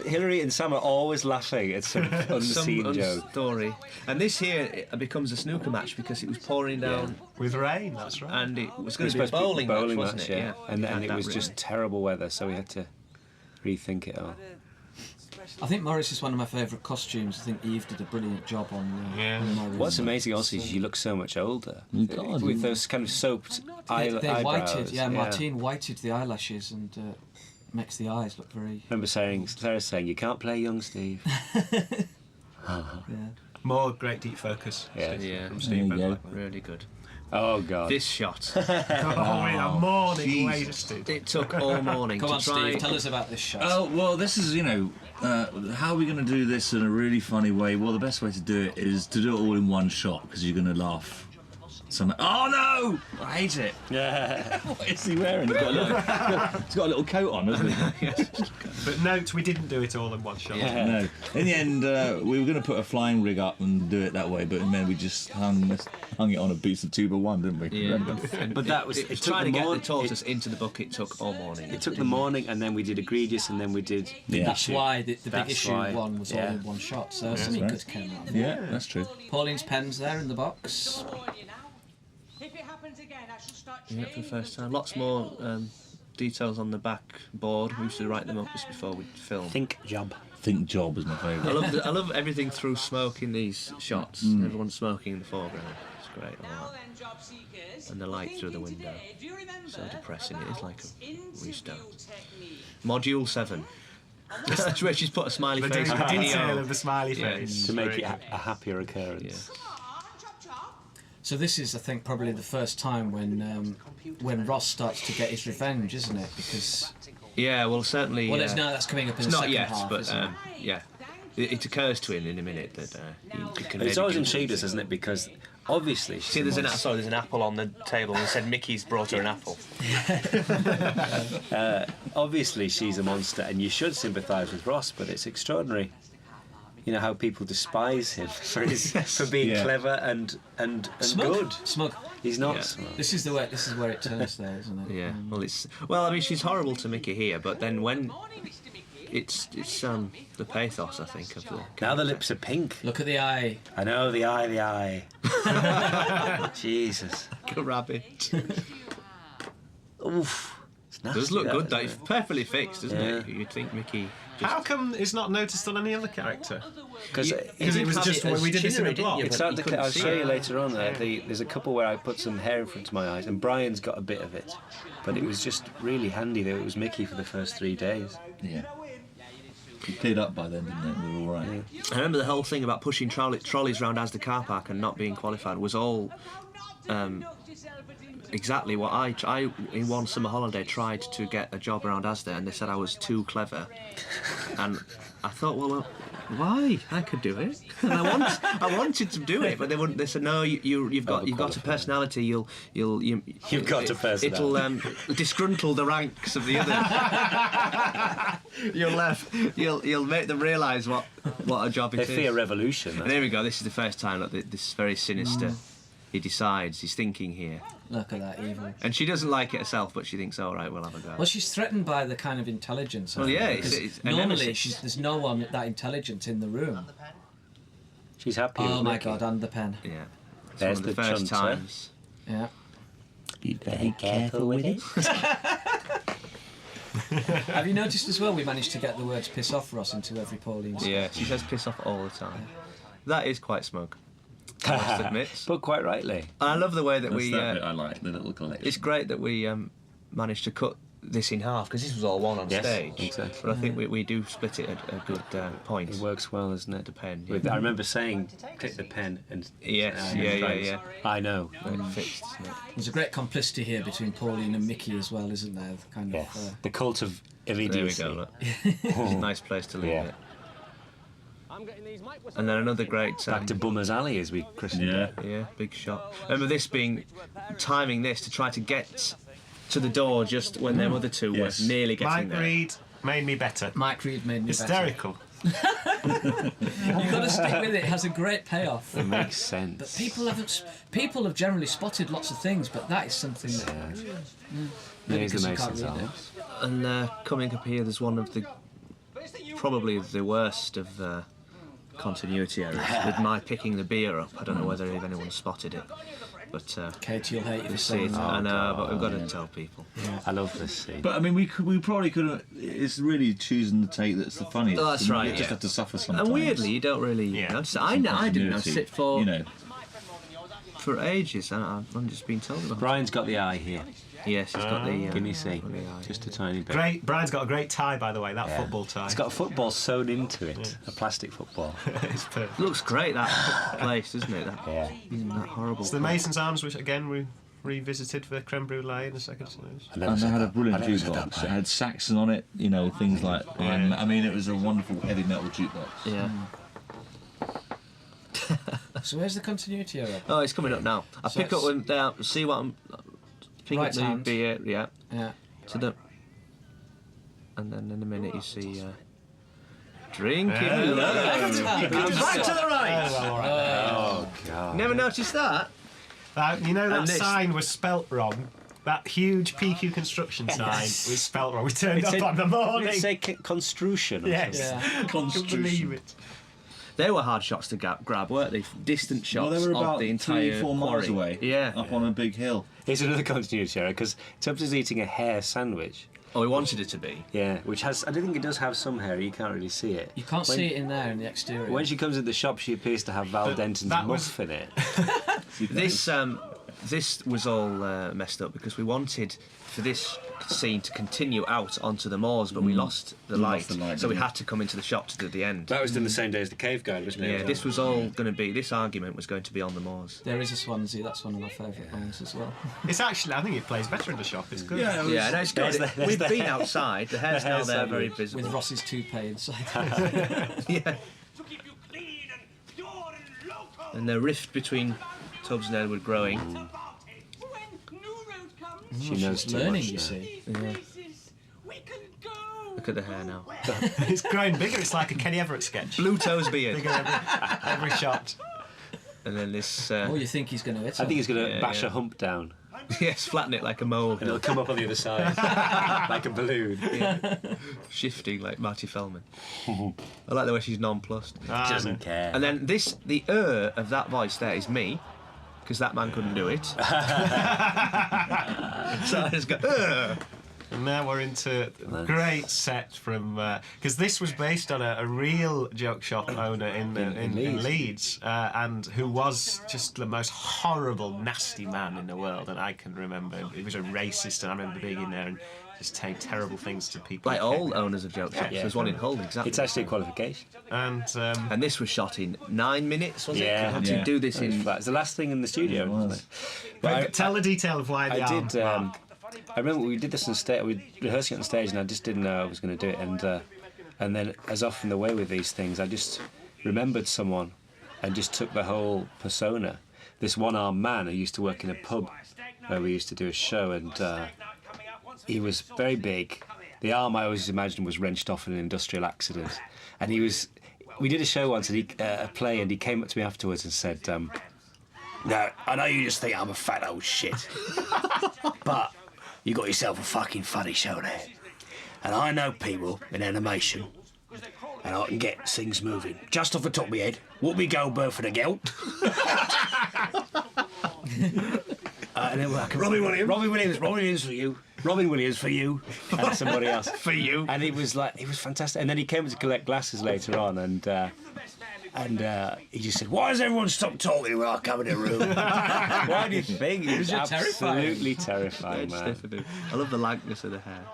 Hillary and Sam are always laughing at some unseen joke.
Story. And this here it becomes a snooker match because it was pouring down
with rain. That's right.
and it was
It
going
was
to be a
supposed to be
bowling match, wasn't it?
yeah. And
had
it
that
was
really.
just terrible weather, so we had to rethink it all.
I think Morris is one of my favourite costumes. I think Eve did a brilliant job on Morris.
What's amazing also is you look so much older.
God,
With those kind of soaped
They
eyebrows.
whited, Martine whited the eyelashes and makes the eyes look very...
I remember Sarah saying, you can't play young Steve.
Yeah.
More great deep focus.
Yeah.
Yeah.
From Steve
There you
Bentley.
go.
Really good.
Oh God.
This shot.
A morning
Jesus.
wasted.
It took all morning
Come
to
on,
try.
Steve, tell us about this shot.
Oh, well, this is, how are we going to do this in a really funny way? Well, the best way to do it is to do it all in one shot, because you're going to laugh. Oh no! I hate it.
Yeah.
What is he wearing? He's got a little coat on, hasn't he?
But note, we didn't do it all in one shot.
Yeah.
No. In the end, we were going to put a flying rig up and do it that way, but then we just hung it on a piece of 2x1, didn't we?
Yeah.
But that was
It trying to get the tortoise into the bucket took all morning.
It took the morning, and then we did egregious, and then we did.
Yeah.
That's why the big
That's
issue
why,
one was all
yeah.
in one shot. So something
right.
good came out of it.
Yeah, that's true.
Pauline's pen's there in the box.
If it happens again, I shall start
Yeah, for the first time. Lots more details on the back board. We used to write them up just before we film.
Think job.
Think Job is my favourite.
I love everything through smoke in these shots. Everyone's smoking in the foreground. It's great. I
Now
like
then, job seekers.
And the light through the
thinking
window.
today, do you remember
So depressing. It is like
Ralph's
a
interview
restart.
technique?
Module 7. That's where she's put a smiley
The
face.
detail
video.
of the smiley
Yeah.
face.
To make
Very
it
good.
a happier occurrence.
Come on, chop chop.
So this is, I think, probably the first time when Ross starts to get his revenge, isn't it? Because
Yeah, well, certainly.
well, it's that's coming up in
It's
the
not
second
yet,
half,
but
isn't it?
yeah. It occurs to him in a minute that he can.
But it's
maybe
always
do
intrigued us,
something.
isn't it? Because obviously,
See, there's an apple on the table, and it said Mickey's brought her an apple.
obviously she's a monster, and you should sympathise with Ross. But it's extraordinary, you know, how people despise him for being
Yeah.
clever and
Smug.
good.
Smug.
He's not.
Yeah.
Smug.
This is where it turns there, isn't it?
Yeah. Well, I mean, she's horrible to Mickey here, but then when it's the pathos, I think, of the.
Now the lips are pink.
Look at the eye.
I know, the eye. Jesus.
Like a rabbit.
Oof. It's nasty,
Does look good though.
isn't
It's
it?
perfectly fixed, doesn't
Yeah.
it? You'd think Mickey. Just,
How come it's not noticed on any other character?
Because
Because it was just when we did this in a block.
it's hard to. I'll show you later on. There's a couple where I put some hair in front of my eyes, and Brian's got a bit of it, but it was just really handy that it was Mickey for the first 3 days.
Yeah. It cleared up by then, didn't it? We were all right.
I remember the whole thing about pushing trolleys round as the car park and not being qualified was all exactly what I in one summer holiday tried to get a job around Asda, and they said I was too clever, and I thought, well, why? I could do it. And I wanted to do it, but they wouldn't. They said, no, you've got a personality. You've
got a personality.
It'll disgruntle the ranks of the other. You'll make them realise what a job it
They
is.
fear revolution.
And there we go. This is the first time that this is very sinister. He decides. He's thinking here,
Look at that evil.
and she doesn't like it herself, but she thinks, all right, we'll have a go.
Well, she's threatened by the kind of intelligence.
Well, yeah,
because
it's an
normally
nemesis.
there's no one that intelligent in the room.
She's happy.
Oh
with
my
Mickey.
God, and the pen.
Yeah, it's
There's
one of the
the
first
chunter.
times.
Yeah.
Be very careful with it.
Have you noticed as well? We managed to get the words "piss off" Ross into every Pauline's.
Yeah, she says piss off all the time. That is quite smug, I must admit.
But quite rightly.
And I love the way that
That's
we.
that bit I like, the little collection.
It's great that we managed to cut this in half, because this was all one on
Yes,
stage.
exactly.
But I think we do split it at a good point.
It works well, doesn't it?
The pen.
With, I remember saying, click the pen and.
Yes, yeah.
I know.
It fits, doesn't it?
There's a great complicity here between Pauline and Mickey as well, isn't there? The kind
Yes.
of.
The cult of
There we
idiocy.
go. Look. It's a nice place to leave
Yeah.
it. And then another great.
Back to Bummer's Alley, as we christened
Yeah.
it.
Yeah, big shot. Remember this timing this to try to get to the door just when them other two
Yes.
were nearly getting
Mike
there.
Reed made me better.
Mike Reed made me
Hysterical.
better. You've got to stick with it. It has a great payoff.
It makes sense.
But people have generally spotted lots of things, but that is something that maybe
Here's
because
the
you can't
Mason's
read it.
house.
And coming up here, there's one of the probably the worst of continuity errors with my picking the beer up. I don't know whether anyone spotted it, but
Katie will hate you for
you see
saying
it.
that.
I know, but we've got to tell people.
I love this scene.
But I mean, we probably could have. It's really choosing the take that's the funniest.
Oh, that's
and
right,
You just
yeah.
have to suffer sometimes.
And weirdly, you don't really.
Yeah.
Notice it. I didn't know.
Continuity,
Sit for
You know.
for ages. I'm just being told about.
Brian's got the eye here.
Yes, he's got the.
Can you see? Just a tiny bit.
Great. Brian's got a great tie, by the way. That
Yeah.
football tie.
It's got a football sewn into it, a plastic football.
It's perfect.
Looks great, that place, doesn't it? That,
Yeah.
that horrible.
It's the Mason's Arms, which again we revisited for creme brulee in the second series.
And they had a brilliant jukebox. It had Saxon on it, you know, things like. I mean, it was a wonderful heavy metal jukebox.
Yeah.
So where's the continuity error?
Oh, it's coming up now. I
So
pick up
it's-
when see what I'm. Pick
Right
up the
hand.
beer, yeah.
Yeah.
To the. And then in a minute you see. Drinking.
Yeah.
Back to the right.
Oh God.
Never noticed that.
You know that
And this-
sign was spelt wrong. That huge PQ construction sign was spelt wrong. We turned up on the morning.
Did it say construction? Or
Yes.
Yeah.
Couldn't believe it.
They were hard shots to grab, weren't they? Distant shots
Well, they were about
of the entire
3-4 miles
quarry.
away.
Yeah.
Up on a big hill.
Here's another continuity error because Tubbs is eating a hair sandwich.
Oh, we wanted it to be.
Yeah, which has. I don't think it does have some hair. You can't really see it.
You can't
When-
see it in there in the exterior.
When she comes in the shop, she appears to have Val Denton's
that was-
muff in it.
This was all messed up because we wanted for this scene to continue out onto the moors, but we lost the light,
lost the light,
so we
didn't we?
had to come into the shop to do the end.
That was done the same day as the cave guide, wasn't it?
Yeah, this was all going to be. This argument was going to be on the moors.
There is a Swansea, that's one of my favourite ones as well.
It's actually, I think it plays better in the shop. It's good.
Yeah, no, it's good.
There's the-
We've been outside. The hair's now
hair's
there,
there,
very
with
visible.
With Ross's toupee inside.
Yeah,
To keep you clean and pure and local.
and the rift between Tubbs and Edward growing.
When new road comes,
She knows too
Learning,
much
you
now.
see.
places we can go.
Look at the hair now.
It's growing bigger. It's like a Kenny Everett sketch.
Blue toes beard.
Bigger every shot.
And then this.
Oh, you think he's going to hit
I think he's going to
Yeah,
bash
yeah.
a hump down
Yes, flatten it like a mole.
and it'll come up on the other side like a balloon.
Shifting like Marty Feldman. I like the way she's nonplussed.
Doesn't care.
And then this, the of that voice there is me, because that man couldn't do it. So I just go,
And now we're into a great set from because this was based on a real joke shop owner in Leeds, and who was just the most horrible, nasty man in the world. And I can remember he was a racist, and I remember being in there and just saying terrible things to people.
like all owners of joke shops.
Yeah.
There's one in Hull, exactly.
It's actually a qualification.
And
And this was shot in 9 minutes, was it?
Yeah.
How to
Yeah.
do this in.
It's the last thing in the studio, wasn't it?
but tell the detail of why the
I
arm.
did. I remember we did this on stage. We rehearsed it on stage, and I just didn't know I was going to do it. And then, as often the way with these things, I just remembered someone, and just took the whole persona. This one-armed man who used to work in a pub where we used to do a show, and he was very big. The arm I always imagined was wrenched off in an industrial accident, and he was. We did a show once, and a play, and he came up to me afterwards and said, "No, I know you just think I'm a fat old shit, but you got yourself a fucking funny show there. And I know people in animation, and I can get things moving. Just off the top of my head, Whoopi Goldberg for the gelt." And then we're like, Robin Williams for you. Robin Williams for you. And somebody else.
For you.
And he was fantastic. And then he came to collect glasses later on, and he just said, "Why does everyone stop talking when I come in the room?" Why do you think? He was absolutely terrifying, man.
I love the likeness of the hair.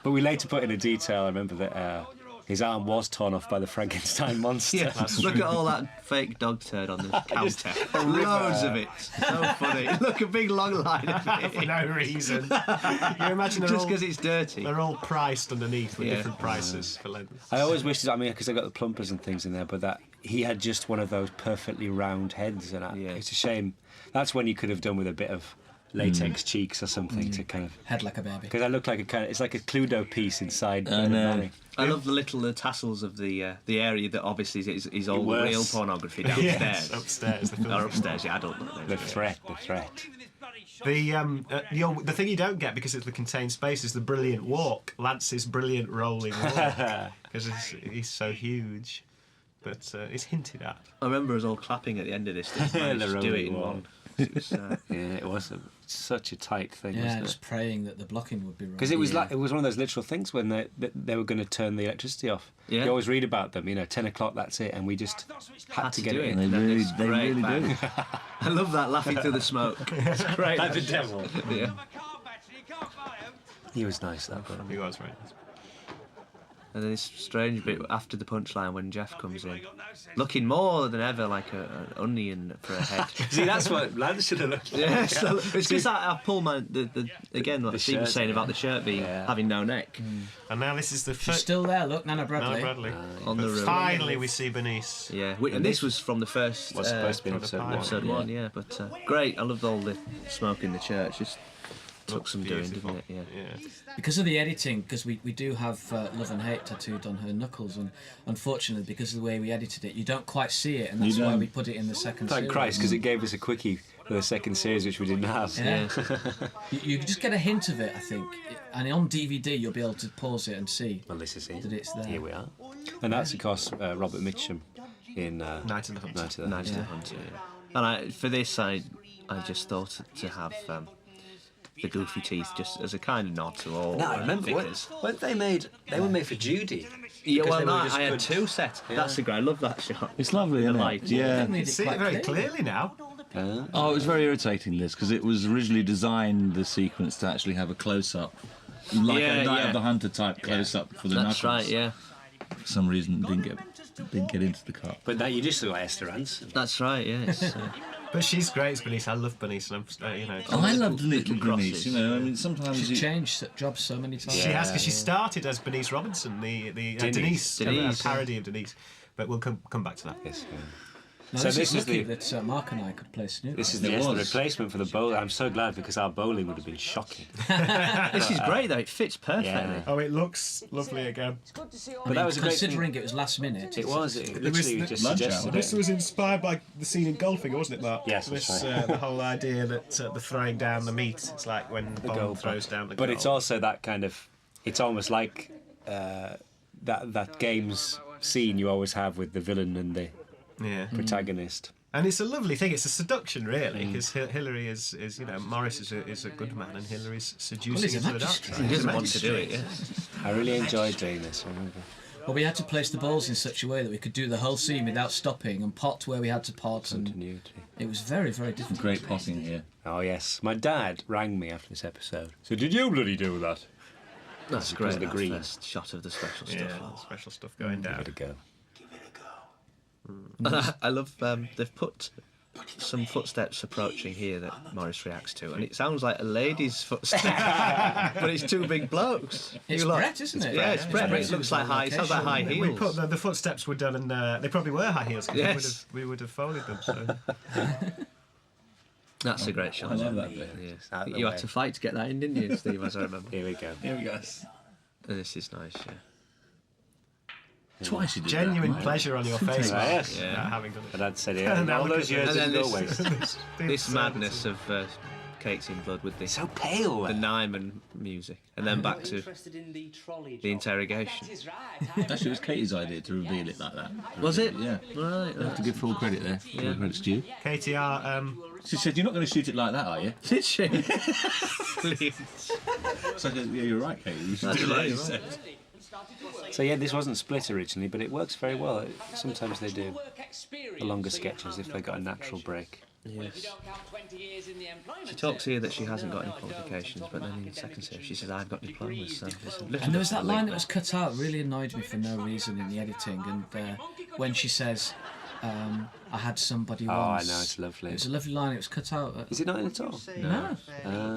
But we later put in a detail. I remember that his arm was torn off by the Frankenstein monster.
Yeah, look at all that fake dog turd on the counter. Loads of it. So funny. Look, a big long line of
for
it.
no reason. You imagine they're
Just
all,
because it's dirty.
they're all priced underneath with
Yeah.
different prices for length.
I always wished, because I got the plumpers and things in there, but that he had just one of those perfectly round heads, and
Yeah.
it's a shame. That's when you could have done with a bit of latex cheeks or something to kind of.
Head like a baby.
Because I look like it's like a Cluedo piece inside.
I know.
I love the tassels of the area that obviously is all
Worse.
real pornography
Yes,
downstairs.
upstairs. The
Or upstairs, yeah, I don't know.
The threat.
The thing you don't get because it's the contained space is the brilliant walk, Lance's brilliant rolling walk, because he's so huge. But it's hinted at.
I remember us all clapping at the end of this. That he managed to do it in one. It was,
Yeah, it was such a tight thing,
Yeah,
wasn't
just
it?
praying that the blocking would be right.
Because it was it was one of those literal things when they were going to turn the electricity off.
Yeah.
You always read about them, 10 o'clock, that's it, and we just had to get
do
it
it.
in.
They really do.
I love that laughing through the smoke. It's great.
Like the devil.
Yeah.
He was nice, that guy.
He was very nice.
And then this strange bit after the punchline when Jeff comes in, looking more than ever like an onion for a head.
See, that's what Lance should have looked like.
Yeah, so it's because I pull my again like Steve was saying about the shirt being having no neck.
And now this is the
She's
first.
still there, look, Nana Bradley.
On the
But
room.
finally, we see Bernice.
Yeah, and this was from the first
Was supposed to be in episode one.
episode one. Yeah, but great. I loved all the smoke in the church. Just took some doing,
Beautiful.
didn't it? Yeah.
Yeah.
Because of the editing, because we do have love and hate tattooed on her knuckles, and unfortunately, because of the way we edited it, you don't quite see it, and that's why we put it in the second
Thank
series.
Christ, because it gave us a quickie for the second series, which we didn't have.
Yeah. you just get a hint of it, I think. And on DVD, you'll be able to pause it and see
Well, this is it.
that it's there.
Here we are. And that's, of course, Robert Mitchum in
Night of the Hunter.
Night of the
Night of the Hunter. Yeah. And for this, I just thought to have the goofy teeth just as a kind of nod to all.
No, I remember,
figures.
weren't they made? They were made for Judy.
Yeah,
Because
well,
they were
no,
just
I had
good.
two sets. That's the great. I love that shot.
It's lovely, isn't
light.
it? Yeah.
Made it
See it
quite
very
clear.
clearly now.
Oh, it was very irritating, this, because it was originally designed, the sequence, to actually have a close-up, like
Yeah,
a Night
yeah.
of the Hunter type close-up for the
That's
knuckles.
right. Yeah.
For some reason, it didn't get into the cut.
But that you just saw Esther Ransom.
That's right. Yeah. It's,
But she's great as Bernice. I love Bernice, and I'm, you know.
Oh, I loved
little
Little Bernice,
crosses.
you know, I mean, sometimes
She's
you...
changed jobs so many times.
She has, because she started as Bernice Robinson, the Denise,
Denise,
a parody of Denise. But we'll come back to that.
Yes.
No,
So
this
this
is
is
lucky
the-
that Mark and I could play Snoop.
This is
It
the
was.
replacement for the bowling. I'm so glad, because our bowling would have been shocking.
this is great though. It fits perfectly.
Yeah.
Oh, it looks lovely again.
But that was a great thing.
Considering it was last minute.
It was. It literally
was
just
lunch
suggested
hour.
This
it.
was inspired by the scene in Golfing, wasn't it, Mark?
Yes,
This,
that's right.
the whole idea that the throwing down the meat, it's like when Bond
goal,
throws down the
But
goal.
it's also that kind of. It's almost like that games scene you always have with the villain and the
Yeah.
protagonist.
And it's a lovely thing. It's a seduction, really, because Hillary is Morris is a good man, and Hillary's seducing
he's a
into the dark
magistrate.
side.
He
He's a
doesn't want to do it.
magistrate.
Yeah.
I really enjoyed doing this. I remember.
Well, we had to place the balls in such a way that we could do the whole scene without stopping and pot where we had to pot, and
Continuity.
it was very, very difficult.
Great potting here.
Oh yes, my dad rang me after this episode. So did you bloody do that?
That's
because
great.
of the
That
green.
first shot of the special
Yeah,
stuff.
special stuff going down.
Give it a go.
I love they've put some footsteps approaching here that Morris reacts to, and it sounds like a lady's footstep, but it's two big blokes.
It's
You lot-
Brett, isn't it?
Yeah, it's Brett. But it looks like high. It sounds like high
We
heels.
put the footsteps were done, and they probably were high heels because
Yes.
we would have folded them. So.
That's a great shot.
I love that bit.
Yes.
Out of the
You
way.
had to fight to get that in, didn't you, Steve? As I remember.
Here we go.
Here we go.
This is nice. Yeah.
Twice you did
Genuine
that.
pleasure on your face,
Right,
Mark,
yes.
Yeah.
having done
My
it.
dad said, yeah, all those years
And then
didn't go waste.
This madness of Kate's in blood with the
So pale.
the Nyman music, and then back to the interrogation.
Actually, it was Katie's idea to reveal it like that.
Was it?
Yeah.
Right.
You have to give full credit there. Full credit's due.
KTR,
She said, "You're not going to shoot it like that, are you?"
Did she? Please.
So I goes, "Yeah, you're right, Katie. You should
That's
do
right,
that."
you're
instead."
So yeah, this wasn't split originally, but it works very well. Sometimes they do the longer sketches if they got a natural break.
Yes. She talks here that she hasn't got any qualifications, but then in the second series she says, "I've got diplomas." So there's a little
And there was
bit of
that
a
line
link
that was cut out, really annoyed me for no reason in the editing. And when she says, I had somebody
Oh, I
once.
know, it's lovely.
It was a lovely line, it was cut out.
Is it not in at all?
No.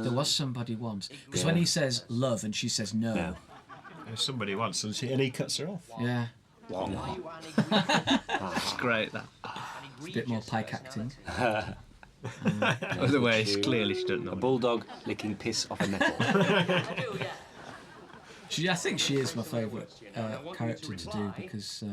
There was somebody once. Because when he says love and she says no.
No.
if somebody wants, and he cuts her off.
Yeah.
It's great, that.
It's a bit more pike acting.
Otherwise, clearly she doesn't know.
A bulldog licking piss off a nettle.
I think she is my favourite character to do because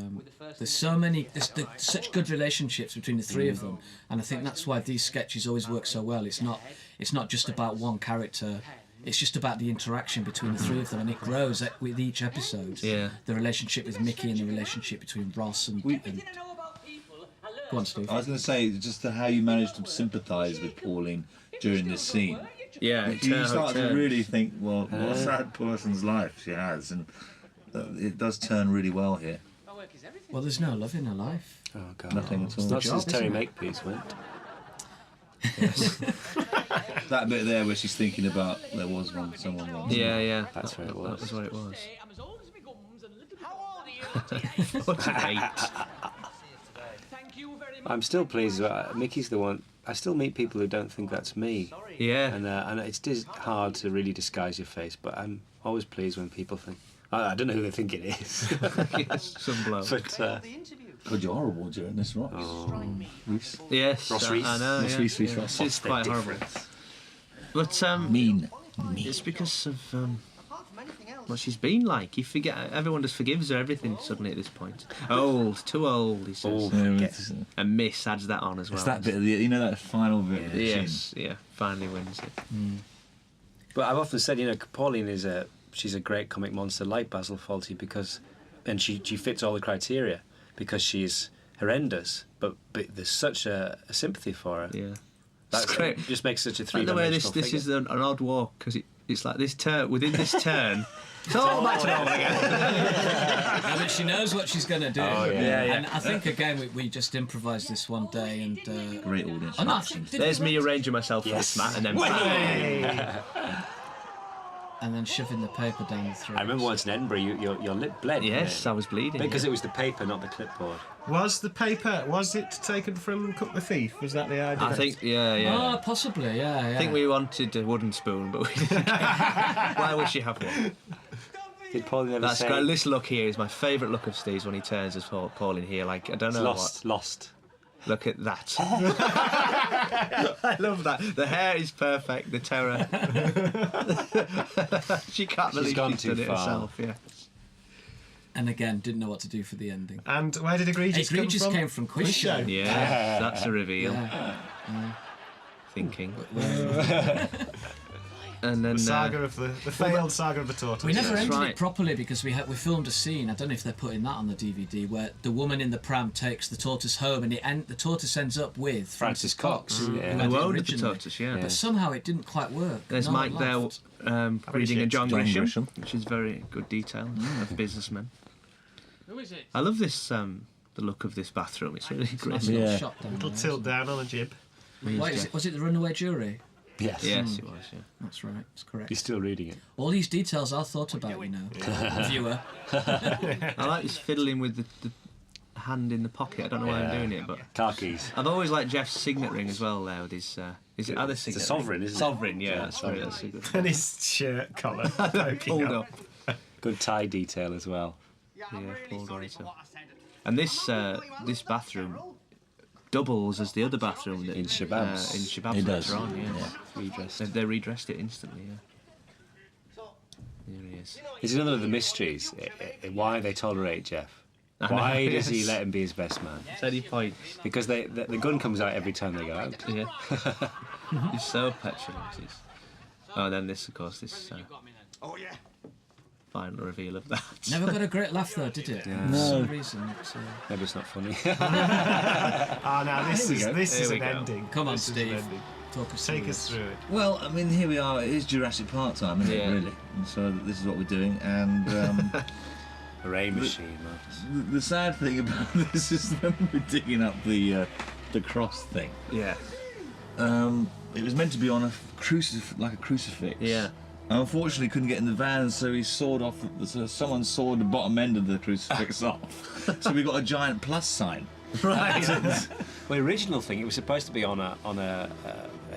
there's so many, there's such good relationships between the three of them, and I think that's why these sketches always work so well. It's not just about one character. It's just about the interaction between the three of them, and it grows with each episode.
Yeah.
The relationship with Mickey and the relationship between Ross and go on, Steve.
I was going to say just how you managed to sympathise with Pauline during this scene.
Yeah,
You start to really think, well, what a sad person's life she has, and it does turn really well here.
Well, there's no love in her life.
Oh god.
Nothing at all.
Not
job,
since Terry
isn't it?
Makepeace went.
That bit there where she's thinking about there was someone once.
Yeah.
That's where it was.
That was where it was.
How old are you?
48.
I'm still pleased. Mickey's the one. I still meet people who don't think that's me,
Yeah.
and it's hard to really disguise your face. But I'm always pleased when people think. I don't know who they think it is,
Yes, some bloke.
but
God, you're horrible during this, Ross. Reese.
Yes,
Ross Reese.
I know.
Ross
yeah.
Reese, Reese
Yeah.
Ross.
It's quite horrible. But
Mean.
it's because of what she's been like. You forget. Everyone just forgives her everything suddenly at this point. Old, too old, he says. And Miss adds that on as well.
It's that bit of the, that final bit. Of the
Yes, yeah. Finally wins it.
But I've often said, Pauline she's a great comic monster like Basil Fawlty and she fits all the criteria because she's horrendous, but there's such a sympathy for her.
Yeah.
That's
great.
It just makes such a
By the way,
three-dimensional
this is
figure.
an odd walk because it's like this turn. Within this turn, it's all back to normal again.
No, but she knows what she's going to do.
Oh, yeah.
And I think, again, we just improvised this one day and...
Great audience.
Oh, no, I think,
There's me arranging myself for this mat, and then
and then shoving the paper down the throat.
I remember once in Edinburgh, your lip bled.
yes, I was bleeding.
because
yeah.
it was the paper, not the clipboard.
Was it taken from Cook the Thief? Was that the idea?
I think, yeah.
Oh, possibly, yeah.
I think we wanted a wooden spoon, but we didn't. Why would she have one?
Did Pauline ever
That's
say...
great. This look here is my favourite look of Steve's when he turns as Paul in here. Like, I don't know
Lost.
Look at that. I love that. The hair is perfect. The terror. She can't believe
gone
she's
too
done it
far.
herself. Yeah.
And again, didn't know what to do for the ending.
And where did Egregious come from?
came from Quiz Show.
Yeah, that's a reveal.
Yeah.
Thinking. And then
The saga of the failed saga of the tortoise.
We never
That's
ended
right.
it properly because we filmed a scene. I don't know if they're putting that on the DVD where the woman in the pram takes the tortoise home, and the tortoise ends up with Francis Cox, who had
Who
it
owned the
originally.
tortoise, yeah.
But somehow it didn't quite work.
There's
No
Mike
one
there
laughed.
reading a John
John
Grisham,
Grisham.
which is very good detail of businessmen.
Who is it?
I love this, the look of this bathroom. It's really great.
Nice little
Yeah.
shot down
Little
there,
tilt
isn't
down on a jib.
it? Wait, was it the Runaway Jury?
Yes.
Yes, it was, yeah.
That's right. That's correct.
You're still reading it.
All these details are thought about, viewer.
I like this fiddling with the hand in the pocket. I don't know why I'm doing it, but
Car keys.
I've always liked Jeff's signet ring as well. There with his, is it other
It's a
signet?
sovereign, isn't it?
Sovereign, yeah. That's right. That's a good.
And his shirt collar poking
Pulled
up.
up.
Good tie detail as well.
Yeah, I'm
Yeah,
really
pulled
sorry
right
for
up.
what I said.
And this bathroom doubles as the other bathroom that,
In Shabab's.
in Shabab's
It does.
later on, yeah.
Redressed.
They redressed it instantly, yeah. Here he is.
It's another of the mysteries. Why they tolerate Jeff. Why does he let him be his best man?
Steady point.
Because the gun comes out every time they go out.
Yeah. He's so petulant. Oh, then this, of course, this
Oh, yeah.
final reveal of that.
Never got a great laugh though, did it?
Yeah.
For some reason. It's,
Maybe it's not funny.
Ah, now this is
Here
an
we go.
ending.
Come on,
This is an
Steve.
ending.
Talk us
Take
through
us
this.
through it.
Well, I mean, here we are. It is Jurassic Park time, isn't
Yeah.
it, really? And so this is what we're doing. And
Hooray machine, man.
the sad thing about this is when we're digging up the cross thing.
Yeah.
It was meant to be on a like a crucifix.
Yeah.
And unfortunately, couldn't get in the van, so he sawed off. So someone sawed the bottom end of the crucifix off. So we got a giant plus sign.
Right.
Well, the original thing, it was supposed to be on an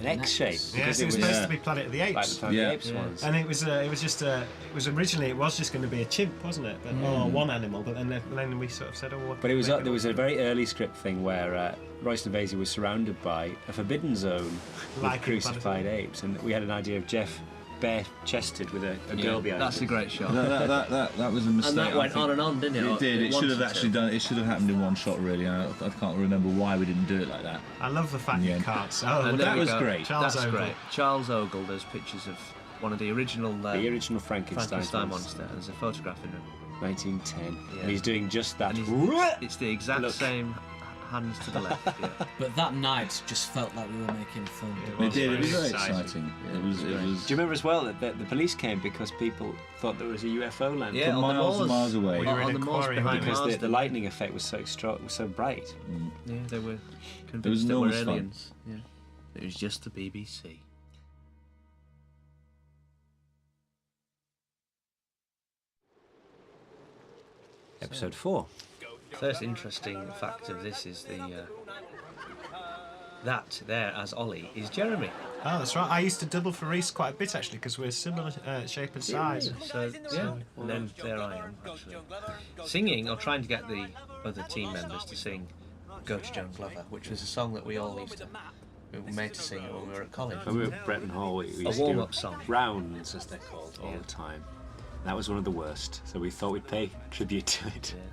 X shape.
Yes,
Yes, it was supposed to be Planet of the
like the
Apes.
Planet of
Yeah.
the Apes ones.
And it was originally just going to be a chimp, wasn't it? But, or one animal, but then we sort of said, oh, what?
But it was there was a very early script thing where Royston Vasey was surrounded by a forbidden zone
Like
with
in Planet
crucified
of the
apes, and we had an idea of Jeff bare-chested with a girl behind
That's
him.
a great shot.
That was a mistake.
And that
I
went
think.
on and on, didn't it?
It did. It should have
wanted
actually
to.
done. It should have happened in one shot, really. I can't remember why we didn't do it like that.
I love the fact
Yeah.
you can't. Oh,
And
well,
there
that
we
was
go.
great.
Charles
That's
Ogle.
great. Charles Ogle. There's pictures of one of the original
The original Frankenstein
monster. There's a photograph in it.
1910.
Yeah.
And he's doing just that.
And it's the exact
Look.
same hands to the left. Yeah.
But that night just felt like we were making a film.
It did. It was
very
very
exciting.
exciting.
Yeah,
It was.
it was
It was.
Do you remember as well that the police came because people thought there was a UFO landing?
Yeah, on the
miles and
moors.
miles away.
We were in
on
a
the moors
quarry
behind
Because the
Marsden.
lightning effect was so strong, was so bright.
Yeah, they were
There was
convinced they were
enormous fun.
aliens. Yeah. It was just the BBC.
Episode 4.
First interesting fact of this is that there as Ollie is Jeremy.
Oh, that's right. I used to double for Reese quite a bit actually because we're similar shape and size.
So yeah, and then there I am actually singing or trying to get the other team members to sing "Go to Joan Glover," which was a song that we all used to. We were made to sing it when we were at college.
When we were at Bretton Hall, we used to
warm-up
do
song.
rounds, as they're called, all the time. That was one of the worst, so we thought we'd pay tribute to it.
Yeah.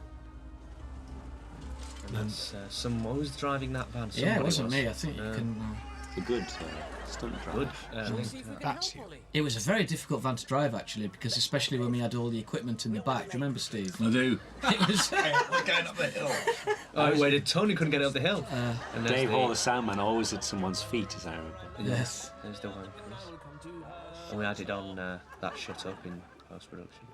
And that's someone was driving that van.
Yeah, it
Somebody
wasn't
was.
me. I think you can.
It's a good stunt drive.
Good. Link.
That's you.
It was a very difficult van to drive actually, because especially when we had all the equipment in the back. Do you remember, Steve?
I do.
It was.
We're going up the hill.
Oh, where did Tony couldn't get up the hill? And there's
Dave Hall, the soundman, always at someone's feet, as I remember.
Yes.
There's the wankers. And we added on that shut up in post-production.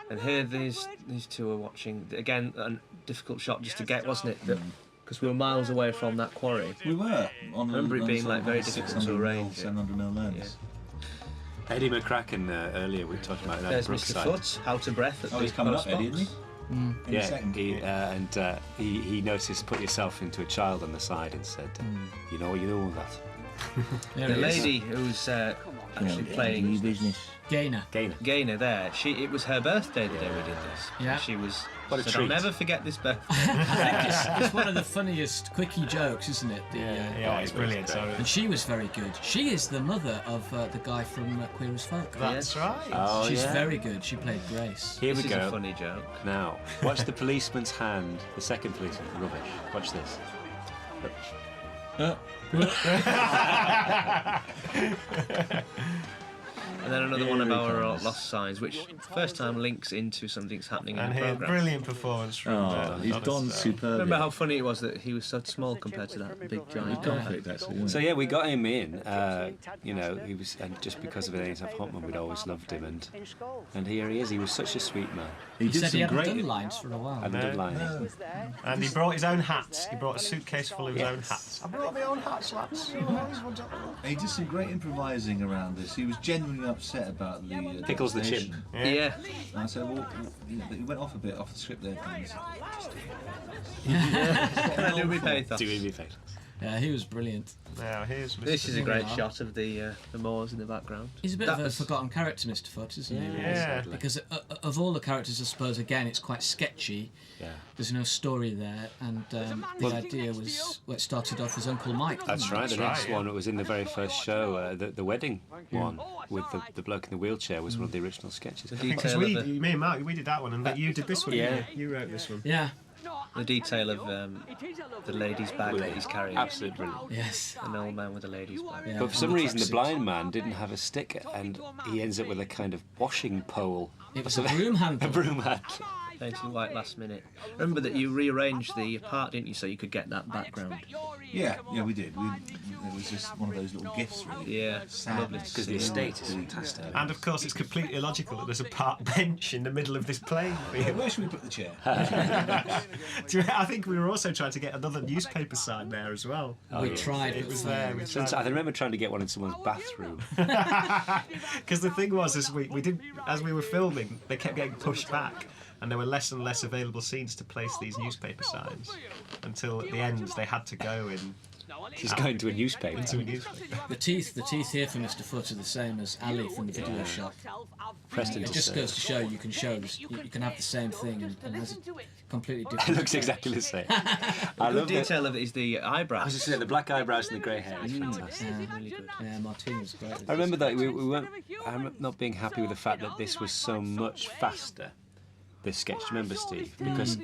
And here these two are watching, again, a difficult shot just to get, wasn't it? Because we were miles away from that quarry.
We were.
I remember it being like very difficult to arrange.
700mm lens.
Yeah.
Eddie McCracken, earlier we talked about that.
There's Mr.
Brookside.
Foot, how to breath at
Oh,
the
he's coming up,
post
Eddie,
box.
isn't he? In a second.
He noticed, put yourself into a child on the side and said, you know that.
There
The
it is.
lady who's actually playing
business.
Gaynor.
Gaynor.
there, it was her birthday the day we did this.
Yeah.
She was.
What a
said,
treat.
I'll never forget this birthday.
I think it's one of the funniest quickie jokes, isn't it?
Yeah, it's brilliant. So
And she was very good. She is the mother of the guy from Queer as Folk.
that's right.
Oh,
She's
yeah.
very good. She played Grace.
Here
This
we
is a
go.
funny joke.
Now, watch the policeman's hand. The second policeman. Rubbish. Watch this.
And then another one of our lost signs, which first time links into something that's happening in
And
the
here,
programme.
brilliant performance from.
Oh, he's done superb.
Remember how funny it was that he was so small compared to that big giant guy?
Perfect, actually.
So yeah, we got him in. He was, and just because of A's of Hotman, we'd always loved him, and here he is. He was such a sweet man.
He
He
did
said he
some
hadn't
great.
done lines for a while.
And the line.
And he brought his own hats. He brought a suitcase full of his own hats. I brought my own hats, lads.
He did some great improvising around this. He was genuinely upset about the
Pickles the chimp.
devastation.
Yeah.
And I said, well, he went off a bit off the script there.
Can I do me pathos?
Do me favour.
Yeah, he was brilliant.
Now here's Mr.
This is a
Here we
great
are.
shot of the moors in the background.
He's a bit
That
of a
was-
forgotten character, Mr. Foot, isn't he?
Yeah.
Because of all the characters, I suppose, again, it's quite sketchy.
Yeah.
There's no story there, and the idea was, well, it started off as Uncle Mike.
That's
didn't it?
right. The
right,
next
yeah.
one, it was in the very first show, the wedding one with the bloke in the wheelchair was one of the original sketches.
The
Because
detail, of
me and Mark, we did that one, and you did this one.
Yeah.
didn't you? You wrote this one.
Yeah.
the detail of the lady's bag that he's carrying.
Absolutely brilliant.
Yes.
An old man with a lady's bag.
Yeah,
But for some
and
reason, the
tracksuit.
blind man didn't have a stick, and he ends up with a kind of washing pole.
It was a broom handle.
A broom handle.
Painted white last minute. Remember that you rearranged the part, didn't you, so you could get that background?
Yeah, we did. It was just one of those little gifts, really.
Yeah, lovely.
Because the estate is fantastic.
And of course, it's completely illogical that there's a park bench in the middle of this plane.
Where should we put the chair?
I think we were also trying to get another newspaper sign there as well.
We tried.
It
but
was
failed.
there. We
Since
tried.
I remember trying to get one in someone's bathroom.
Because the thing was, as we were filming, they kept getting pushed back, and there were less and less available scenes to place these newspaper signs, until at the end they had to go
Just going to a newspaper.
into a newspaper.
The teeth here for Mr. Foot are the same as Ali from the video shop.
Preston
It just goes to show you can have the same thing and has a completely
It
different.
looks exactly the same. I
The
love it.
detail of it is the
I was
eyebrows.
just saying, the black eyebrows and the grey hair is fantastic.
Really good.
Yeah, Martine was great.
I remember that we weren't. I'm not being happy with the fact that this was so much faster. This sketch, do you remember, Steve? Because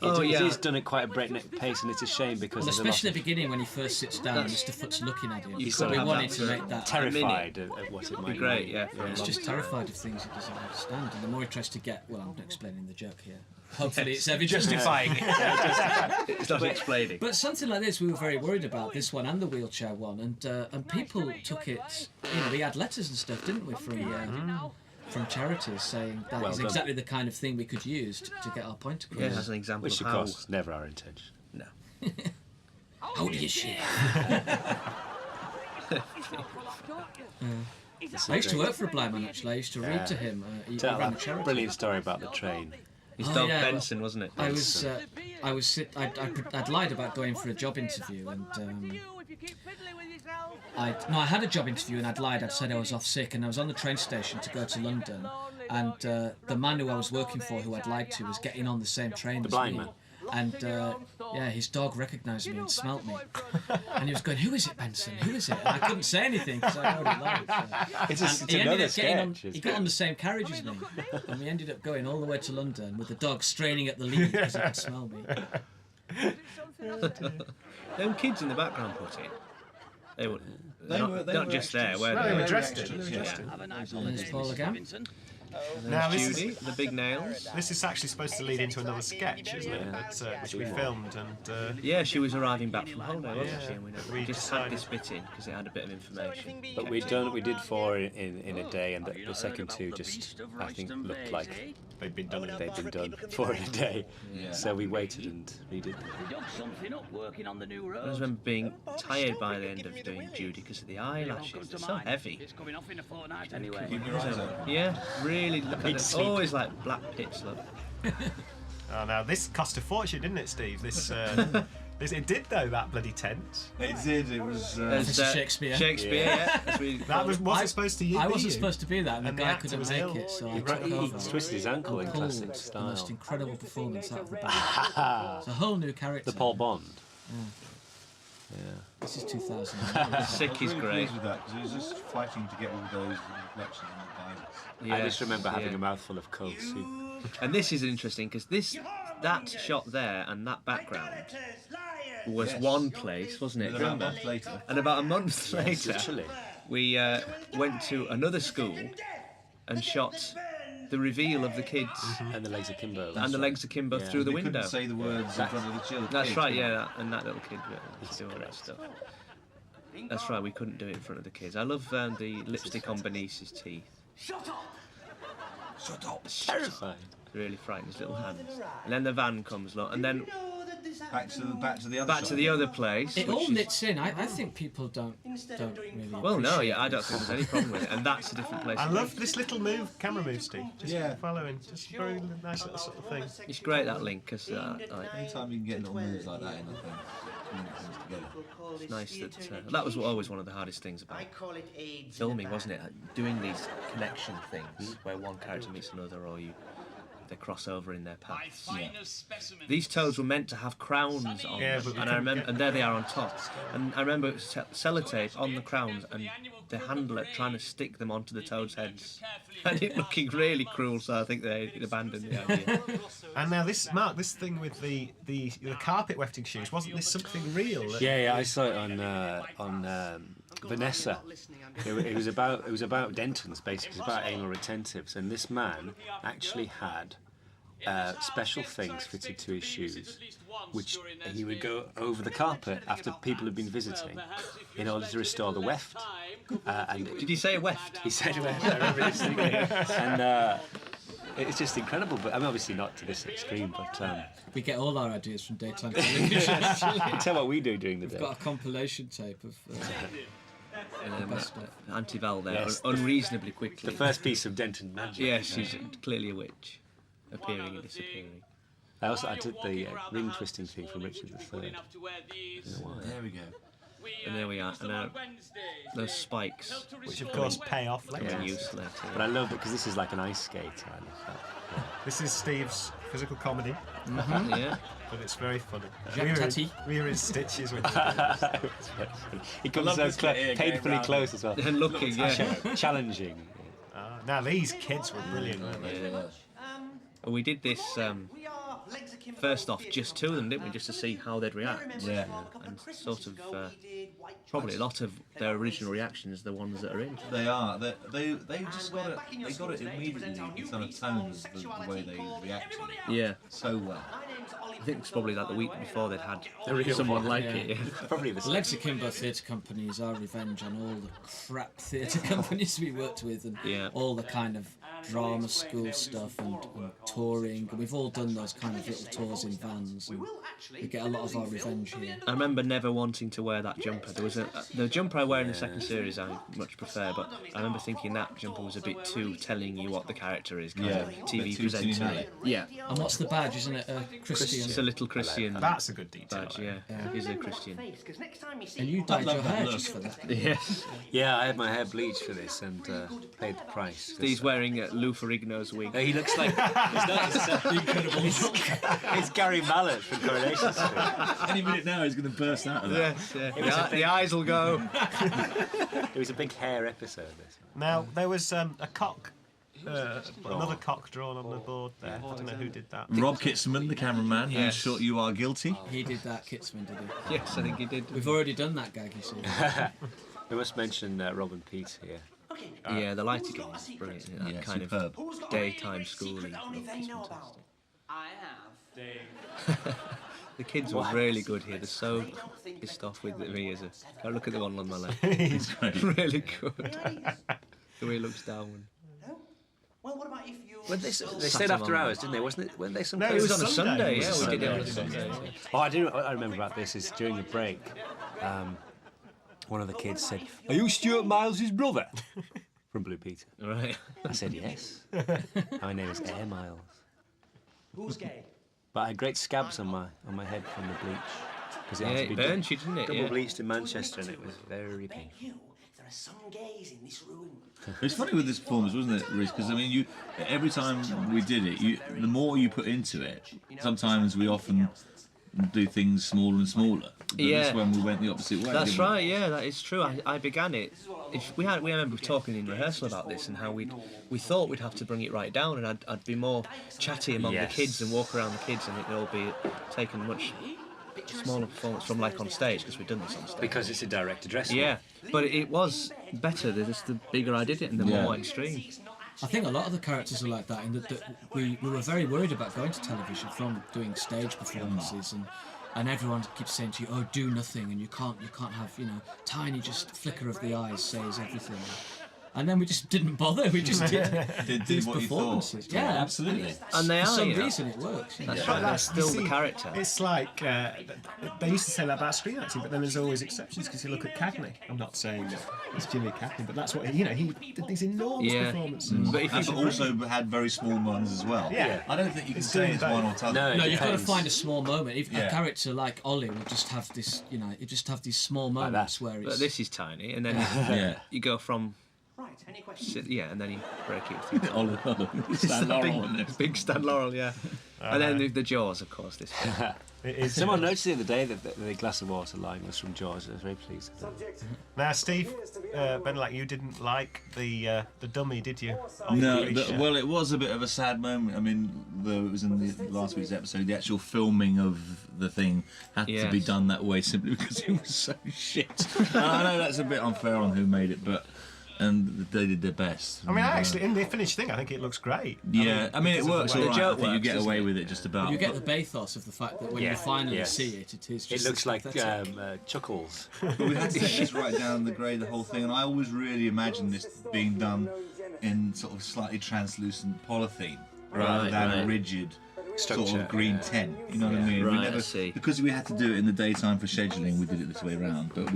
Oh,
it
yeah.
is done at quite a breakneck pace, and it's a shame because
Well,
there's a
especially
lot
at the beginning when he first sits down and Mr. Foot's looking at him.
You
So
could
we
have
wanted
that
to
for
make that.
terrified of what it might
Be great,
mean.
yeah.
He's just terrified of things he doesn't understand, and the more he tries to get, well, I'm not explaining the joke here. Hopefully, it's ever justifying it.
It's not explaining.
But something like this, we were very worried about this one and the wheelchair one, and people took it. You know, we had letters and stuff, didn't we, from charities saying that
Well
is
done.
exactly the kind of thing we could use to get our point across.
Yeah, as an example
Which,
of
of
how.
course, is never our intention.
No.
How do you share? I used to work for a blind man, actually. I used to read to him. He ran a charity.
Brilliant story about the train.
His dog Benson, wasn't it?
I'd lied about going for a job interview, and I had a job interview and I'd lied. I'd said I was off sick, and I was on the train station to go to London, and the man who I was working for, who I'd lied to, was getting on the same train as
blind
me.
man.
And his dog recognised me and smelt me, and he was going, "Who is it, Benson? Who is it?" And I couldn't say anything because I already lied. So.
It's another sketch.
He got on the same carriage as me, and we ended up going all the way to London with the dog straining at the lead because he could smell me.
Them kids in the background put in. They were not just there, were
Well,
they?
they were dressed in.
There's Paul again.
Now
this
Judy, the big nails.
This is actually supposed to lead into another sketch, isn't it? Which we filmed, and
Yeah, she was arriving back from holiday, wasn't
Yeah.
she? And we
We
just had
decided-
this bit in because it had a bit of information.
But we did 4 in a day, and the second 2 just, I think, looked like
they'd been done.
they'd been done 4 in a day. So we waited and redid them.
I just remember being tired by the end of doing Judy because of the eyelashes. They're so heavy.
It's coming off in a fortnight anyway.
Keep your eyes open.
Yeah, really. Look at them. Always like black pits. Look.
Oh, now this cost a fortune, didn't it, Steve? This, it did though. That bloody tent.
It did. It was.
This is Shakespeare.
Shakespeare, yeah.
That wasn't supposed to be.
I wasn't supposed to be that, and the
And the
guy
actor
couldn't
was
make
ill.
it, so I
He
took
He
over.
twisted his ankle in
Pulled
classic
the most
style.
incredible performance out of the band. It's a whole new character.
The Paul Bond.
This is 2000.
Sick is
Really
great.
pleased with that because he was just fighting to get all those reflections on the guidance.
Yeah,
I just remember having
yeah.
a mouthful of cold soup.
And this is interesting because that shot there and that background was one place, wasn't it?
And about a
Remember?
month later,
And about a month later,
Literally.
we went to another school and shot the reveal of the kids
And the legs of Kimbo.
and the legs of Kimbo
Yeah.
through the
they
window.
couldn't say the words in front of the children.
That's right, yeah, and that little kid doing all that stuff. That's right, we couldn't do it in front of the kids. I love the lipstick on Benice's teeth.
Shut up!
Shut up.
Terrifying.
Really frightening, his little hands. And then the van comes along, and then
Back to the other.
back
shot.
to the other place.
It
which
all
is-
knits in. I think people don't really.
Well, no,
appreciate
yeah, I don't
this.
think there's any problem with it, and that's a different place.
I love this little camera move, Steve. Just
Yeah.
following, just very nice little sort of thing.
It's great that link, because
Anytime you can get little moves like that in the thing, things together.
it's nice that that was always one of the hardest things about filming, wasn't it? Like, doing these connection things where one character meets another, or they cross over in their paths. These toads were meant to have crowns on
Yeah,
them,
but we
and I remember, and there they are on top. And I remember sellotape on the crowns, and the handler trying to stick them onto the toads' heads, and it looking really cruel. So I think they abandoned the idea.
And now this thing with the carpet wefting shoes, wasn't this something real?
Yeah, I saw it on Vanessa. It was about dentons, basically. It was about anal retentives, and this man actually had special things fitted to his shoes, which he would go over the carpet after people had been visiting, in order to restore the weft. And
Did you say weft?
he said weft. I remember this thing. And it's just incredible. But I mean, obviously not to this extreme. But
We get all our ideas from daytime television.
tell what we do during the day.
We've got a compilation tape of. Best bit.
Auntie Val there,
Yes.
unreasonably quickly.
The first piece of denton magic.
Yes, she's clearly a witch, appearing and disappearing.
I did the ring twisting thing from Richard III.
There we go.
And there we are, and those spikes,
Which of course pay off later.
come in use later.
But I love it because this is like an ice skater. I love that.
This is Steve's physical comedy,
Yeah.
but it's very funny.
Jacques Tati.
We were in stitches with
He comes
love
so
this bit here, going
painfully
round.
close as well.
And looking, yeah.
Challenging.
Now these kids were brilliant, weren't they?
And we did this first off just to them, didn't we, just to see how they'd react.
Yeah.
And sort of probably a lot of their original reactions, the ones that are in.
They are. They just got it. They got it immediately in some of tones, the way they reacted
Yeah.
so well.
I think it's probably like the week before they'd had
real
someone
one,
like
yeah.
it. Yeah.
Probably the same.
Legs Akimbo Theatre Company is our revenge on all the crap theatre companies we worked with, and
Yeah.
all the kind of drama school stuff and touring, and we've all done those kind of little tours in vans, and we get a lot of our revenge here.
I remember never wanting to wear that jumper. There was the jumper I wear in the second series I much prefer, but I remember thinking that jumper was a bit too telling you what the character is, kind of TV presenter. Yeah.
And what's the badge, isn't it? A Christian?
It's a little Christian
That's a good detail.
badge, yeah. He's a Christian.
And you dyed your hair just for that.
Yes.
Yeah, I had my hair bleached for this and paid the price.
He's wearing Lou Ferrigno's wig.
He looks like he's not just incredible. He's Gary Mallett from Coronation Street.
Any minute now, he's going to burst out of that.
Yes, yeah. The eyes will go.
It was a big hair episode. This one.
Now, there was a cock, another cock drawn on the board there. I don't know who did that.
Rob Kitzman, the cameraman, who shot You Are Guilty.
He did that, Kitzman, did he?
Yes, I think he did.
We've already done that gag, you see.
We must mention Rob and Pete here.
Yeah, the lighting is brilliant. That
Yeah,
kind
superb.
of daytime schooling.
I have.
The kids were really good here. They're so pissed off with me as a. Go look at the one on my left.
He's great.
Really good. The way he looks down.
Well, what about if you...
When they stayed after hours, didn't they? Wasn't it? Weren't they some?
No,
It was on a
Sunday.
Sunday.
It was
Yeah,
a
we did it on a
Sunday.
Sunday.
Oh, I do. I remember about this is during the break. One of the kids said, "Are you Stuart Miles's brother?" From Blue Peter.
Right.
I said yes. My name is Air Miles.
Who's gay?
But I had great scabs on my head from the bleach. Because
Yeah, it burned you, didn't it?
Double
Yeah.
bleached in Manchester, and it was very painful.
You, there are some gays in this room.
It's funny with this performance, wasn't it, Rhys? Because I mean, every time we did it, the more you put into it, sometimes we often do things smaller and smaller. But
Yeah.
this one we went the opposite way.
That's
didn't we?
right. Yeah, that is true. I began it. We remember talking in rehearsal about this and how we thought we'd have to bring it right down, and I'd be more chatty among the kids and walk around the kids, and it'd all be taken much smaller performance from like on stage because we'd done this on stage.
Because it's a direct address.
Yeah, but it was better the bigger I did it and the more on stream.
I think a lot of the characters are like that, in that we were very worried about going to television from doing stage performances, and everyone keeps saying to you, "Oh, do nothing," and you can't have, tiny just flicker of the eyes says everything. And then we just didn't bother. We just did these
what you thought.
performances. Yeah,
absolutely.
And they
For
are.
some
you know.
reason, it works.
That's right. That's
You
still
see,
the character.
It's like they used to say that about screen acting, but then there's always exceptions because you look at Cagney. I'm not saying that it's Jimmy Cagney, but that's what he did these enormous performances.
But if
But
you
also had very small ones as well.
Yeah.
I don't think you can
It's
say
doing
it's
both.
one or t'other.
No, you've got to
depends.
find a small moment. Even
Yeah.
a character like Ollie will just have this, you just have these small moments where it's.
But this is tiny, and then
Yeah.
you go from
Right, any questions?
and then you break it. With
Oliver, Stan Laurel on this.
big Stan Laurel, yeah. And then the Jaws, of course. This.
It is.
Someone noticed the other day that the glass of water line was from Jaws. I was very pleased.
Now, Steve, Ben, like you didn't like the dummy, did you?
No, well, it was a bit of a sad moment. I mean, though it was in the last week's episode, the actual filming of the thing had to be
Yes.
done that way simply because it was so shit. I know that's a bit unfair on who made it, but and they did their best.
I mean, actually, in the finished thing, I think it looks great.
I mean, it works all
The
right.
joke
I think you
works,
get
doesn't
away
it?
with it just about.
You get the bathos of the fact that when you finally see it, it is
It
just.
looks like
pathetic.
Chuckles.
But we had to set this right down the grade, the whole thing, and I always really imagined this being done in sort of slightly translucent polythene rather than a rigid sort
Structure,
of green tent. You know what I mean?
Right,
We
I
never,
see.
because we had to do it in the daytime for scheduling. We did it this way around, but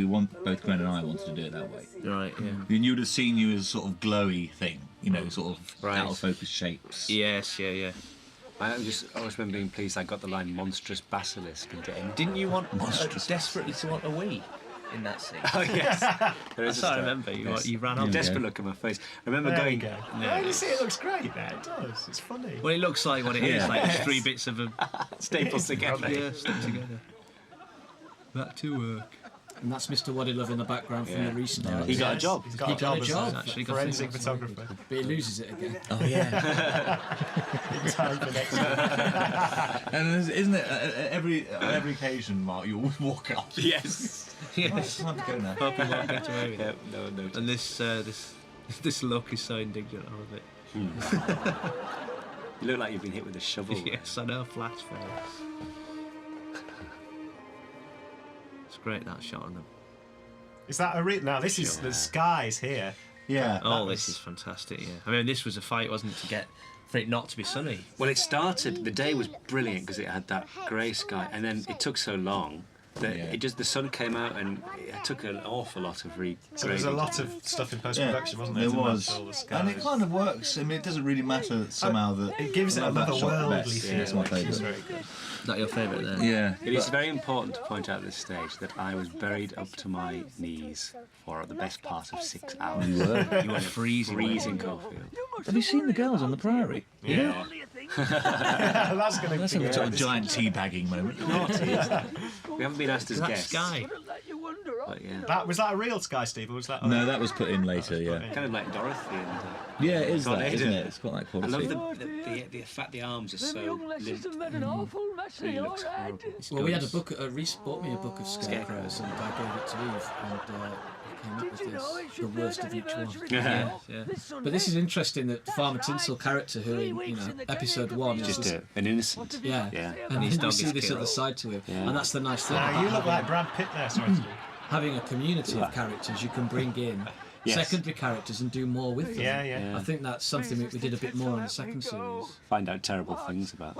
both Glenn and I wanted to do it that way.
Right, yeah.
And you would have seen you as a sort of glowy thing, sort of
Right.
out of focus shapes.
Yes, yeah.
I always remember being pleased I got the line "monstrous basilisk" into it.
Didn't you want desperately to want a wee in that scene?
Oh yes, there
That's
is a
what I
start.
remember.
Yes.
You ran on.
Desperate look at my face. I remember
There we
going.
go. Yeah, you see, it looks great. There, it does. It's funny.
Well, it looks like what it is,
Yeah.
like just 3 bits of a
Stapled together.
yeah, stuck together. Back to work.
And that's Mr. Waddy in the background from
Yeah.
the restart.
He got a job.
He's got
He
a
got
job
a
as
job.
a
Actually got
forensic
things.
photographer.
But he loses it again.
Oh yeah.
In time for next year.
And isn't it at every occasion, Mark? You always walk up.
Yes.
Right, it's time to go now.
Hope you won't get away with
Yeah,
it.
no.
And this look is so indignant, I love it.
You look like you've been hit with a shovel.
Yes, I know, flash face. It's great that shot on them.
Is that a now? This is the skies here
Yeah.
Oh, this is fantastic. Yeah, I mean, this was a fight, wasn't it, to get for it not to be sunny.
Well, it started. The day was brilliant because it had that grey sky, and then it took so long that
Yeah.
the sun came out, and it took an awful lot of
So there's a lot of stuff in post-production, wasn't there?
There
to
was,
match all the skies.
and it kind of works. I mean, it doesn't really matter somehow that
It gives it
I love that
another
shot the
worldly
best.
feel.
It's my
which is
favourite.
very good.
Is that your favourite there?
Yeah,
It is very important to point out at this stage that I was buried up to my knees for the best part of 6 hours.
You were.
You were freezing Caulfield.
Have you seen the girls on the Priory?
Yeah. That's going to
That's
be
a sort of giant teabagging moment.
We haven't been asked as
That
guests.
sky.
But yeah.
Was that a real sky, Steve, or was that?
No, that was put in later. Yeah.
Kind of like Dorothy and.
Yeah, it is that,
Tornado.
isn't it? It's got that
I
quality.
love the fact the arms are so limp. Really looks horrible.
Well, we had a book. Reese bought me a book of scarecrows, and I gave it to Eve, and he came up with this, the worst of each one.
Yeah.
But this is interesting that Farmer Tinsel character, who in episode 1 is
Just an innocent.
yeah,
Yeah.
and
his
then
dog
we see
is
this
killed.
other side to him,
Yeah.
and that's the nice thing.
Now,
about
you look
having-
like Brad Pitt there, sorry, Steve.
having a community of characters you can bring in
Yes.
secondary characters and do more with them.
Yeah, yeah.
I think that's something that we did a bit more in the second series.
Find out terrible things about.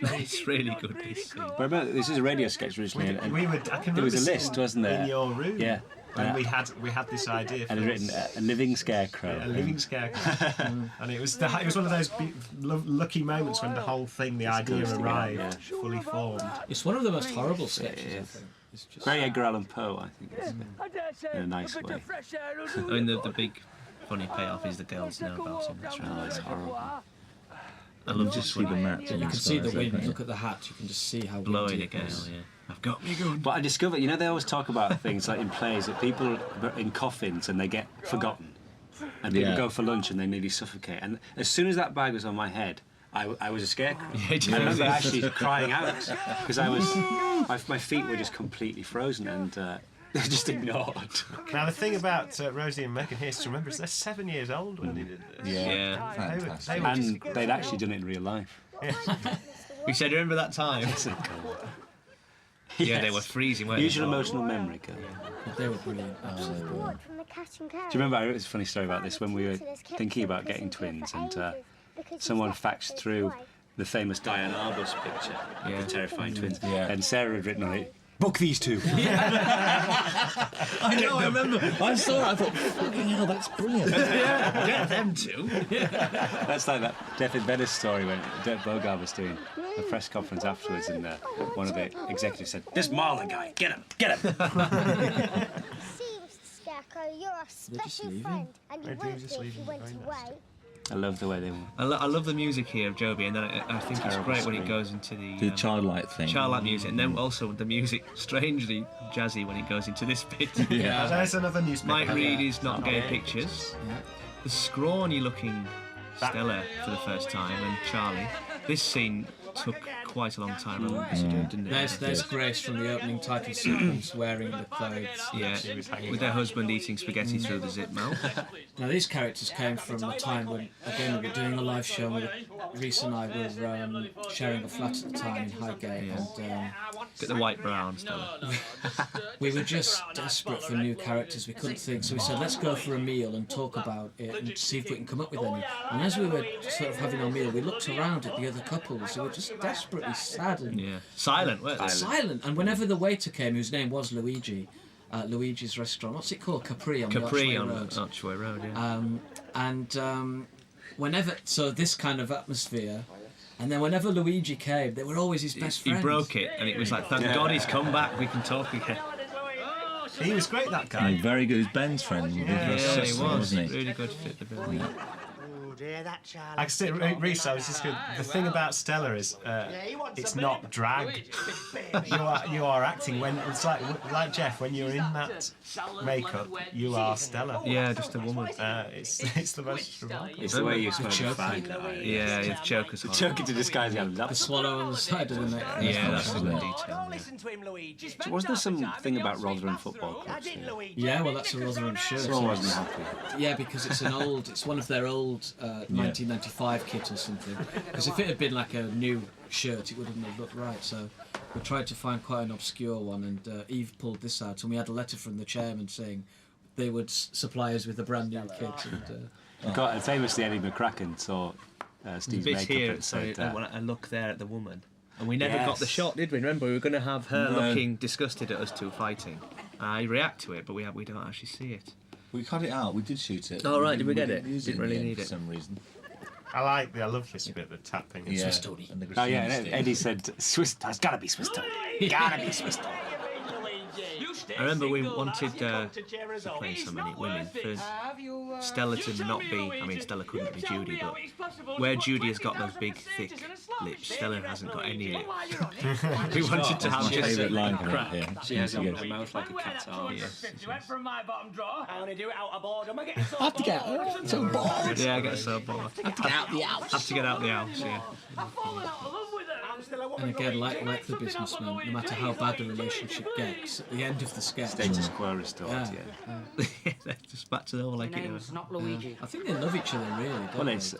It's really good. This scene.
But remember, this is a radio sketch originally, and
We would. I can
there was a
remember
list,
sitting
wasn't there?
in your room.
Yeah.
And we had this idea.
and
for
it written a living scarecrow.
a living scarecrow, and it was one of those lucky moments when the whole thing, the idea
goes together,
arrived,
yeah.
fully formed.
It's one of the most horrible sketches, I think. It's just
Very Edgar Allan Poe, I think, in a nice way.
I mean, the big funny payoff is the girls know about him. That's
Oh,
right.
it's horrible.
I love
Just
just
see the
when
map.
you can see the wind. Look at the hat. You can just see how
blowing
windy
a
it
gale.
was.
Yeah, I've got me gun.
But I discovered, they always talk about things like in plays that people are in coffins and they get forgotten. And people
Yeah.
go for lunch and they nearly suffocate. And as soon as that bag was on my head, I was a scarecrow. I remember actually crying out because my feet were just completely frozen and they were just ignored.
Now the thing about Rosie and Megan here is to remember is they're 7 years old when they did this.
Yeah.
They were
And they'd actually done it in real life.
We said, remember that time? Yeah, they were freezing, weren't
Use your
they?
emotional memory, girl.
But they were brilliant. Absolutely brilliant.
Do you remember, it's a funny story about this, when we were thinking about getting twins and someone faxed through the famous Diane Arbus picture of
Yeah.
the terrifying twins,
Yeah.
and Sarah had written on it, book these two.
I know, I remember. I saw it, I thought, fucking hell, that's brilliant.
Get them two.
That's like that Death in Venice story when Dirk Bogarde was doing a press conference afterwards, and one of the executives said, "This Marlon guy, get him, get him."
See, Mr. Scarecrow, you're a special
leave
friend, and you
They do
won't
just
be
leave
if you
him,
went
very
away.
I love the way they were.
I love the music here of Joby, and then I think it's
Terrible
great when it
screen.
goes into
The childlike thing.
childlike music, and then also the music strangely jazzy when it goes into this bit.
Yeah.
There's another newspaper.
Mike Reed is not getting pictures. The scrawny looking Stella for the first time, and Charlie. This scene took quite a long time to do, didn't it?
There's Grace from the opening title sequence wearing the clothes.
Yeah, with their husband eating spaghetti through the zip mouth.
Now these characters came from a time when, again, we were doing a live show. Reese and I were sharing a flat at the time in Highgate, and
Get the white brown Stella.
we were just desperate for new characters. We couldn't think, so we said, let's go for a meal and talk about it and see if we can come up with any. And as we were sort of having our meal, we looked around at the other couples who were just desperately sad and
Yeah, silent, weren't they?
silent. And whenever the waiter came, whose name was Luigi, Luigi's restaurant, what's it called? Capri on
Capri
the
on
Road.
Archway Road, yeah.
Whenever, so this kind of atmosphere, and then whenever Luigi came, they were always his best
He
friends.
broke it, and it was like, thank God he's come back, we can talk again.
He was great, that guy.
Oh, very good. He's Ben's friend.
Yeah, he was.
Wasn't he?
Really good fit the bill. Yeah.
I can see, Reese, I was just good. The thing about Stella is it's not drag. You are acting when it's like Jeff, when you're in that makeup, you are Stella.
Yeah, just a woman.
It's the most remarkable.
It's the way you smoke a fag.
Yeah, the choker's hard.
Choking to disguise the
The swallow on the side of the neck.
Yeah, that's a good detail.
Don't
Yeah.
listen to him, Luigi.
Wasn't there something about Rotherham Football Club?
Yeah, well, that's a Rotherham shirt.
Someone wasn't happy.
Yeah, because it's one of their old 1995 kit or something. Because if it had been like a new shirt, it wouldn't have looked right. So we tried to find quite an obscure one, and Eve pulled this out, and we had a letter from the chairman saying, they would supply us with a brand new kit.
And famously, Eddie McCracken saw Steve's
bit
makeup
here,
and said,
a look there at the woman. And we never got the shot, did we? Remember, we were going to have her looking disgusted at us two fighting. I react to it, but we don't actually see it.
We cut it out. We did shoot it.
Oh, right, did we get it?
Didn't use
Didn't
in the
really
end
need
for
it.
some reason.
I love this bit, the tapping. And
Yeah.
Swiss Tony.
And the
oh yeah,
graffiti
and
stick.
Eddie said, it's gotta be Swiss Tony. Gotta be Swiss Tony.
I remember we wanted to play so many women for Stella to not be. I mean, Stella couldn't be Judy, but where Judy has got those big, thick lips, Stella hasn't got any lip. We wanted to have
My
just
favourite line
crack.
from it, yeah.
She has a
Yeah.
mouth like a cat's arse.
You went from my bottom drawer. I only do it out of boredom. I get so
have to get so bored.
Yeah, I get so bored.
Have to get out the house.
Have to get out the house, yeah.
I've fallen out of love with her. I'm still a woman.
And again, like the businessman, no matter how bad the relationship gets, at the end of the sketch,
Status quo restored, yeah.
Just back to the whole like it.
Name's not Luigi.
I think they love each other really. Don't
Well,
they?
it's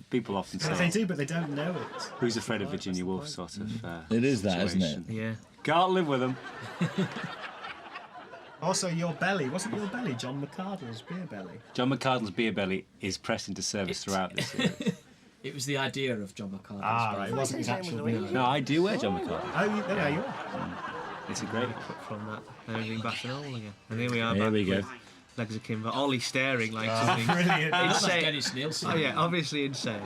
people often
They
say,
do, but they don't know it.
"Who's afraid of Virginia Woolf?" sort of.
It is that, isn't it?
situation.
Yeah.
Can't live with them.
Also, your belly. Wasn't your belly John McCardle's beer belly?
John McCardle's beer belly is pressed into service throughout this series.
It was the idea of John McCarthy.
Ah, right. It wasn't his actual beer.
No, I do wear John McCardle.
Oh, there you are.
It's a great.
From that, everything back and all again. And here we are.
Here
back
we go.
with Legs of Kimber. Ollie staring like something
Brilliant.
insane.
Dennis Nielsen.
Oh yeah, obviously insane.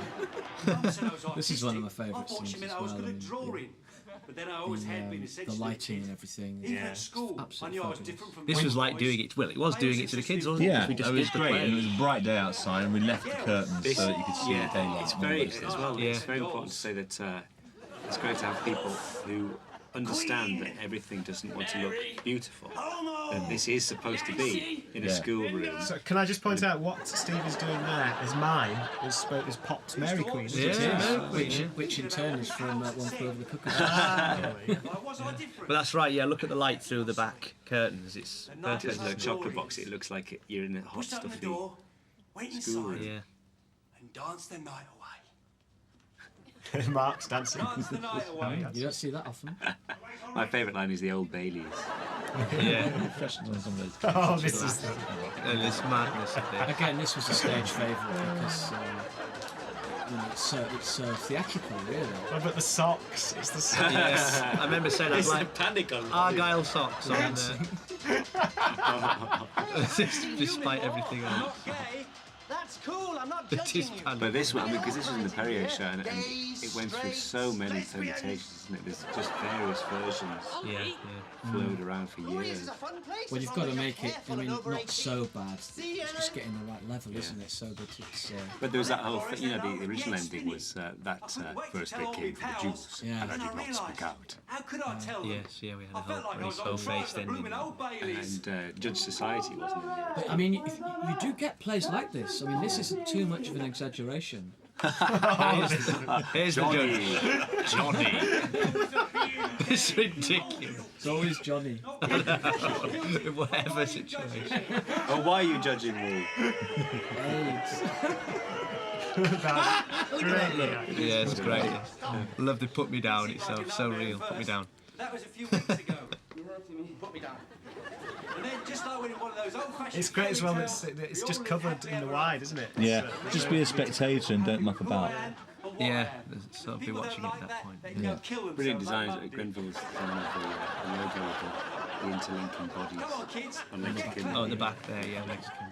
This is one of my favourite
Watching
scenes
me,
as
I was
well.
good
I
at
mean,
drawing, but then I always had been
the
essentially
lighting and everything.
Even at school, I
absolutely
knew I was
fabulous.
different from
This was like doing it. Well, it was doing it to the kids, wasn't it?
Yeah,
We
it
just
was
did the
great.
play.
And it was a bright day outside, and we left the curtains
This-
so that you could see the daylight.
It's
and all
very
those things.
as well.
Yeah.
It's very important to say that it's great to have people who understand that everything doesn't want to look beautiful. That this is supposed to be in a
Yeah.
schoolroom.
So can I just point out what Steve is doing there is mine is Pop's Mary Queen. isn't it?
Yeah.
Which in turn is from One Flew Over the Cuckoo's
Why was I different?
But that's right. Yeah, look at the light through the back curtains. It's perfect.
Just the chocolate box, it looks like you're in a hot,
Pushed open the
stuffy
door, went
schoolroom.
inside,
Yeah.
and danced the night away.
Mark's dancing.
Danced the night away.
You don't see that often.
My favourite line is the Old Baileys.
Yeah.
Oh, this is the...
This madness of it.
Again, this was a stage favourite because it's so theatrical, really.
Oh, but the socks. It's the socks.
Yes. I remember saying that like
panic on
Argyle socks on despite everything else.
Okay, that's cool. I'm not
It
judging
is
you.
panic.
But this one, because this was in the Perrier show, and it went through so many permutations, isn't it? There's just various versions
Yeah.
flowed around for
This
years.
is a fun place.
Well, you've got to make it, I
Careful
mean,
and over
not so
18.
bad.
See
It's
ya.
just getting the right level, isn't it? So that it's...
But there was that whole thing, the original ending was that first bit came from the Jews,
Yeah.
and I did not speak out.
How could I tell them?
Yes, yeah, we had
I
a
felt
whole
like I
very
was on
slow-faced
the room
ending.
in Old Bailey's.
And Judge Society wasn't in there.
I mean, you do get plays like this. I mean, this isn't too much of an exaggeration.
Here's the judge. Johnny. It's ridiculous.
It's always Johnny.
In whatever situation.
Oh, why are you judging me?
Yeah, it's great. Love to put me down. It's so real. Put me down.
That was a few weeks ago. Put me down. And then just like when one of those old-fashioned
It's great as well.
fairy
It's
tales,
just
the
covered
ordinary
in the
cat
wide, isn't it?
Yeah, just be a spectator and don't muck about.
Yeah, sort of be watching it at that point.
Brilliant designs at Grenville's done the logo of the interlinking bodies
Come on, kids.
on Mexican.
Oh, at the back there, yeah, Mexican.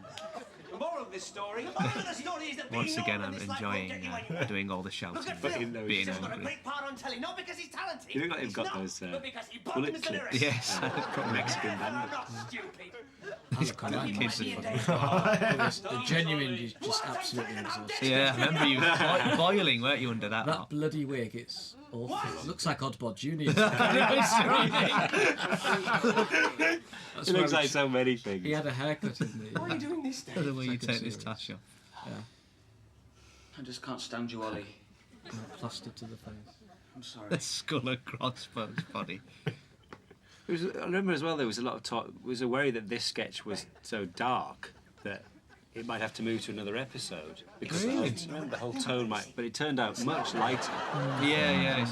The moral of this story. The moral of the story is that
Once
being
again,
normal
I'm
is like
enjoying
forgetting when you were
doing all the shouting,
But in those-
being
He's got a
angry.
great part on telly, not because he's talented.
You look like you've
He's
got
not,
those
but because he bought
bullet
them as the
clips.
lyrics.
Yes,
Mexican
I'm
band.
not stupid.
kids are funny.
The genuine is just absolutely exhausting.
Yeah, I remember you boiling, weren't you, under that?
That bloody wig, it's awful. It looks like Oddbod Junior.
It looks like so many things.
He had a haircut in the...
Why are you doing this then?
The way you take this tash off.
I just can't stand you, Ollie.
plastered to the face.
I'm sorry.
The skull and crossbones body.
I remember as well there was a lot of talk. There was a worry that this sketch was so dark that it might have to move to another episode because the whole tone might. But it turned out much lighter.
Yeah, it's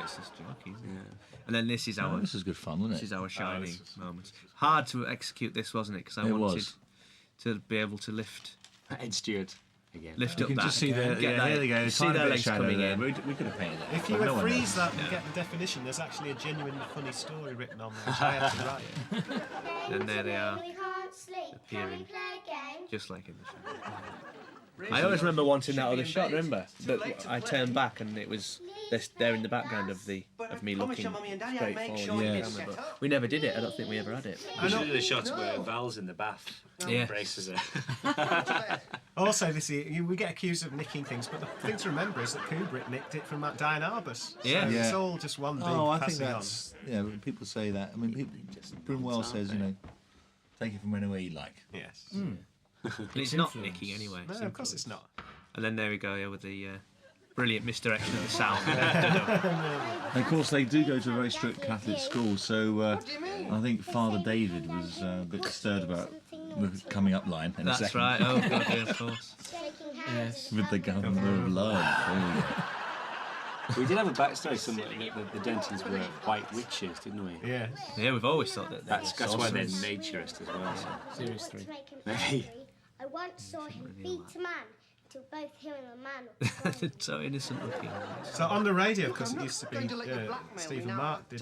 it's just joking, isn't it? And then this is our.
This is good fun, wasn't it?
This is our shining moment. Hard to execute this, wasn't it? Because I wanted to be able to lift.
Ed Stewart again.
Lift
You
up
can
that.
just see there they go.
See their legs coming in.
We could have painted it.
If you would freeze that and get the definition, there's actually a genuine funny story written on there, which I had to write.
And there they are,
We can't sleep. Can we
appearing.
play a game?
just like in the show. I always remember wanting that other shot. Remember that I turned back and it was there in the background of me looking straight forward.
Yes.
But we never did it. I don't think we ever had it.
We should do the shots where Val's in the bath.
Yeah.
Braces her.
Also, we get accused of nicking things, but the thing to remember is that Kubrick nicked it from that Diane Arbus.
Yeah.
So it's all just one big
Oh, I think
passing on.
that's when people say that. I mean, Brunwell says, take it from anywhere you like.
Yes.
And it's not nicking anyway.
No, of course it's not.
And then there we go with the brilliant misdirection of the sound.
And of course, they do go to a very strict Catholic school, so I think Father David was a bit stirred about the coming up line in a
That's
second.
right. Oh, God, yeah, of course.
Shaking hands.
With the governor of love. There we go.
We did have a backstory somewhere that the Dentons were white witches, didn't we?
Yeah.
Yeah, we've always thought that.
That's why they're naturists as well. So.
Series
To
3.
make him
Maybe.
angry, I once saw him beat a man till both him and the man were gone.
So innocent looking.
So on the radio, because it used to be Stephen Mark did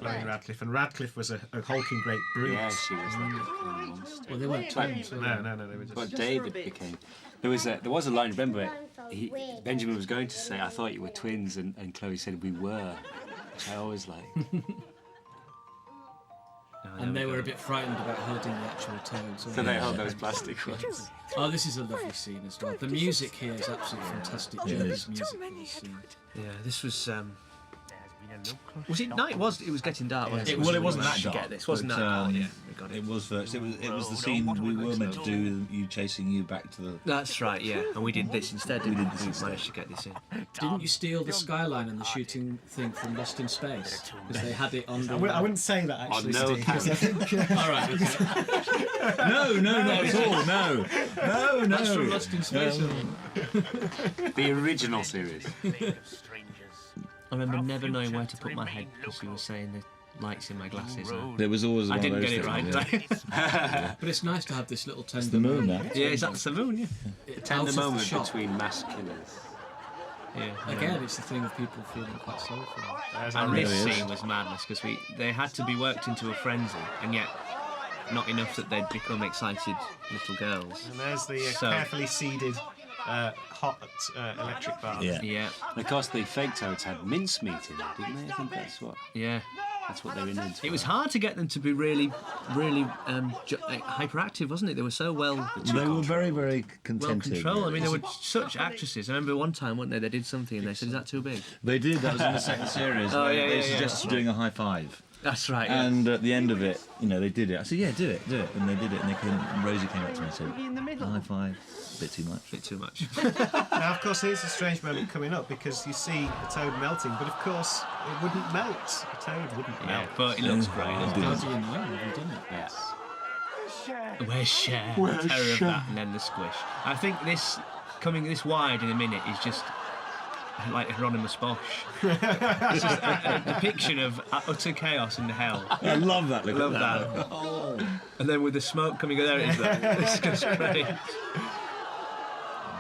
Blowing Radcliffe, and Radcliffe was a hulking great brute.
Yeah, she was like a fucking monster.
Well, they weren't twins. were they?
No, they were just.
What David became. There was a line. Remember, Benjamin was going to say, "I thought you were twins," and Chloe said, "We were," which I always like.
And they were a bit frightened about holding the actual toads.
So they held those plastic ones.
Oh, this is a lovely scene as well. The music here is absolutely fantastic. Jerry's music for this scene.
Yeah, this was. Was it night? It was getting dark. Wasn't it?
Well, it wasn't that
Managed to
dark.
get this. Wasn't
but,
that dark? Yeah, we got it.
It was first. It was the scene we were meant to do. You chasing you back to the.
That's right. Yeah, and we did this instead. We managed to get this in.
Didn't you steal the skyline and the shooting thing from Lost in Space? Because they had it on the...
I wouldn't say that actually,
no
Steve. 'Cause I think,
All right, okay.
No, not at all. No.
That's from Lost in Space.
The original series.
I remember never knowing where to put my head because you were saying the lights in my glasses.
There was always.
I
one of
didn't
those
get it
things,
right.
yeah.
But it's nice to have this little tender...
It's the moon now.
Yeah, is that the moon? Yeah.
It
Tender
alters the
moment
shot.
between mass killers.
Yeah.
Again, it's the thing of people feeling quite sorry for them.
And
really
this
is.
scene was madness because they had to be worked into a frenzy, and yet not enough that they'd become excited little girls.
and there's the
So-
carefully seeded hot electric bar.
Yeah.
Yeah,
And of course, the fake toads had mincemeat in it, didn't they? I think
yeah.
that's what they were into.
It was hard to get them to be really hyperactive, wasn't it? They were so well
They were very, very
well
contented.
controlled. I mean, they were such actresses. I remember one time, weren't they? They did something and they said, "Is that too big?"
They did. That was in the second series.
Oh,
where
yeah,
They
yeah, yeah.
suggested doing a high five.
That's right. Yeah.
And at the end of it, they did it. I said, "Yeah, do it." And they did it. And Rosie came up to me and said, "High five." A bit too much.
Bit too much.
Now, of course, here's a strange moment coming up because you see the toad melting, but of course, it wouldn't melt. A toad wouldn't
Yeah,
melt.
but it looks great. doesn't
How do you know? Have you done it?
Yes.
it? Where's Cher? The terror of that, and then the squish. I think this coming this wide in a minute is just like Hieronymus Bosch. It's just a depiction of utter chaos and hell.
I love that. Look
Love
at
that. And then with the smoke coming, there it is. It's just great.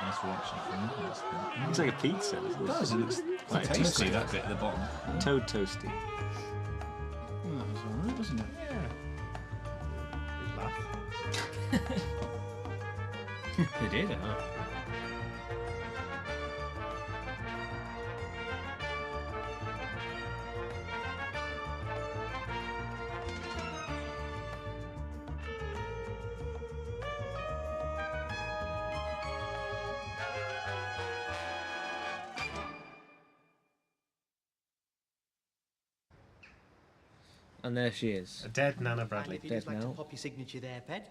Nice reaction from you.
Looks like a pizza, doesn't it?
It does. It looks quite tasty, that bit at the bottom.
Toad toasty.
Oh, that was all right, wasn't it?
They did, huh? And there she is.
A dead Nana Bradley.
Dead now.
Pop your signature there, Ped.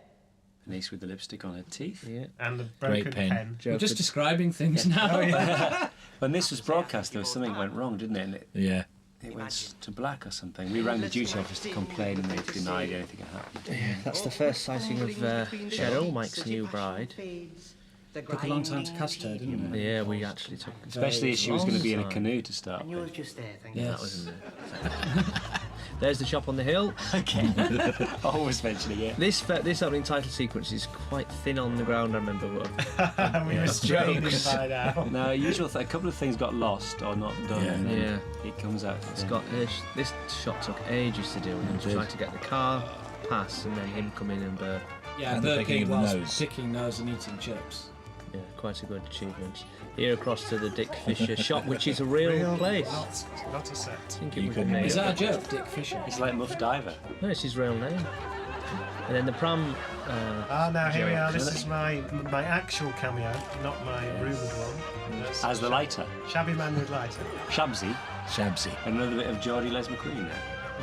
Nice with the lipstick on her teeth.
Yeah.
And the broken
Great pen.
pen.
We're just describing things now.
When this was broadcast, there was something went wrong, didn't it? And
Yeah.
it went to black or something. We rang the duty office to complain, and they denied anything had happened.
That's the first sighting of Cheryl, Mike's new bride.
Took a long time to cast her, didn't it?
Yeah, we actually took.
Especially if she was going to be in a
Long
canoe to start
And you
with.
was just there, thank
Yes.
That was in there. There's the shop on the hill.
Again, always mentioning it.
This opening title sequence is quite thin on the ground. I remember.
We were straining
Jokes.
by now.
No, usual a couple of things got lost or not done,
Yeah.
and then
Yeah.
it comes out.
It's got this shot took ages to do, and then
It did.
trying to get the car pass, and then him come in and burp.
Yeah,
And the picking
burping
of the
whilst
nose.
picking nose and eating chips.
Yeah, quite a good achievement. Here across to the Dick Fisher shop, which is a real place.
Not a set.
I think it
You
would
can-
be made
Is
up.
that a joke, Dick Fisher?
It's like Muff Diver.
No, it's his real name. And then the pram.
Now here we are. This
Really?
is my actual cameo, not my rumoured one. That's
As the lighter.
Shabby Man with Lighter.
Shabsy.
Shabsy.
Another bit of Geordie Les McQueen there.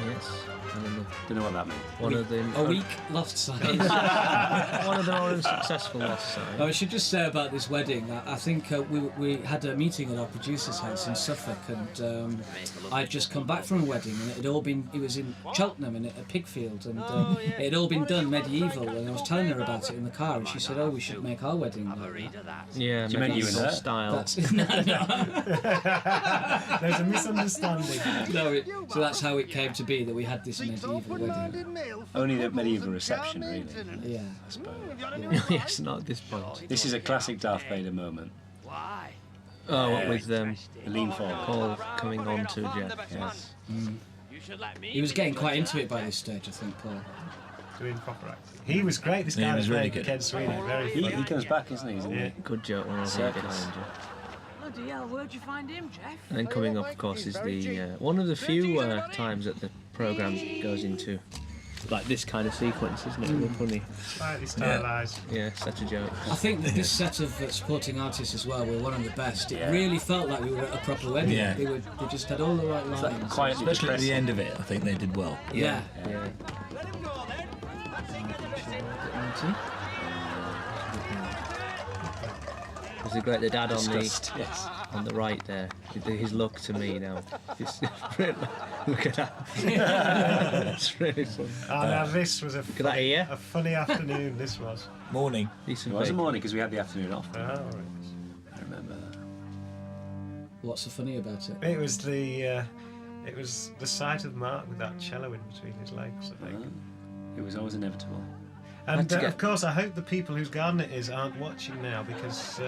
Yes. And then
Don't know what that means.
one of the
A weak lost sign.
one of the more unsuccessful lost signs.
I should just say about this wedding, I think we had a meeting at our producer's house in Suffolk, and I'd just come back from a wedding, and it was in Cheltenham, in a pig field, and it had all been done medieval, and I was telling her about it in the car, and she said, "Oh, we should make our wedding like that."
Yeah,
you mean you and
medieval
her?
style.
That's, no,
There's a misunderstanding.
so that's how it came to be that we had this medieval wedding.
Only the medieval reception, really.
Yeah.
I suppose.
Yes, not at this point.
This is a classic Darth Vader moment.
Oh, what with
The lean forward.
Paul coming on to Jeff.
Yes.
He was getting quite into it by this stage, I think, Paul.
Doing proper acting. He was great. This
Yeah,
guy
he was really
played
good.
Ken Sweeney. Very
He
funny.
comes back, isn't he? He's in
Yeah.
Good joke when I was
Circus.
behind you.
Bloody hell, where'd you find him, Jeff?
And then coming up, of course, is the one of the few times that the programme goes into like this kind of sequence, isn't it? Really funny.
Slightly stylised.
Yeah, such a joke.
I think that this set of supporting artists as well were one of the best. It really felt like we were at a proper wedding.
Yeah.
They just had all the right lines.
quietly
Especially at the
depressing.
end of it, I think they did well.
Yeah.
Yeah. Was it great? The dad on
Disgust, yes.
on the right there. His look to me now. Just, look at that. It's really fun.
Now this was
Look at that ear.
a funny afternoon. This was.
Morning.
Decent
It was a
bit.
morning because we had the afternoon off.
Oh, right.
I remember that.
What's so funny about it?
It was the sight of Mark with that cello in between his legs, I think.
It was always inevitable.
And
to get-
of course, I hope the people whose garden it is aren't watching now because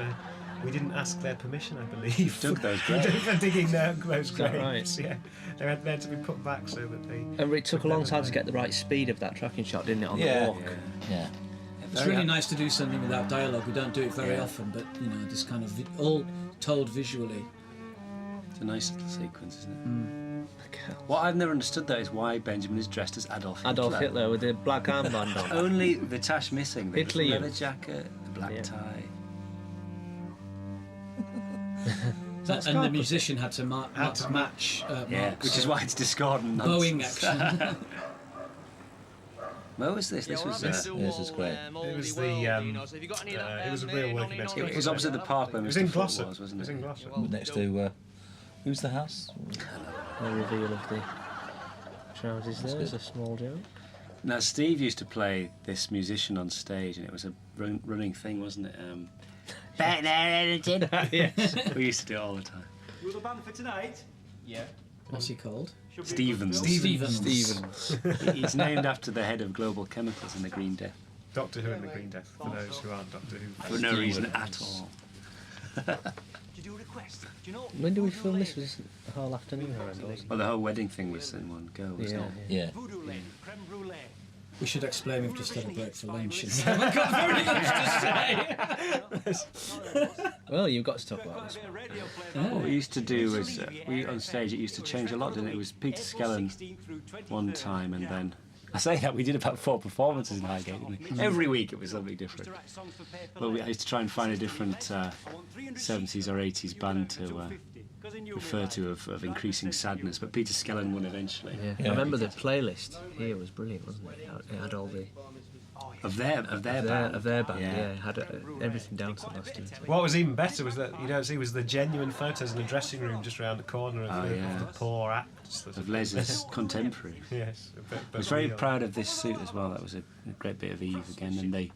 we didn't ask their permission, I believe.
Dug those graves.
for digging those
that
graves. Yeah, they were meant to be put back so that they.
And it took a long time to get the right speed of that tracking shot, didn't it, on
Yeah.
the walk?
Yeah.
It's really nice to do something without dialogue. We don't do it very often, but this kind of all told visually.
It's a nice little sequence, isn't it? What I've never understood though is why Benjamin is dressed as Adolf Hitler.
Adolf Hitler with the black armband on.
Only the tash missing. The
Hitler.
leather jacket, the black
Yeah.
tie.
And the musician had to match
Yeah,
Mark's
which is why it's discordant.
bowing
nonsense.
action.
Where was this? This was.
This is great.
It was the. It was a real working exhibition.
It was opposite the park where
It was
Mr.
in
Foot
Glossop.
was,
It
wasn't
was
it?
in Glossop.
Next to who's the house?
The reveal of the trousers there is a small joke.
Now Steve used to play this musician on stage, and it was a running thing, wasn't it? Back there, edited.
Yes.
We used to do it all the time.
You the band for tonight? Yeah.
What's he called?
Stevens.
Stevens.
He's named after the head of Global Chemicals in the Green Death.
Doctor Who and the Green Death, for those who aren't Doctor Who.
For no reason at all.
Did you do a request? Do you know?
When did we film this? Was the whole afternoon around, wasn't it?
Well, the whole wedding thing was in one go, wasn't it?
Yeah.
Voodoo Lane, creme brulee.
We should explain we've just had a break for lunch. We haven't got very much to say.
Well, you've got to talk about this.
What we used to do was, we on stage, it used to change a lot, didn't it? It was Peter Skellen one time, and then... I say that, we did about 4 performances in Highgate, didn't we? Every week it was something different. Well, I used to try and find a different 70s or 80s band to refer to of increasing sadness, but Peter Skellen won eventually.
Yeah. I remember the playlist here was brilliant, wasn't it? It had all the
Of their band.
Of their band, yeah. Had everything down to the last detail.
What was even better was that you don't see was the genuine photos in the dressing room just around the corner of the poor acts.
Of Les's contemporary.
Yes.
I was very proud of this suit as well. That was a great bit of Eve again, and the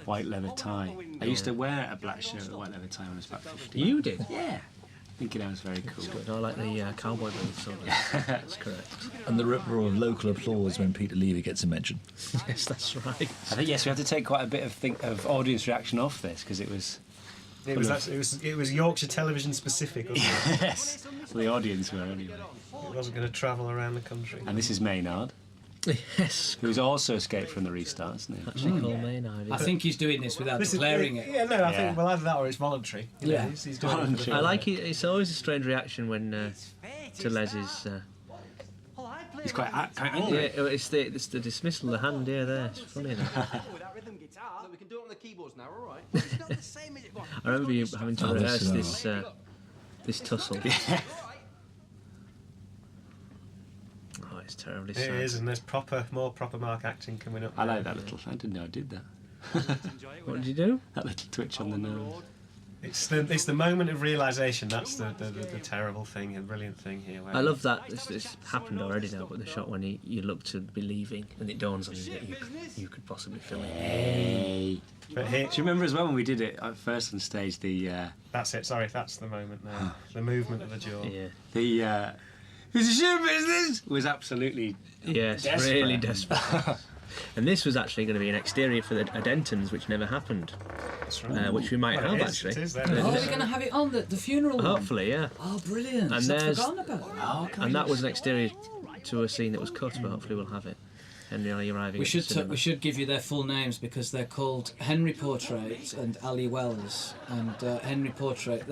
white leather tie. I used to wear a black shirt with a white leather tie when I was about 15.
You did?
Yeah. Thinking I was very cool.
Good. I like the cowboy boots. That's correct.
And the uproar of local applause when Peter Levy gets a mention.
Yes, that's right.
I think we have to take quite a bit of audience reaction off this because it was.
It was Yorkshire television specific, wasn't it?
Yes. Well, the audience were anyway.
It wasn't going to travel around the country.
And this is Maynard.
Yes.
Who's also escaped from the restarts, isn't he?
Actually called Maynard.
I think he's doing this without declaring it.
Yeah, no, I think either that or it's voluntary.
Yeah.
He's doing voluntary.
I like it. It's always a strange reaction when to Les's.
He's quite angry.
Yeah, it's the dismissal of the hand here. There, it's funny.
We can do it on the keyboards now, all right?
I remember you having to rehearse this tussle. Oh, it's terribly sad.
It is, and there's more proper Mark acting coming up.
I like that little. I didn't know I did that.
What did you do?
That little twitch on the nose.
It's the moment of realisation. That's the terrible thing, the brilliant thing here.
I love that. It's happened already now, but the shot when you look to be leaving and it dawns on you that you could possibly fill in.
Hey.
But here,
do you remember as well when we did it at first on stage?
That's it. Sorry, that's the moment there. The movement of the jaw.
Yeah.
It's a show business was absolutely desperate.
Really desperate. And this was actually going to be an exterior for the Dentons, which never happened.
That's right.
Which we might have actually.
It is
Oh, we're going to have it on the funeral one?
Hopefully, yeah.
Oh, brilliant.
And
I'd forgotten about it.
And that was an exterior to a scene that was cut, but hopefully we'll have it. Henry Ali arriving.
We should give you their full names because they're called Henry Portrait and Ali Wells. And Henry Portrait,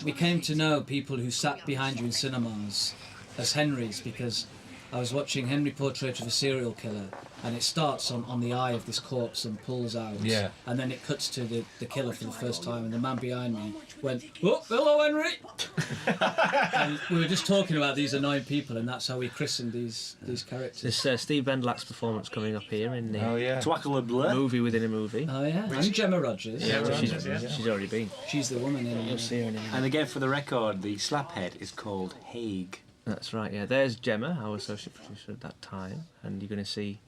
we came to know people who sat behind you in cinemas as Henrys because I was watching Henry Portrait of a Serial Killer, and it starts on the eye of this corpse and pulls out.
Yeah.
And then it cuts to the killer for the first time, and the man behind me went, "Oh, hello, Henry!" And we were just talking about these annoying people, and that's how we christened these characters.
There's Steve Bendlack's performance coming up here in the
Twackle a Blur
movie within a movie.
Oh yeah, and Gemma Rogers.
She's already been.
She's the woman in
You'll see her in a minute.
And again, for the record, the slaphead is called Haig.
That's right, yeah. There's Gemma, our associate producer at that time, and you're going to see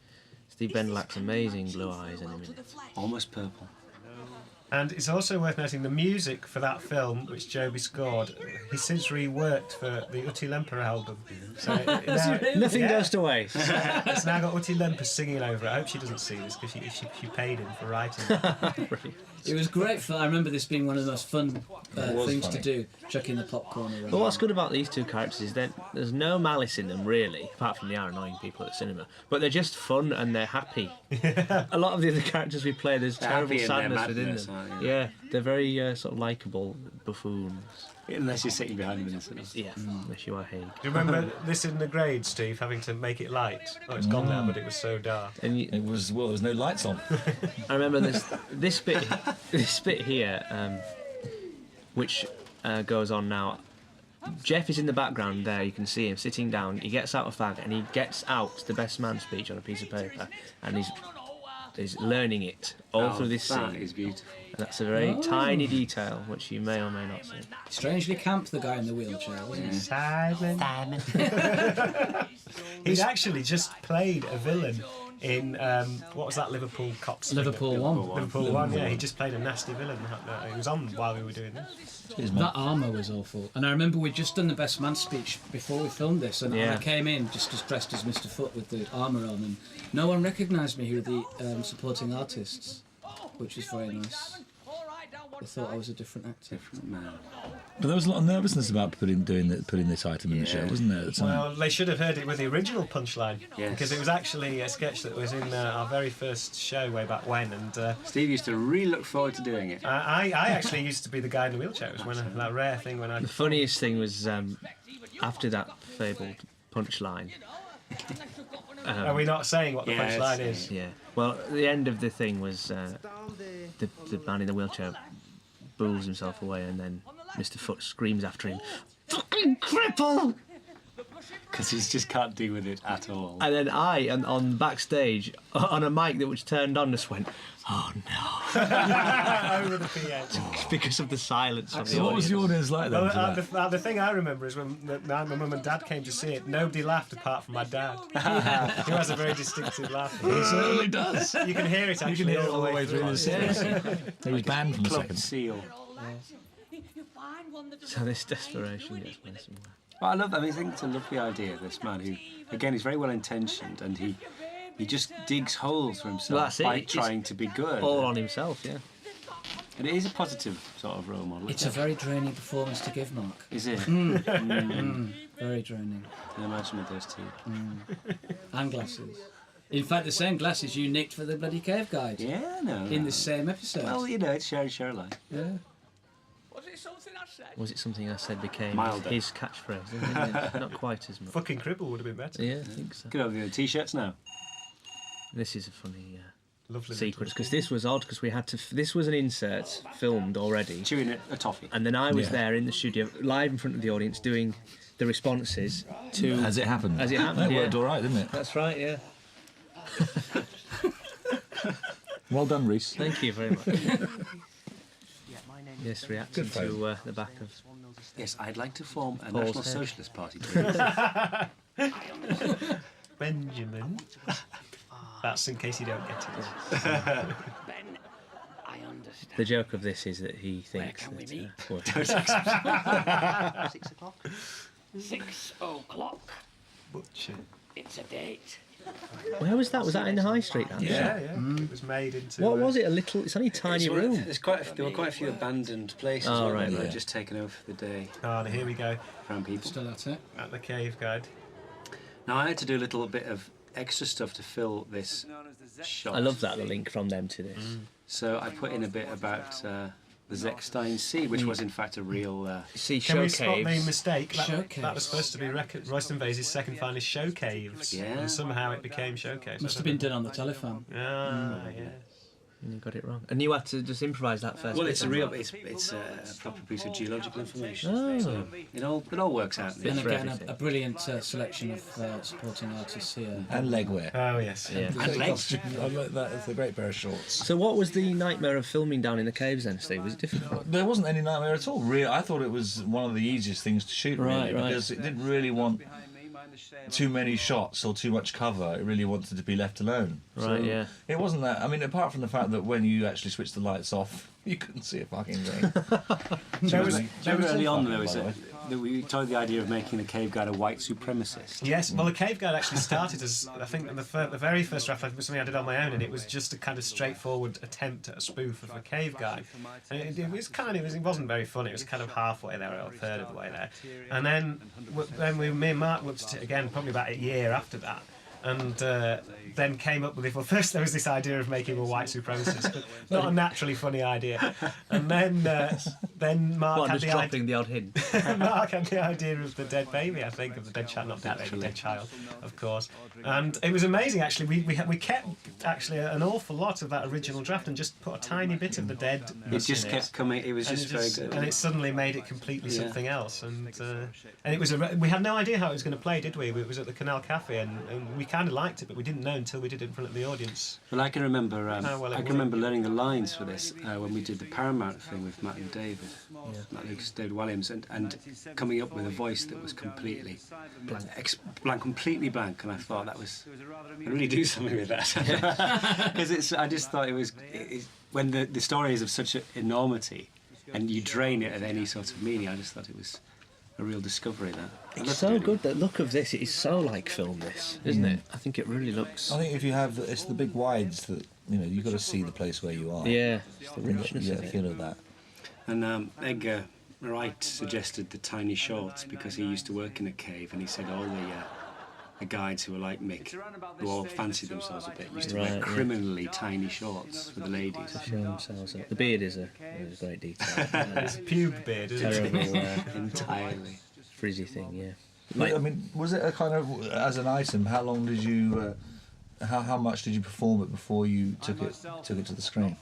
Steve Bendlack's amazing blue eyes in a minute.
Almost purple.
And it's also worth noting the music for that film, which Joby scored, he's since reworked for the Utti Lemper album. So
Nothing goes to waste.
It's now got Utti Lemper singing over it. I hope she doesn't see this because she paid him for writing it.
It was great fun. I remember this being one of the most fun things to do, chucking the popcorn around.
But what's good about these two characters is that there's no malice in them, really, apart from they are annoying people at the cinema. But they're just fun and they're happy. A lot of the other characters we play, there's terrible sadness within them. Yeah, they're very sort of likeable buffoons.
Unless you're sitting behind them in the cinema.
Yeah, unless you are Haig.
Do you remember this in the grade, Steve, having to make it light? Oh, it's gone now, but it was so dark.
And
It was, there was no lights on.
I remember this bit here, which goes on now. Jeff is in the background there, you can see him sitting down, he gets out a fag and he gets out the best man speech on a piece of paper and he's learning it all through this scene.
That is beautiful.
And that's a very tiny detail which you may or may not see.
Strangely camp, the guy in the wheelchair, wasn't he?
Simon. He's actually just played a villain in what was that Liverpool Cops?
Liverpool 1.
Liverpool 1, yeah. He just played a nasty villain. He was on while we were doing this.
That armour was awful. And I remember we'd just done the best man speech before we filmed this, and I came in just dressed as Mr. Foot with the armour on, and no one recognised me who were the supporting artists, which was very nice. They thought I was a different actor.
But there was a lot of nervousness about putting this item in the show, wasn't there, at the time?
Well, they should have heard it with the original punchline, because it was actually a sketch that was in our very first show way back when. And
Steve used to really look forward to doing it.
I actually used to be the guy in the wheelchair. It was that rare thing when I...
The funniest thing was after that fabled punchline.
Are we not saying what the punchline is?
Yeah. Well, the end of the thing was the man in the wheelchair bulls himself away, and then Mr. Foot screams after him, "Fucking cripple!"
because he just can't deal with it at all.
And then I, on backstage, on a mic that was turned on, just went, "Oh no!"
Over the PA.
Because of the silence. Of the
So what was the audience like then?
Well,
for that?
the thing I remember is when my mum and dad came to see it, nobody laughed apart from my dad, who has a very distinctive laugh.
He certainly does.
You can hear it actually.
You can hear it all the way through the series. He was banned from the
Club
second.
seal.
So this desperation gets me somewhere.
Well, I love that. I think it's a lovely idea. This man who, again, is very well intentioned, and he just digs holes for himself
Well, that's it.
by
It's
trying to be good.
All on himself, yeah.
And it is a positive sort of role model.
It's a very draining performance to give, Mark.
Is it?
Very draining.
Can imagine with those teeth.
And glasses. In fact, the same glasses you nicked for the bloody cave guide.
Yeah, no.
In the same episode.
Well, you know, it's share life.
Yeah.
Was it something I said became
Milder.
his catchphrase? Isn't it? Not quite as much.
Fucking cripple would have been better.
Yeah, I think so.
Good over the t-shirts now.
This is a funny
Lovely
sequence because this was odd because we had to. This was an insert filmed already,
Chewing a toffee.
and then I was
Yeah.
there in the studio, live in front of the audience, doing the responses to
As it happened.
As it happened,
It worked
yeah.
all right, didn't it?
That's right, yeah.
Well done, Reese.
Thank you very much. Yes, reaction
Good
to the back of.
Yes, I'd like to form a
Paul's
National
head.
Socialist Party, please.
Benjamin. That's in case you don't get it.
Ben, I understand.
The joke of this is that he thinks
can we
that.
meet?
Well,
6 o'clock.
6 o'clock.
Butcher.
It's a date.
where was that? Was that in the High Street? That
Yeah. It was made into.
What was it? A little. It's only a tiny room.
There were quite a few abandoned places
Oh,
where
right,
they were
right.
just taken over for the day
Oh, and here we go
from people.
Still at it.
at the cave guide.
Now, I had to do a little bit of extra stuff to fill this shot.
I love that, the link from them to this.
So I put in a bit about the Zechstein Sea, which was in fact a real...
See,
Can
show
we spot the
caves.
mistake?
Show
That
caves.
was supposed to be Royston Bay's second finest show caves.
Yeah.
And somehow it became show caves.
Must have been done on the telephone.
Ah, yeah.
And you got it wrong. And you had to just improvise that first.
Well,
bit,
it's a
didn't
real...
you?
It's a proper piece of geological information.
Oh.
So it all works out. in the
And
end.
for
again,
everything.
a brilliant selection of supporting artists here.
And legwear.
Oh, yes.
Yeah.
And legs.
I like that. It's a great pair of shorts.
So what was the nightmare of filming down in the caves then, Steve? Was it difficult?
There wasn't any nightmare at all. Really, I thought it was one of the easiest things to shoot,
Right,
really,
right.
because it didn't really want too many shots or too much cover. It really wanted to be left alone.
Right, yeah.
It wasn't that. I mean, apart from the fact that when you actually switched the lights off, you couldn't see a fucking thing.
There was
Early on,
fun,
there was
by the way.
that we toyed the idea of making the cave guide a white supremacist.
Yes, well, the cave guide actually started as, I think, the very first draft was something I did on my own, and it was just a kind of straightforward attempt at a spoof of a cave guide. And it wasn't very funny. It was kind of halfway there, or a third of the way there. And then me and Mark looked at it again, probably about a year after that. And then came up with it. Well, first there was this idea of making him a white supremacist, but not a naturally funny idea. And then Mark
What,
had
just
the
dropping the odd hint?
Mark had the idea of the dead baby, I think, of the dead child, not dead baby, dead child, of course. And it was amazing, actually. We kept actually an awful lot of that original draft and just put a tiny bit of the dead.
It just kept coming. It was
And
just
it
very good.
and it suddenly made it completely
Yeah.
something else. And it was we had no idea how it was going to play, did we? It was at the Canal Cafe, and we kind of liked it, but we didn't know until we did it in front of the audience.
Well, I can remember.
How well it
I can
worked.
remember learning the lines for this when we did the Paramount thing with Matt and David, Matt Lucas, David Williams, and coming up with a voice that was completely blank, completely blank. And I thought that was I really do something with that because I just thought it was when the story is of such an enormity, and you drain it at any sort of meaning. I just thought it was a real discovery. That
It's so good. The look of this, it is so like film. This, isn't it? I think it really looks.
I think if you have it's the big wides that you've got to see the place where you are.
Yeah, it's the
You
richness
get
of
a
it.
feel of that.
And Edgar Wright suggested the tiny shorts because he used to work in a cave, and he said all the guides who were like Mick, who all fancied themselves a bit, used to
Right,
wear
yeah.
criminally tiny shorts for the ladies.
Show themselves up. The beard is a great detail.
It's pube beard, isn't it?
Terrible
Entirely.
frizzy thing, yeah.
I mean, was it a kind of as an item? How long did you? How much did you perform it before you took it to the screen?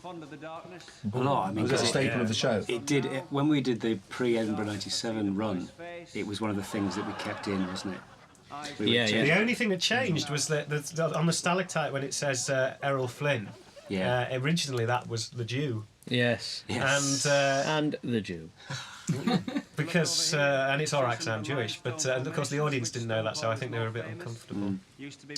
A lot. I mean,
Was it a
'cause
staple of the show?
It did. When we did the pre-Edinburgh '97 run, it was one of the things that we kept in, wasn't it?
Yeah, yeah.
The only thing that changed was that on the stalactite when it says Errol Flynn, originally that was the Jew.
Yes. And the Jew.
Because and it's all right because I'm Jewish, but of course the audience didn't know that, so I think they were a bit uncomfortable.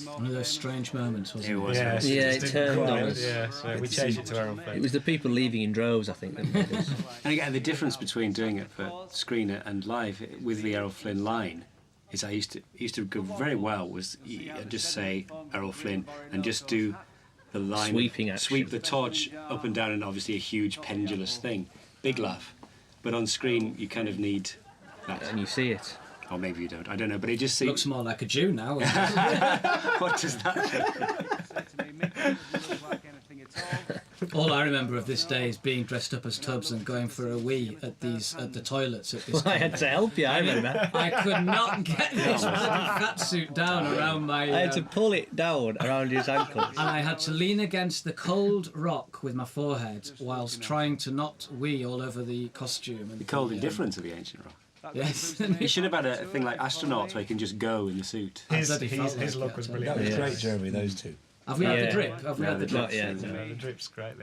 One of those strange moments, wasn't it?
Yeah,
it turned on us.
Yeah, so we changed it to Errol Flynn.
It was the people leaving in droves, I think, that made us.
And again, the difference between doing it for screen and live with the Errol Flynn line is I used to go very well was just say Errol Flynn and just do the line,
Sweeping action.
sweep the torch up and down, and obviously a huge pendulous thing, big laugh. But on screen, you kind of need that.
And you see it.
Or maybe you don't. I don't know. But it just seems.
Looks more like a Jew now.
What does that mean?
All I remember of this day is being dressed up as Tubbs and going for a wee at the toilets at this.
I had to help you. I remember.
I could not get this bloody fat suit down around my.
I had to pull it down around his ankles.
And I had to lean against the cold rock with my forehead whilst trying to not wee all over the costume. And
The cold indifference of the ancient rock.
Yes.
You should have had a thing like astronauts where you can just go in the suit.
His look was brilliant.
That was great, Jeremy, those two.
Have we had the drip? Have we had the drip?
Not yet.
No, the drip's great.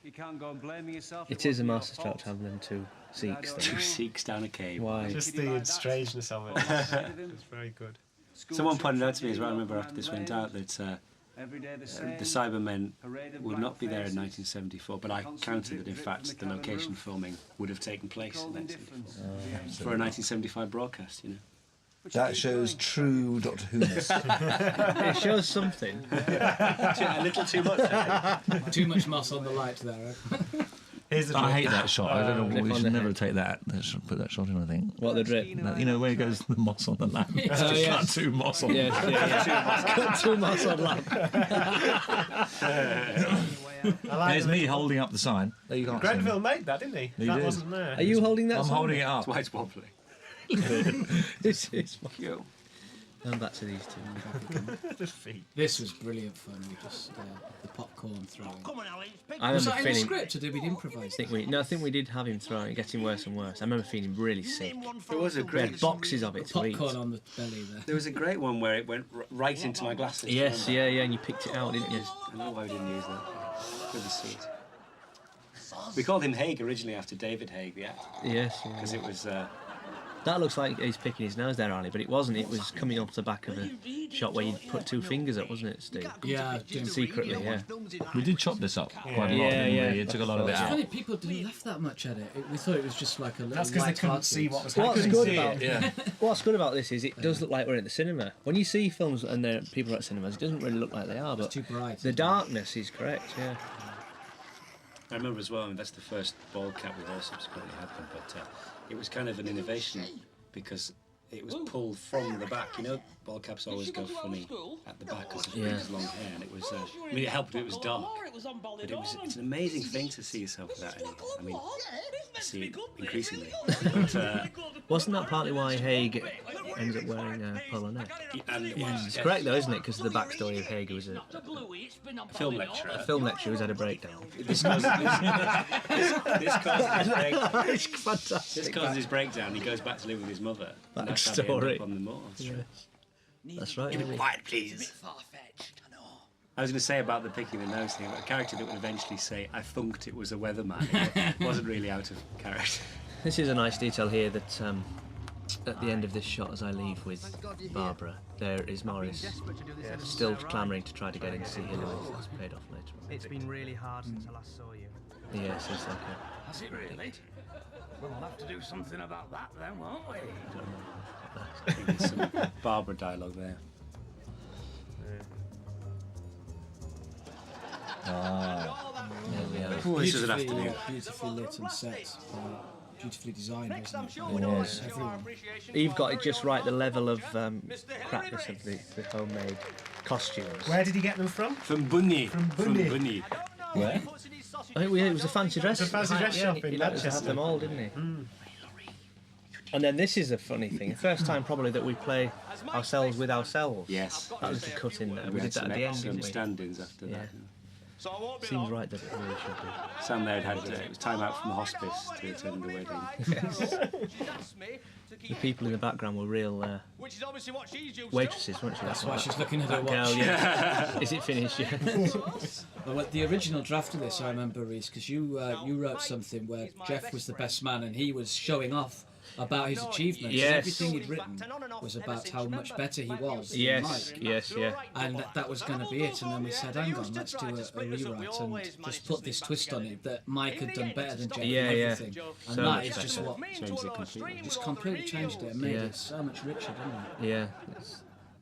You can't go and blame yourself.
It is a masterstroke to have them two Sikhs.
Two Sikhs down a cave.
Why?
Just the strangeness of it. It's very good.
Someone pointed out to me as well, I remember after this went out, that the Cybermen would not be there in 1974, but I counted that in fact the location filming would have taken place in 1974 for a 1975 broadcast, you know.
That shows true Doctor Who-ness.
It shows something.
A little too much.
Too much moss on the light there.
I hate that shot. I don't know.
Clip
We
on
should
the
never
head.
take that. Put that shot in. I think.
What, the drip?
You know where it goes the moss on the lamp. It's
Oh,
just
yes.
got too moss on.
Yes, yeah. Too moss on lamp.
There's me holding up the sign. There you go.
Grenville made that, didn't he?
He
That
did.
wasn't there.
Are you holding that?
I'm
sign?
holding it up.
That's why it's wobbly.
This is.
Yo.
Going back to these two.
The feet.
This was brilliant fun. We just the popcorn throwing.
I
Was
remember
that in the
feeling.
script, or did we improvise?
I think we did have him throwing, getting worse and worse. I remember feeling really sick.
There was a
We
great
had boxes of it to eat.
Popcorn on the belly there.
There was a great one where it went right into my glasses.
Yes,
remember?
yeah, and you picked it out, didn't you?
I don't know why we didn't use that. Good to see it. We called him Haig originally after David Haig, the actor,
Yes.
because it was.
That looks like he's picking his nose there, Ali, but it wasn't. It was coming off the back of a shot where you put two fingers up, wasn't it, Steve?
Yeah,
Secretly, yeah.
We did chop this up quite a lot.
Yeah,
didn't
yeah.
we? It took a lot of it
It's
out.
funny, people didn't laugh that much at it. We thought it was just like a little.
That's because they couldn't
light-hearted-
see what was
What's
happening.
good about What's good about this is it does look like we're at the cinema. When you see films and people are at cinemas, it doesn't really look like they are, but
It's too bright.
the darkness is correct, yeah.
I remember as well, and that's the first ball cap we've all subsequently had them, but it was kind of an innovation because it was pulled from the back. You know, ball caps always go funny at the back because of his long hair, and it was. I mean, it helped. It was dark, but it's an amazing thing to see yourself without any. I mean, I see it increasingly. But,
Wasn't that partly why Haig ends up wearing a polo neck? It's correct though, isn't it? Because the backstory of Haig was a
film lecturer.
film lecturer who's had a breakdown.
This caused his breakdown.
It's fantastic.
This causes his breakdown. He goes back to live with his mother. And that's how they end
Backstory.
up on the moors.
That's right.
Keep it quiet, please. I was going to say about the picking the nose thing, a character that would eventually say, I thunked it was a weatherman. It wasn't really out of character.
This is a nice detail here that at the end of this shot, as I leave with Barbara, there is Morris still clamouring to try to get in to see Hilary. That's paid off later on.
It's been really hard since I last saw you.
Yes, it's okay.
Has it really? Well, we'll have to do something about that then, won't we?
I think there's some Barbara dialogue there.
Yeah,
This is an afternoon.
Beautifully lit and set. Beautifully designed, wasn't it?
Yes. You've got it just right, the level of crapness of the homemade costumes.
Where did he get them from?
From Bunny.
From Bunny.
Bunny.
Where? I think it was a fancy dress.
It's a fancy dress shop in
He let us
Manchester.
have them all, didn't he? And then this is a funny thing. The first time probably that we play ourselves with ourselves.
Yes.
That little cut in there. We
We
did
had
that
some
at the end,
excellent
didn't we?
stand-ins after
Yeah.
that.
Seems right that it really should be.
Sam there had it was time out from the hospice to attend the wedding.
The people in the background were real waitresses, weren't she?
That's why she's looking at her watch.
Girl, yeah. Is it finished yet?
Well, the original draft of this, I remember, Reese, because you wrote something where Jeff was the best man and he was showing off about his achievements.
Yes.
Everything he'd written was about how much better he was than
Yes,
Mike.
yes, yeah.
And that was going to be it. And then we said, hang on, let's do a rewrite and just put this twist on it that Mike had done better than Jeff
Yeah,
and
yeah.
everything. And
So
that
much
is just
better.
what
Changed it completely.
just completely changed it and made
Yeah.
it so much richer, didn't it?
Yeah.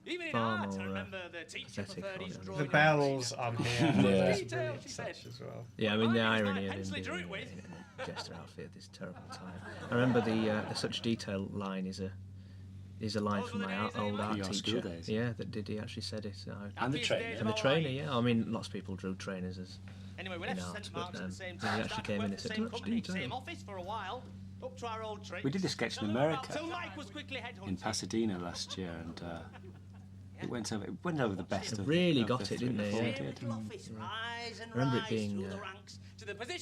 It's far more pathetic.
The bells on here.
Yeah.
Those brilliant touch as well.
Yeah, I mean the irony of him being in a jester outfit at this terrible time. I remember the such detail line is a line from my old art
Your
teacher.
school days.
Yeah, that did. He actually said it.
And the trainer.
And the trainer, yeah. I mean, lots of people drew trainers as in art, but he actually came in and said, "Touch detail."
We did a sketch in America, in Pasadena last year, and it went over the best
They
of
really
of
got
the
it, didn't they?
three or
Yeah.
four did.
I remember it being. We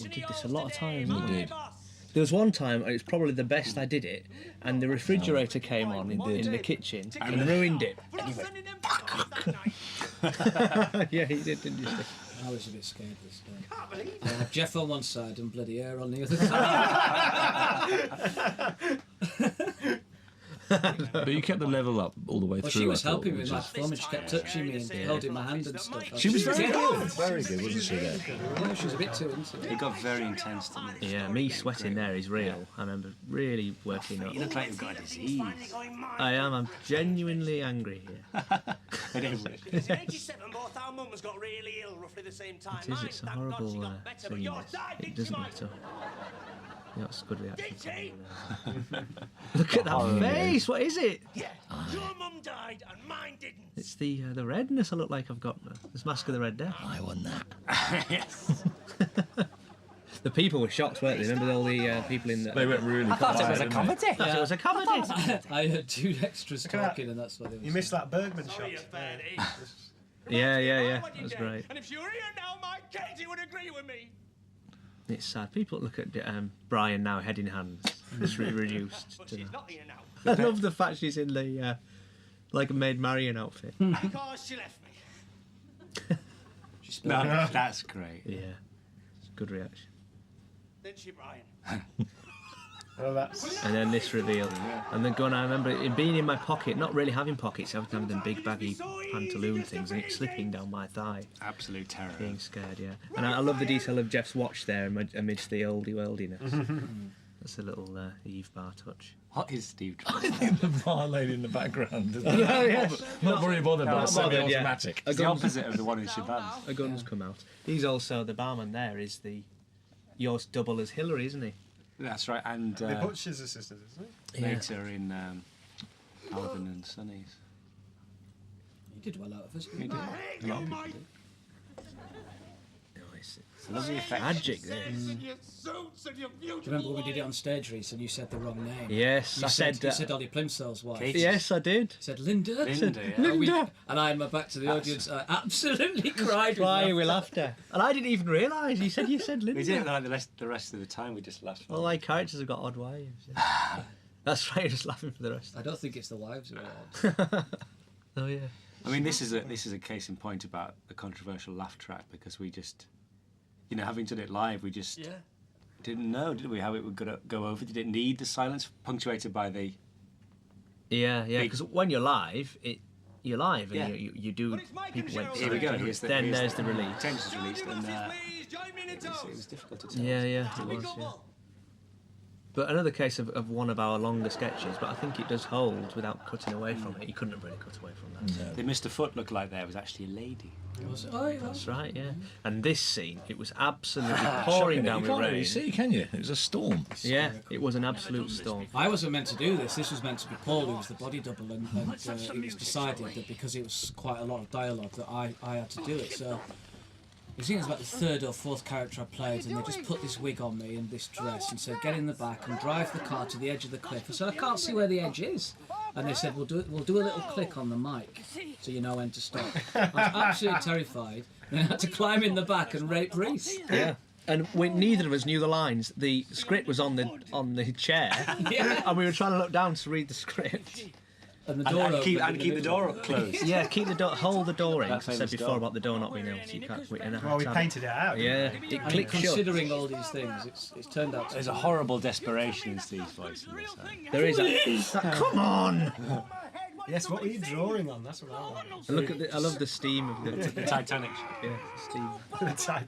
did this a lot of times.
We
didn't we?
did.
There was one time, it was probably the best I did it, and the refrigerator came on in the kitchen and ruined it. And he went, yeah, he did, didn't you, Steve?
I was a bit scared this day. I had Jeff on one side and bloody air on the other side.
But you kept the level up all the way
Well,
through.
she was
I thought,
helping me
which
with my
is-
performance. She kept touching me and holding my hand and stuff.
She was very good.
Very good, wasn't she? There.
Yeah, she was a bit too into it.
It got very intense, didn't it?
Yeah, me sweating there is real. I remember really working up.
You look like you've got a disease.
I am. I'm genuinely angry here.
It is.
It is. It's a horrible thing. It doesn't matter. Yeah, that's a good reaction. Look at that face. What is it?
Your mum died and mine didn't.
It's the redness. I look like I've got this Mask of the Red Death.
I won that.
Yes.
The people were shocked, weren't they? Remember all the people in the...
They went really
I thought it
quiet,
was a
didn't they?
comedy.
I thought it was a comedy.
I heard two extras
at that.
talking, and that's what it was.
You missed that Bergman shot.
Yeah. That was great.
And if you were here now, my Katie would agree with me.
It's sad. People look at Brian now, head in hand. It's reduced to
She's
that.
not here now.
I love the fact she's in the like a Maid Marian outfit.
Because she left me.
No, that's great.
Yeah, it's a good reaction.
Didn't she, Brian?
Oh, that's...
And then this reveal, and the gun. I remember it being in my pocket, not really having pockets. I was having them big baggy pantaloon things, and it slipping down my thigh.
Absolute terror.
Being scared, yeah. And I love the detail of Jeff's watch there amidst the oldie worldiness. That's a little Eve bar touch.
What is Steve
I
Jobs?
think the bar lady in the background. Isn't
Yeah,
it?
yeah.
Not very bothered by
Not bothered, yeah.
semi-automatic.
A
It's the
gun's,
opposite of the one in Shabazz.
a gun's come out. He's also the barman. There is yours double as Hillary, isn't he?
That's right, and
The butcher's assistant, isn't it?
later in Alvin and Sonny's.
You did well out of us.
He did. A lot of people did.
Nice.
It's a lovely effect.
Magic there.
Your suits and your
Do you
beautiful
remember when we did it on stage, Reese, and you said the wrong name?
Yes,
You
I said
you said Ollie Plimsoll's wife.
Kate.
Yes, I did.
You said Linda.
Linda, yeah.
And
Linda.
and I had my back to the audience. I absolutely cried.
Crying with
laughter.
laughter. And I didn't even realise. You said Linda.
We did it like the rest of the time. We just laughed.
All my characters have got odd wives. Yeah. That's right. Just laughing for the rest.
I don't think it's the wives who are odd.
Oh yeah.
I mean, this is a case in point about the controversial laugh track because we just, having done it live, we just didn't know, did we, how it would go over? Did it need the silence punctuated by the?
Yeah. Because when you're live, you're live and
Yeah.
you do. People went.
Here we go.
Then there's the release.
Tensions released, and it was difficult to tell.
Yeah, it was. Yeah. But another case of one of our longer sketches, but I think it does hold without cutting away from it. You couldn't have really cut away from that.
The Mr. Foot looked like there was actually a lady.
Was it? Oh, yeah.
That's right, yeah. And this scene, it was absolutely pouring down
You
with
can't
rain.
really see, can you? It was a storm.
Yeah, it was an absolute storm.
I wasn't meant to do this. This was meant to be Paul, who was the body double, and it was decided that because it was quite a lot of dialogue that I had to do it. So you see, it was about the third or fourth character I played, and they just put this wig on me and this dress and said, "Get in the back and drive the car to the edge of the cliff." I said, "I can't see where the edge is." And they said, we'll do a little click on the mic so you know when to stop. I was absolutely terrified. They had to climb in the back and rape Reese.
Yeah. And neither of us knew the lines. The script was on the chair, and we were trying to look down to read the script.
And the door
keep the door up closed.
Yeah, hold the door in.
That
I said
famous
before
door.
about the door not being able to. You can't.
Well, we painted it out.
Yeah,
didn't
it
And
clicked shut.
considering all these things, it's turned out to
There's a horrible desperation in Steve's voice in this.
There is. Come on!
Yes, what were you drawing on? That's what I want.
And look at I love the steam of
The Titanic.
Yeah, the steam.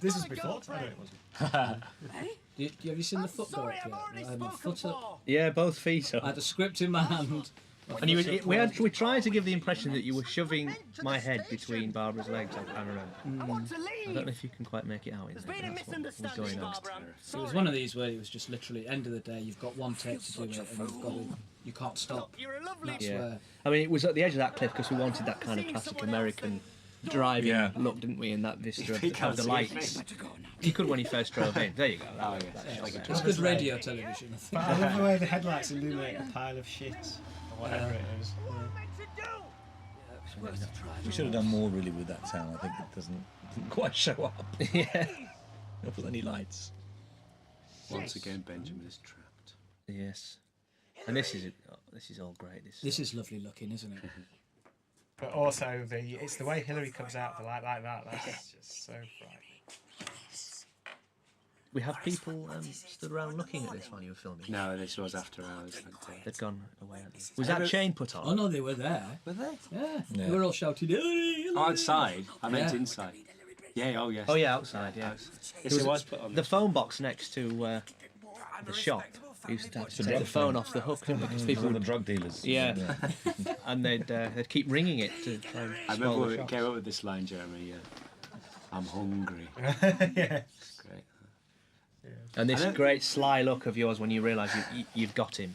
This was before Titanic, wasn't
Have you seen the foot go up yet? I had my foot up.
Yeah, both feet up.
I had a script in my hand.
And we tried to give the impression that you were shoving my head between Barbara's legs. I can't remember. I don't know if you can quite make it out. In there, but that's what was going on.
It was one of these where it was just literally end of the day. You've got one take to do it, and you can't stop. That's
Yeah.
where
I mean, it was at the edge of that cliff because we wanted that kind of classic American driving look, didn't we? In that vista of the lights. You could when you first drove in. There you go.
it's good radio television. I think.
But I love the way the headlights illuminate a pile of shit or whatever it is.
We should have done more really with that town. I think it doesn't quite show up.
Yeah.
Not with any lights.
Once again, Benjamin is trapped.
Yes. And this is all great.
This is lovely looking, isn't it?
But also it's the way Hillary comes out the light like that. That's just so frightening.
We have people stood around looking at this while you were filming.
No, this was after hours.
They'd gone away. Was that chain put on?
Oh no, they were there.
Were they?
Yeah.
Yeah.
We were all shouting. Hillary, Hillary.
Outside? I meant
Yeah.
inside. Yeah, oh yes.
Oh yeah, outside. Yeah.
Yes, it was put on.
The phone box next to the shop. We used to have to take the phone off the hook, didn't we? Because people
All the drug dealers.
Yeah. And they'd keep ringing it to try and
I remember
swallow
when
the
we
shots.
came up with this line, Jeremy. I'm hungry.
Yeah.
It's great.
And this great sly look of yours when you realise you've got him.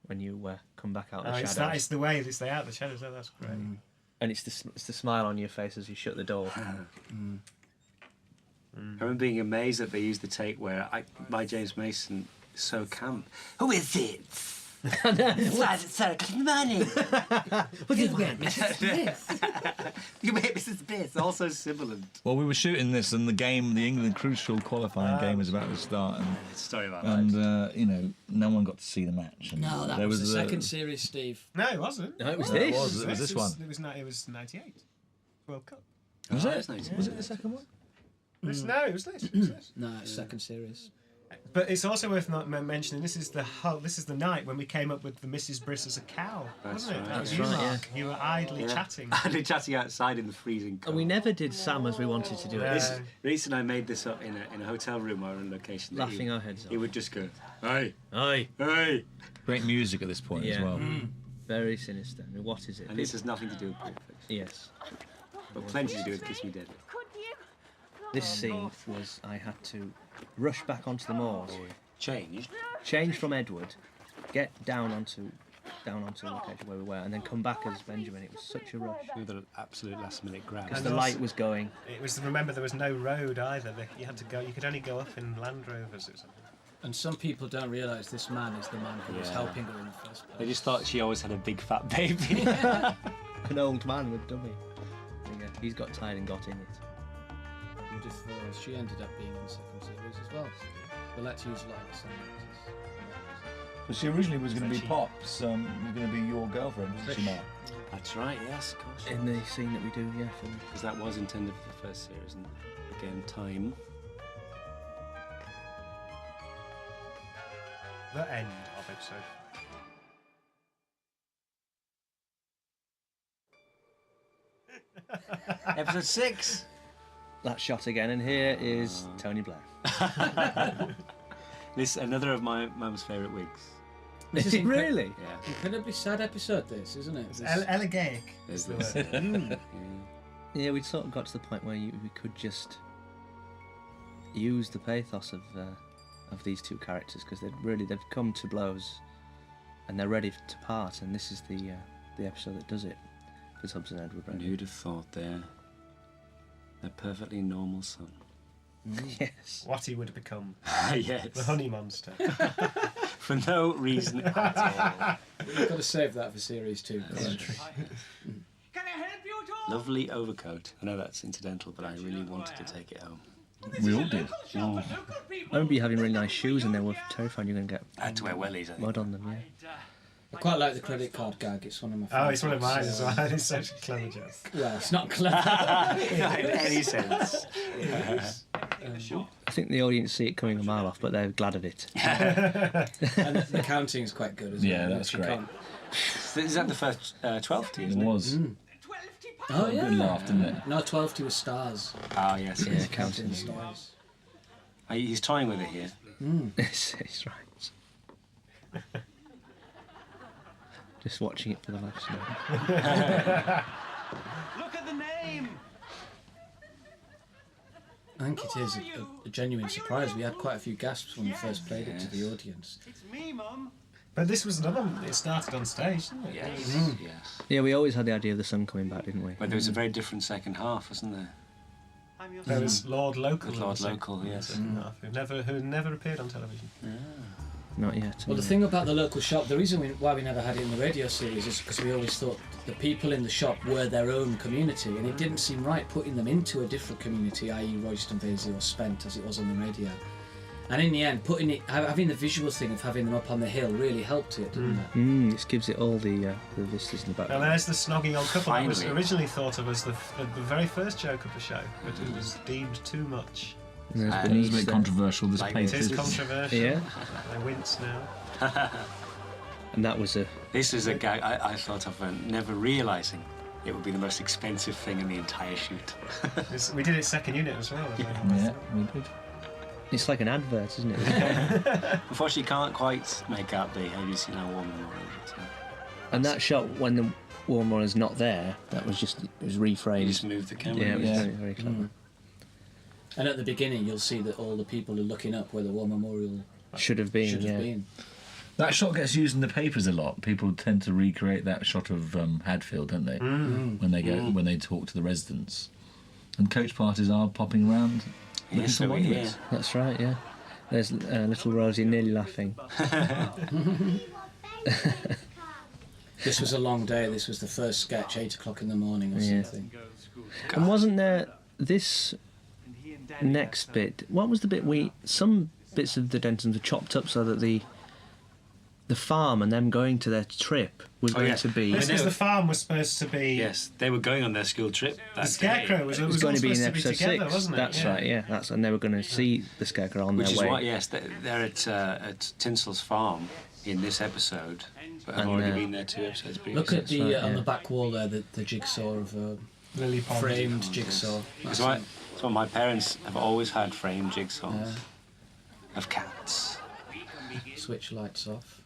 When you come back out of the shadows.
It's the way they stay out of the shadows. That's great.
And it's the smile on your face as you shut the door.
I remember being amazed that they used the take where my James Mason is so camp. Who is it? Sorry, good morning.
What did you get, Mrs. Smith?
You made Mrs. Smith, also sibilant.
Well, we were shooting this, and the England crucial qualifying game was about to start,
Story about
and no one got to see the match. And
No, that
there
was the second series, Steve.
No, it wasn't.
No, it was
No,
this.
it was this one.
It was 98 World Cup.
Was it?
Nice.
Was it the second one?
No, it was this. It was this.
No, it's second series.
But it's also worth not mentioning. This is the night when we came up with the Mrs. Briss as a cow, wasn't it?
right.
That was
That's
you,
right,
Mark. You were idly chatting.
Idly chatting outside in the freezing cold.
And we never did Sam as we wanted to do it.
Reese and I made this up in a hotel room or a location. that
Laughing our heads
He
off.
would just go, hey,
Aye.
hey.
Great music at this point as
Yeah.
well.
Very sinister. I mean, what is it?
And this has nothing to do with politics,
Yes.
but plenty to do with Kiss Me Deadly.
This scene was I had to rush back onto the moors,
Changed.
from Edward, get down onto the location where we were, and then come back as Benjamin. It was such a rush.
With an absolute last minute grab.
Because the light was going.
It was. Remember, there was no road either. You had to go. You could only go up in Land Rovers or something.
And some people don't realise this man is the man who was helping her in the first place.
They just thought she always had a big fat baby.
An old man with dummy. Yeah, he's got tired and got in it.
She ended up being in the second series as well. But let's use a lot of the same actors.
But she originally was going to be Pops. Was going to be your girlfriend, wasn't she, Mark?
That's right, yes, of course.
In the scene that we do, yeah.
Because that was intended for the first series, and again, time.
The end of episode.
Episode 6.
That shot again, and here is Tony Blair.
This another of my mum's favourite wigs.
This is
really?
Yeah.
Incredibly sad episode, this, isn't it?
Elegaic.
There's
the
this.
word.
Yeah, we'd sort of got to the point where we could just use the pathos of these two characters because they've come to blows and they're ready to part, and this is the episode that does it for Tubbs and Edward.
And who'd have thought they're a perfectly normal son?
Yes.
What he would have become.
Yes.
The honey monster.
For no reason at all.
We've got to save that for series 2.
Can I help you at all? lovely overcoat. I know that's incidental, but I really wanted to take it home.
We all did.
Oh.
I remember you having really nice shoes and they were terrified you were going to get
I had to wear wellies, I think.
mud on them, yeah.
I quite like the credit card gag. It's one of my favourites.
Oh, it's one of mine as well. It's such a clever joke.
Well, it's not clever.
Not in any sense.
I think the audience see it coming a mile off, but they're glad of it.
And the counting is quite good as well.
Yeah, that's
You
great.
can't-
Is that the first 12th,
It
isn't it?
was.
Oh, yeah.
Good laugh, didn't it?
No, 12 to stars.
Ah, yes.
Yeah,
yes.
counting
the
the
stars.
He's toying with it here.
It's right. Just watching it for the laughs now.
Look at the name.
I think it is a genuine surprise. We had quite a few gasps when we first played it to the audience.
It's me, Mum.
But this was another one. It started on stage, didn't it?
Yes, yes.
Yeah, we always had the idea of the sun coming back, didn't we?
But there was a very different second half, wasn't there?
I'm your
There was Lord Local.
With
in the
Lord
second-
Local,
in the
yes.
second half, who never appeared on television.
Not yet.
Well, the thing about the local shop, the reason why we never had it in the radio series is because we always thought the people in the shop were their own community, and it didn't seem right putting them into a different community, i.e. Royston, Vasey or Spent, as it was on the radio. And in the end, having the visual thing of having them up on the hill really helped it, didn't it?
It gives it all the vistas in the
Now
background.
there's the snogging old couple that was
Finally.
originally thought of as the very first joke of the show, but it was deemed too much.
And there's
It was a
Bernice
bit
there.
controversial, this
Like
place.
It is
is.
controversial.
Yeah.
They wince now.
And that was a...
This is a gag I thought of never realising it would be the most expensive thing in the entire shoot.
We did it second unit as well.
Yeah, we did.
It's like an advert, isn't it?
Unfortunately, you can't quite make out the Have You Seen Our War Memorial? So
And that shot, when the War Memorial's not there, that was just... It was reframed.
you just move the camera.
Yeah, it was
Yeah.
very, very clever.
And at the beginning, you'll see that all the people are looking up where the War Memorial
Should have been,
should have
yeah.
been.
That shot gets used in the papers a lot. People tend to recreate that shot of Hadfield, don't they? When they go when they talk to the residents. And coach parties are popping around looking
Yes,
for
over here.
monuments.
That's right, yeah. There's little Rosie nearly laughing.
This was a long day. This was the first sketch, 8 o'clock in the morning or
Yeah.
something.
And wasn't there this next bit? What was the bit some bits of the Dentons were chopped up so that the farm and them going to their trip was going
yeah.
to be...
This was the farm was supposed to be.
Yes, they were going on their school trip.
The Scarecrow was
It was going
all
to be in
supposed
episode
together,
6.
wasn't it?
That's right, yeah. And they were going to see the Scarecrow on
Which
their
is
way.
why, yes, they're at Tinsel's farm in this episode, but have
And,
already been there 2 episodes previously.
Look at the
right,
on
yeah.
the back wall there, the jigsaw of
Lily Pond.
framed jigsaw.
That's why my parents have always had framed jigsaws
Yeah.
of cats.
Switch lights off.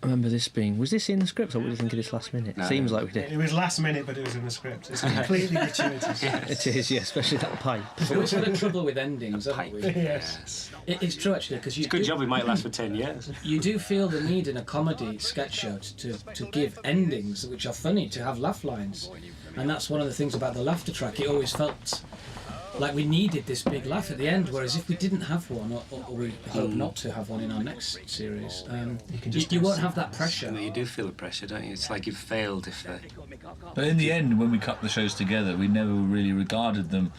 I remember this being... Was this in the script, or what do you think of this last minute?
No.
Seems like we
It
did.
was last minute, but it was in the script. It's completely gratuitous.
It is, yeah, especially that pipe.
We've always had a trouble with endings, haven't we?
Yes.
It's true actually, because
It's a good job it might last for 10 years.
you do feel the need in a comedy sketch show to give endings which are funny, to have laugh lines, and that's one of the things about the laughter track. It always felt like we needed this big laugh at the end, whereas if we didn't have one, or we hope not to have one in our next series, you won't have that pressure.
You do feel the pressure, don't you? It's like you've failed if
But in the end, when we cut the shows together, we never really regarded them.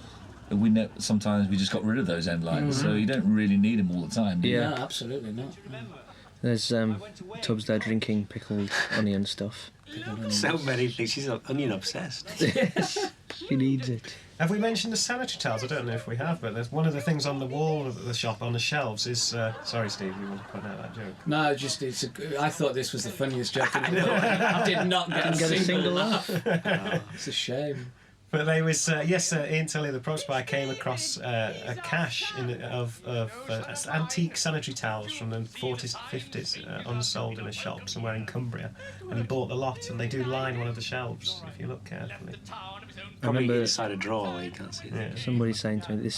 Sometimes we just got rid of those end lines, so you don't really need them all the time. Do you?
No, absolutely not.
There's Tubbs there drinking pickled onion stuff.
so many things. She's onion obsessed.
She needs it.
Have we mentioned the sanitary towels? I don't know if we have, but there's one of the things on the wall of the shop on the shelves is. Sorry, Steve, you want to point out that joke?
No, I thought this was the funniest joke in the world. I did not get a single laugh. It's a shame.
But they was Ian Tully, the props buyer, came across a cache of antique sanitary towels from the 40s, 50s, unsold in a shop somewhere in Cumbria, and he bought the lot. And they do line one of the shelves if you look carefully.
Probably
remember-
inside a drawer where you can't see it.
Somebody saying to me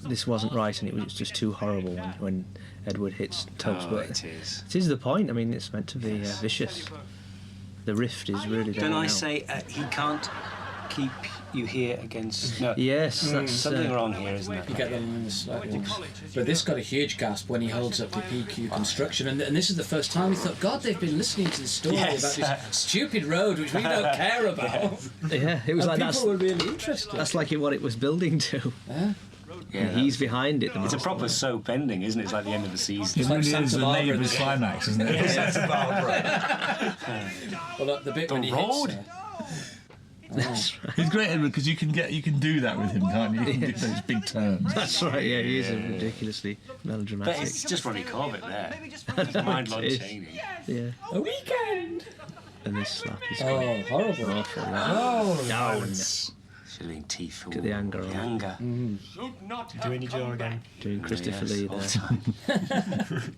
this wasn't right, and it was just too horrible when Edward hits Tubbs.
Oh,
But
it is.
it is the point. I mean, it's meant to be vicious. The rift is really there
Don't I
now.
say he can't keep you hear against. No.
Yes, that's
something wrong here, isn't
You
it?
get them in the slight ones. But this got a huge gasp when he holds up the PQ construction, and this is the first time we thought, God, they've been listening to the story about this stupid road which we don't care about.
Yeah, it was
and
like
people were really interested.
That's like what it was building to.
Yeah,
and he's behind it.
It's a proper soap ending, isn't it? It's like the end of the season.
It really is the neighbour's climax, isn't it?
Santa Barbara.
Well, the bit when he hits her.
That's right.
He's great because you can do that with him, can't you? You can do those big turns.
That's right. Yeah, he is ridiculously melodramatic.
But it's just Ronnie Corbett there. Mind Lon Chaney.
Yeah.
A weekend.
And this slap is
horrible.
awful.
Oh,
Should have been teeth.
Look at the anger on
The
it.
anger.
Doing your jaw again.
Doing Christopher Lee
all
there.
the time.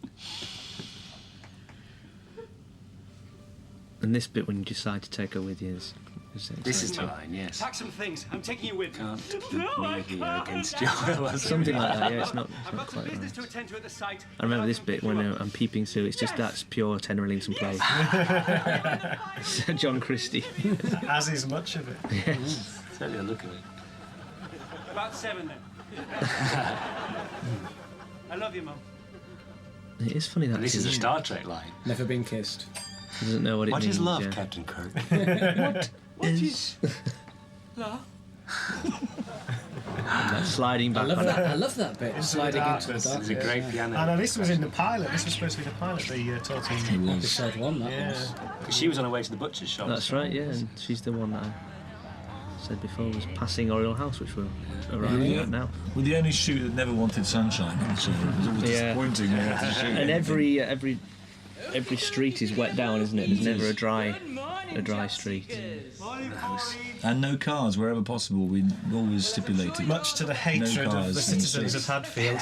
And this bit when you decide to take her with you is
This is the line, yes.
Pack some things. I'm taking you with me.
Can't put me here against Joel.
something like that. Yeah, it's not
I've got some
quite
business
right.
to attend to at the site.
I remember this bit when I'm peeping through. It's just that's pure Tenor Ellington play. John Christie.
As is much of it.
Yes.
Certainly a look at it.
About 7 then. I love you, Mum.
It is funny that
And this is a
he
Star Trek line.
Never been kissed.
doesn't know what it
What
means.
is love,
yeah.
Captain Kirk?
What is love?
That sliding back.
I
on it.
love that bit. Sliding into the
darkness.
dark.
There's a great piano.
I know this was in the pilot. This was supposed to be the pilot. They taught him.
Episode 1, that was.
She was on her way to the butcher's shop.
That's right. Yeah, and she's the one that I said before was passing Oriole House, which we're arriving at now.
We're the only shoot that never wanted sunshine. So it was always disappointing when we had to shoot.
And every street is wet down, isn't it? There's never a dry street.
And no cars wherever possible. We always stipulated.
Much to the hatred of the
cars in
citizens
cities.
of Hadfield.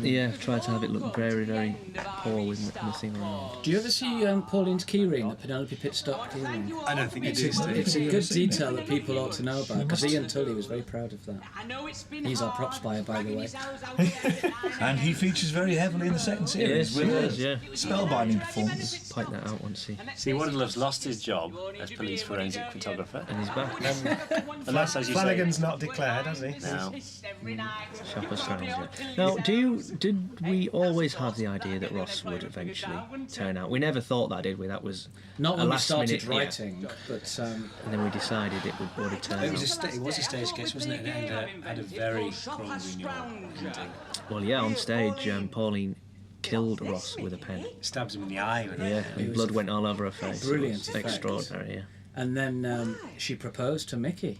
Yeah, tried to have it look very, very poor with nothing around.
Do you ever see Pauline's keyring, the Penelope Pitstop keyring?
I don't think
It's a good detail that people ought to know about, because Ian Tully was very proud of that. He's our props buyer, by the way.
And he features very heavily in the second series
Yes,
with
he
a
does, yeah.
spellbinding performance.
Point that out once he.
See, Wanderlove's lost his job as police forensic photographer.
And he's back.
And that's, as you
Flanagan's
say,
not declared, has he?
now.
Shopper's Friends, yeah. Now, did we always have the idea that Ross would eventually turn out? We never thought that, did we? That was
Not
a
when we
last
started
minute,
writing, but
and then we decided it would turn
It was
out.
a stage case, wasn't it? And it had a very strong renewal ending.
Well, yeah, on stage, Pauline killed Ross with a pen.
Stabs him in the eye.
Yeah, and blood went all over her face.
Brilliant
It was extraordinary, yeah.
and then she proposed to Mickey.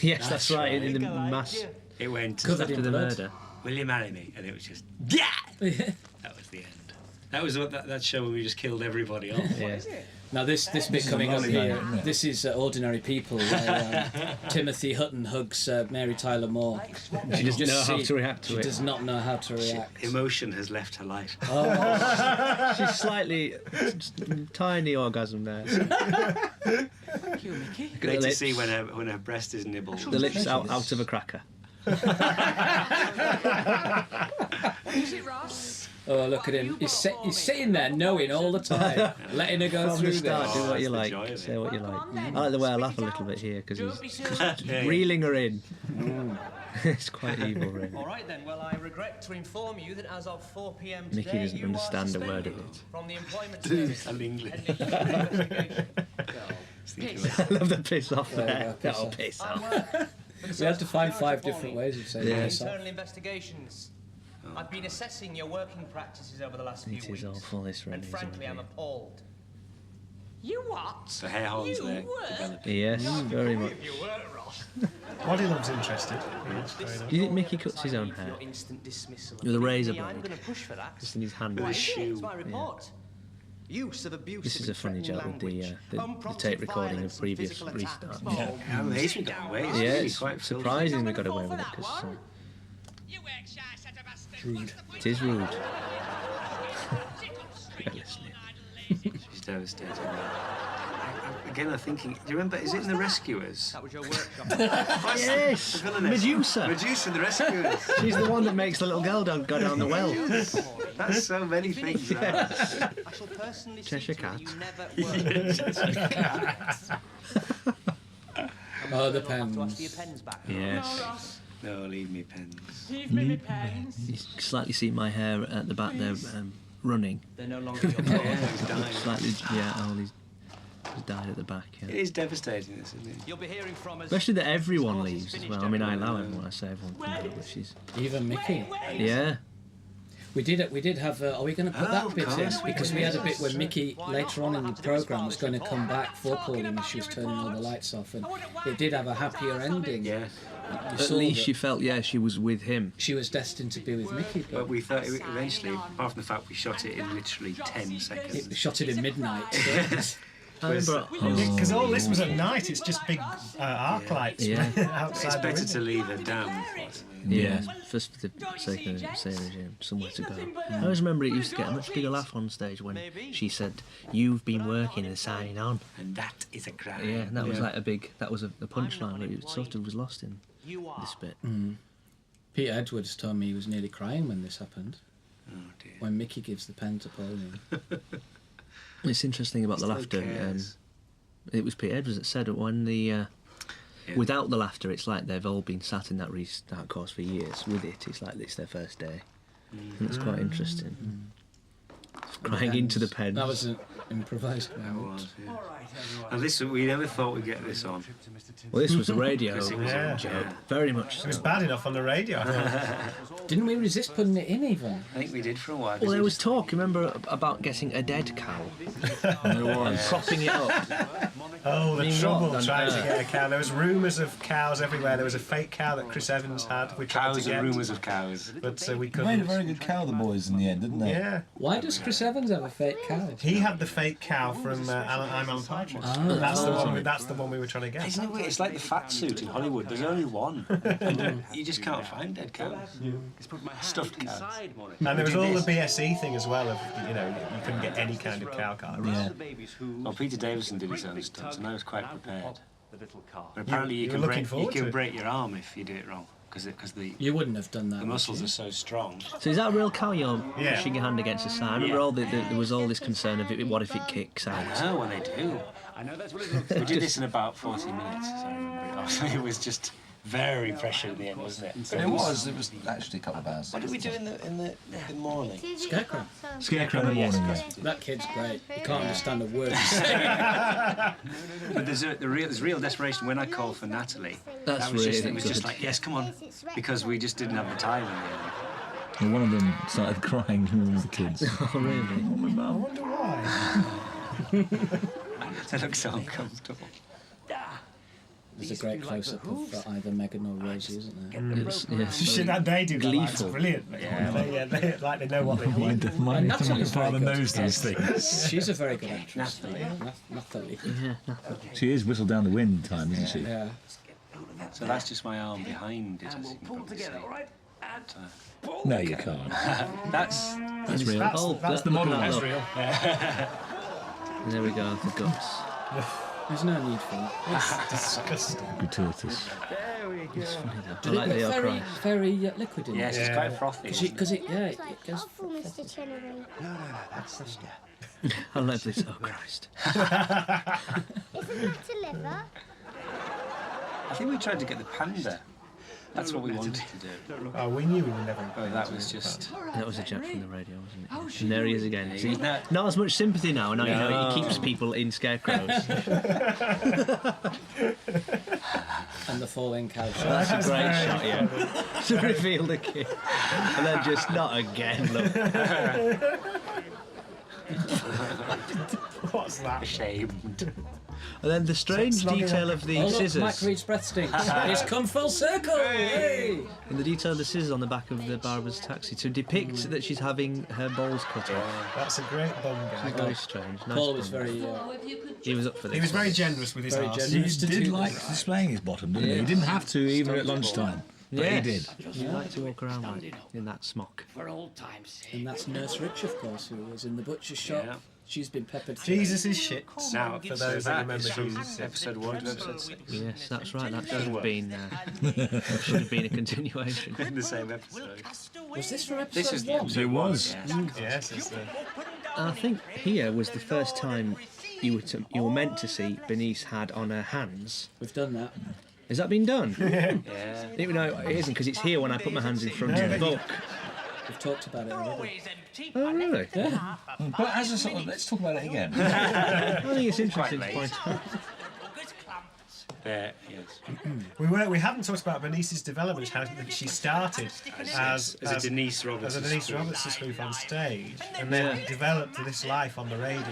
Yes, that's right, in the mass
It went
Covered
after
in
the
blood.
murder.
Will you marry me? And it was just, yeah! That was the end. That was that show where we just killed everybody off.
Yeah.
Now this bit coming up here, this is Ordinary People, where Timothy Hutton hugs Mary Tyler Moore.
She doesn't know how to react to
She
it.
does not know how to react.
Emotion has left her life.
She's slightly tiny orgasm there.
Great to see when her breast is nibbled.
The lips out of a cracker.
Is it Ross?
Oh, look at him. He's sitting there knowing all the time, letting her go
From
through
the start,
this.
do what you like, say what you like. I like the way I laugh a little bit here because he's reeling her in. It's quite evil, really.
All right then. Well, I regret to inform you that as of 4 p.m. today,
Mickey doesn't
you
understand
are
a word of
suspended
it.
from the employment service.
And English.
I love the piss off there.
piss
Oh,
off.
piss off.
We had to find 5 different ways of saying
Yeah.
this.
Internal investigations. I've been assessing your working practices over the last few
It
weeks.
is awful, this
And
really,
frankly,
isn't
I'm
it?
appalled.
You what?
The hair horns there.
Yes, very much.
Waddy loves interested.
Do you think Mickey cuts his own hair?
Your instant dismissal.
With a razor
Yeah, I'm
blade?
going to push for that.
Just in his hand.
With a shoe.
It's my report. Use of abusive
This is a funny
and
joke with
threatening
the
language,
tape recording
violence
of previous
and physical attacks.
restarts.
How amazing got away. It's
Yeah,
really
it's
quite
surprising they got away with it because it is rude. Yeah, listening.
She's devastated. Again, I'm thinking, do you remember, is it in The Rescuers?
That was your workshop.
Yes,
The villainess.
Medusa.
Medusa, The Rescuers.
She's the one that makes the little girl dog go down the well.
That's so many things.
Yes.
I shall personally
Cheshire
see to it
Cat.
that you never work.
Oh, the
You'll have to ask
pens.
for your pens back.
Yes.
No, leave me pens.
Give me my pens.
You slightly see my hair at the back there running.
They're no longer your pens.
Slightly, yeah. He's died at the back.
It
Yeah.
is devastating, this, isn't it?
You'll be hearing from us.
Especially that everyone leaves as well. I mean, I allow everyone. I say everyone can go, but she's.
Even Mickey.
Yeah.
We did have. Are we going to put that bit in? Because we had a bit where Mickey later on in the programme was going to come back for Pauline as she was turning all the lights off, and it did have a happier ending.
Yes.
At least she felt, she was with him.
She was destined to be with Mickey.
But we thought eventually, apart from the fact we shot it in literally 10 seconds.
We shot it in midnight.
Because all this was at night, it's just big arc lights outside.
It's
the
better
window.
to leave her down.
Yeah, just for the sake of saying somewhere to go. I always remember it used to get a much bigger laugh on stage when she said, "You've been working and signing on,"
and that is a crime.
Yeah, and that was like a punchline, but it sort of was lost in this bit.
Peter Edwards told me he was nearly crying when this happened.
Oh dear.
When Mickey gives the pen to Pauline.
It's interesting about the laughter. It was Peter Edwards that said it when the. Without the laughter, it's like they've all been sat in that restart course for years. With it, it's like it's their first day. And it's quite interesting. Crying into the pen.
That was an improvised
That
moment.
was, yeah. And this, we never thought we'd get this on.
Well, this was a radio
Because it was a
joke. Very much so.
It was bad enough on the radio.
Didn't we resist putting it in even?
I think we did for a while.
Well, there was talk, remember, about getting a dead cow and propping it up.
Oh, the
I mean,
trouble
what on
trying to
earth?
get a cow. There was rumours of cows everywhere. There was a fake cow that Chris Evans had. We tried to
Cows
get,
and rumours of cows.
but we
They
couldn't.
made a very good cow, the boys, in the end, didn't they?
Yeah.
Why does Chris Evans have a fake cow?
He had the fake cow from I'm Alan Partridge. That's the one. That's the one we were trying to get.
Isn't it weird? It's like the fat suit in Hollywood. There's only one. And you just can't find dead cows. Stuffed cows.
And there was all the BSE thing as well. Of you couldn't get any kind of cow card.
Yeah.
Well, Peter Davison did his own stunts, and I was quite prepared. But apparently,
You were looking
you
forward to
can
it.
break your arm if you do it wrong, because
You wouldn't have done that.
the muscles are so strong.
So is that a real cow you're
Yeah.
pushing your hand against the side? I remember there was all this concern of what if it kicks out?
I know when they do. We did this in about 40 minutes, as I remember it. It was just very pressured in the end, wasn't it?
It was actually a couple of hours.
What did we do in the morning?
Scarecrow.
Scarecrow in the morning, yeah.
That kid's great. You can't understand a word he's saying.
But there's real desperation when I called for Natalie.
That's
That was just,
really
it was just
good.
like, yes, come on, because we just didn't have the time in the end.
And one of them started crying, one of the kids.
Oh, really?
I wonder why.
They look so uncomfortable.
There's a great close-up of either Megan or Rosie, isn't there?
Shit, that they do that. Like, it's
Gleeful.
brilliant. They like they know what they mean.
My
Natalie's very
father
good.
knows these things.
She's a very good actress.
Natalie.
She is whistle down the wind time, isn't she?
Yeah.
So that's just my arm behind it, as you can probably see.
No, you can't.
That's
real.
That's the model. That's real.
There we go, the guts.
There's no need for it.
It's disgusting.
Gratuitous.
It's funny though.
Did
I like
it
the
get very,
cry.
very liquid in
yes,
it?
it's quite frothy.
Because it goes...
Awful, Mr. Chinnery.
That's sister.
I love this. Oh Christ.
Isn't that a liver?
I think we tried to get the panda. That's what we wanted to do.
Oh, we knew we were never.
Oh, that was just...
That was a Jack from the radio, wasn't it? And there he is again. See,
No.
not as much sympathy now. Now you know he keeps people in scarecrows.
And the falling cow shot.
That's a great shot, yeah. To reveal the kid. And then just not again, look.
What's that?
Ashamed.
And then the strange detail of the
Oh, look,
scissors.
Mike Reed's breath stinks. It's come full circle! Hey!
And the detail of the scissors on the back of the Barbara's taxi to depict that she's having her balls cut off.
That's a great bum
It's
gag.
very strange. Nice
Paul was
bum.
very...
He was up for this.
He was very generous with his
Very
arse.
He
generous.
did like displaying his bottom, didn't he? He didn't have to, even at lunchtime. But he did.
He liked to walk around like in that smock.
For old time's sake.
And that's Nurse Rich, of course, who was in the butcher's shop.
Yeah.
She's been peppered.
Jesus is shit.
Now,
For those that remember
from
Jesus.
episode 1 to episode 6.
Yes, that's right. That should have been a continuation.
In the same episode.
Was this from episode
This is the
1?
episode
It was.
one, yeah.
Yes, it's the.
And I think here was the first time you were meant to see Bernice had on her hands.
We've done that.
Has that been done?
Yeah.
Even though it isn't, because it's here when I put my hands in front of the book.
We've talked about it already.
Oh, really?
Yeah.
But as a sort of, let's talk about it again.
I think it's interesting to
Quite
point out.
There, yes.
We haven't talked about Bernice's development, how she started as
a Denise Roberts.
As a Denise Roberts spoof on stage, and then developed this life on the radio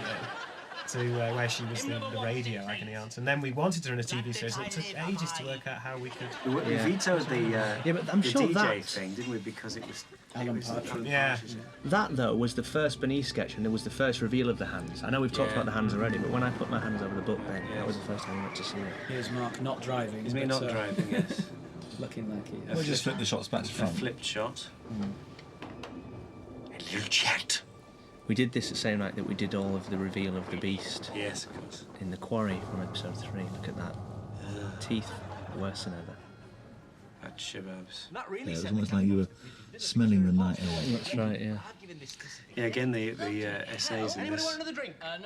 to where she was the radio agony aunt. And then we wanted her in a TV series, and it took ages to work out how we could.
We vetoed the
but I'm
the
sure
DJ
that
thing, didn't we? Because it was
Alan Partridge.
Yeah.
That, though, was the first Bernice sketch, and it was the first reveal of the hands. I know we've talked about the hands already, but when I put my hands over the book then, that was the first time I went to see it.
Here's Mark not driving.
Here's me not driving, yes.
Looking like he
We'll just flip the shots back to
A
front.
flipped shot. A little chat.
We did this the same night that we did all of the reveal of the beast.
Yes, of course.
In the quarry from episode 3. Look at that. Teeth worse than ever.
At Shababs.
Yeah, it was almost like you were smelling the night away.
That's right, yeah.
Yeah, again, the essays in this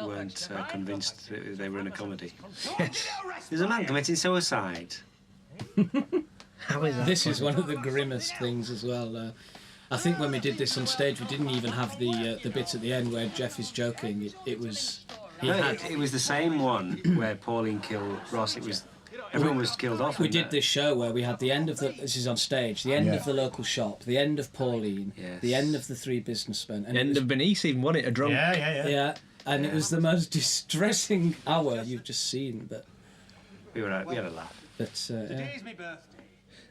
weren't convinced that they were in a comedy.
Yes.
There's a man committing suicide.
How is that?
This is one of the grimmest things as well. I think when we did this on stage, we didn't even have the bit at the end where Jeff is joking. It was
It was the same one where Pauline killed Ross. It was everyone was killed off.
We did this show where we had the end of the. This is on stage. The end of the local shop. The end of Pauline.
Yes.
The end of the three businessmen. And
End of Bernice even, wasn't it? A drunk.
Yeah, and it was the most distressing hour you've just seen. But
we had a laugh.
But yeah.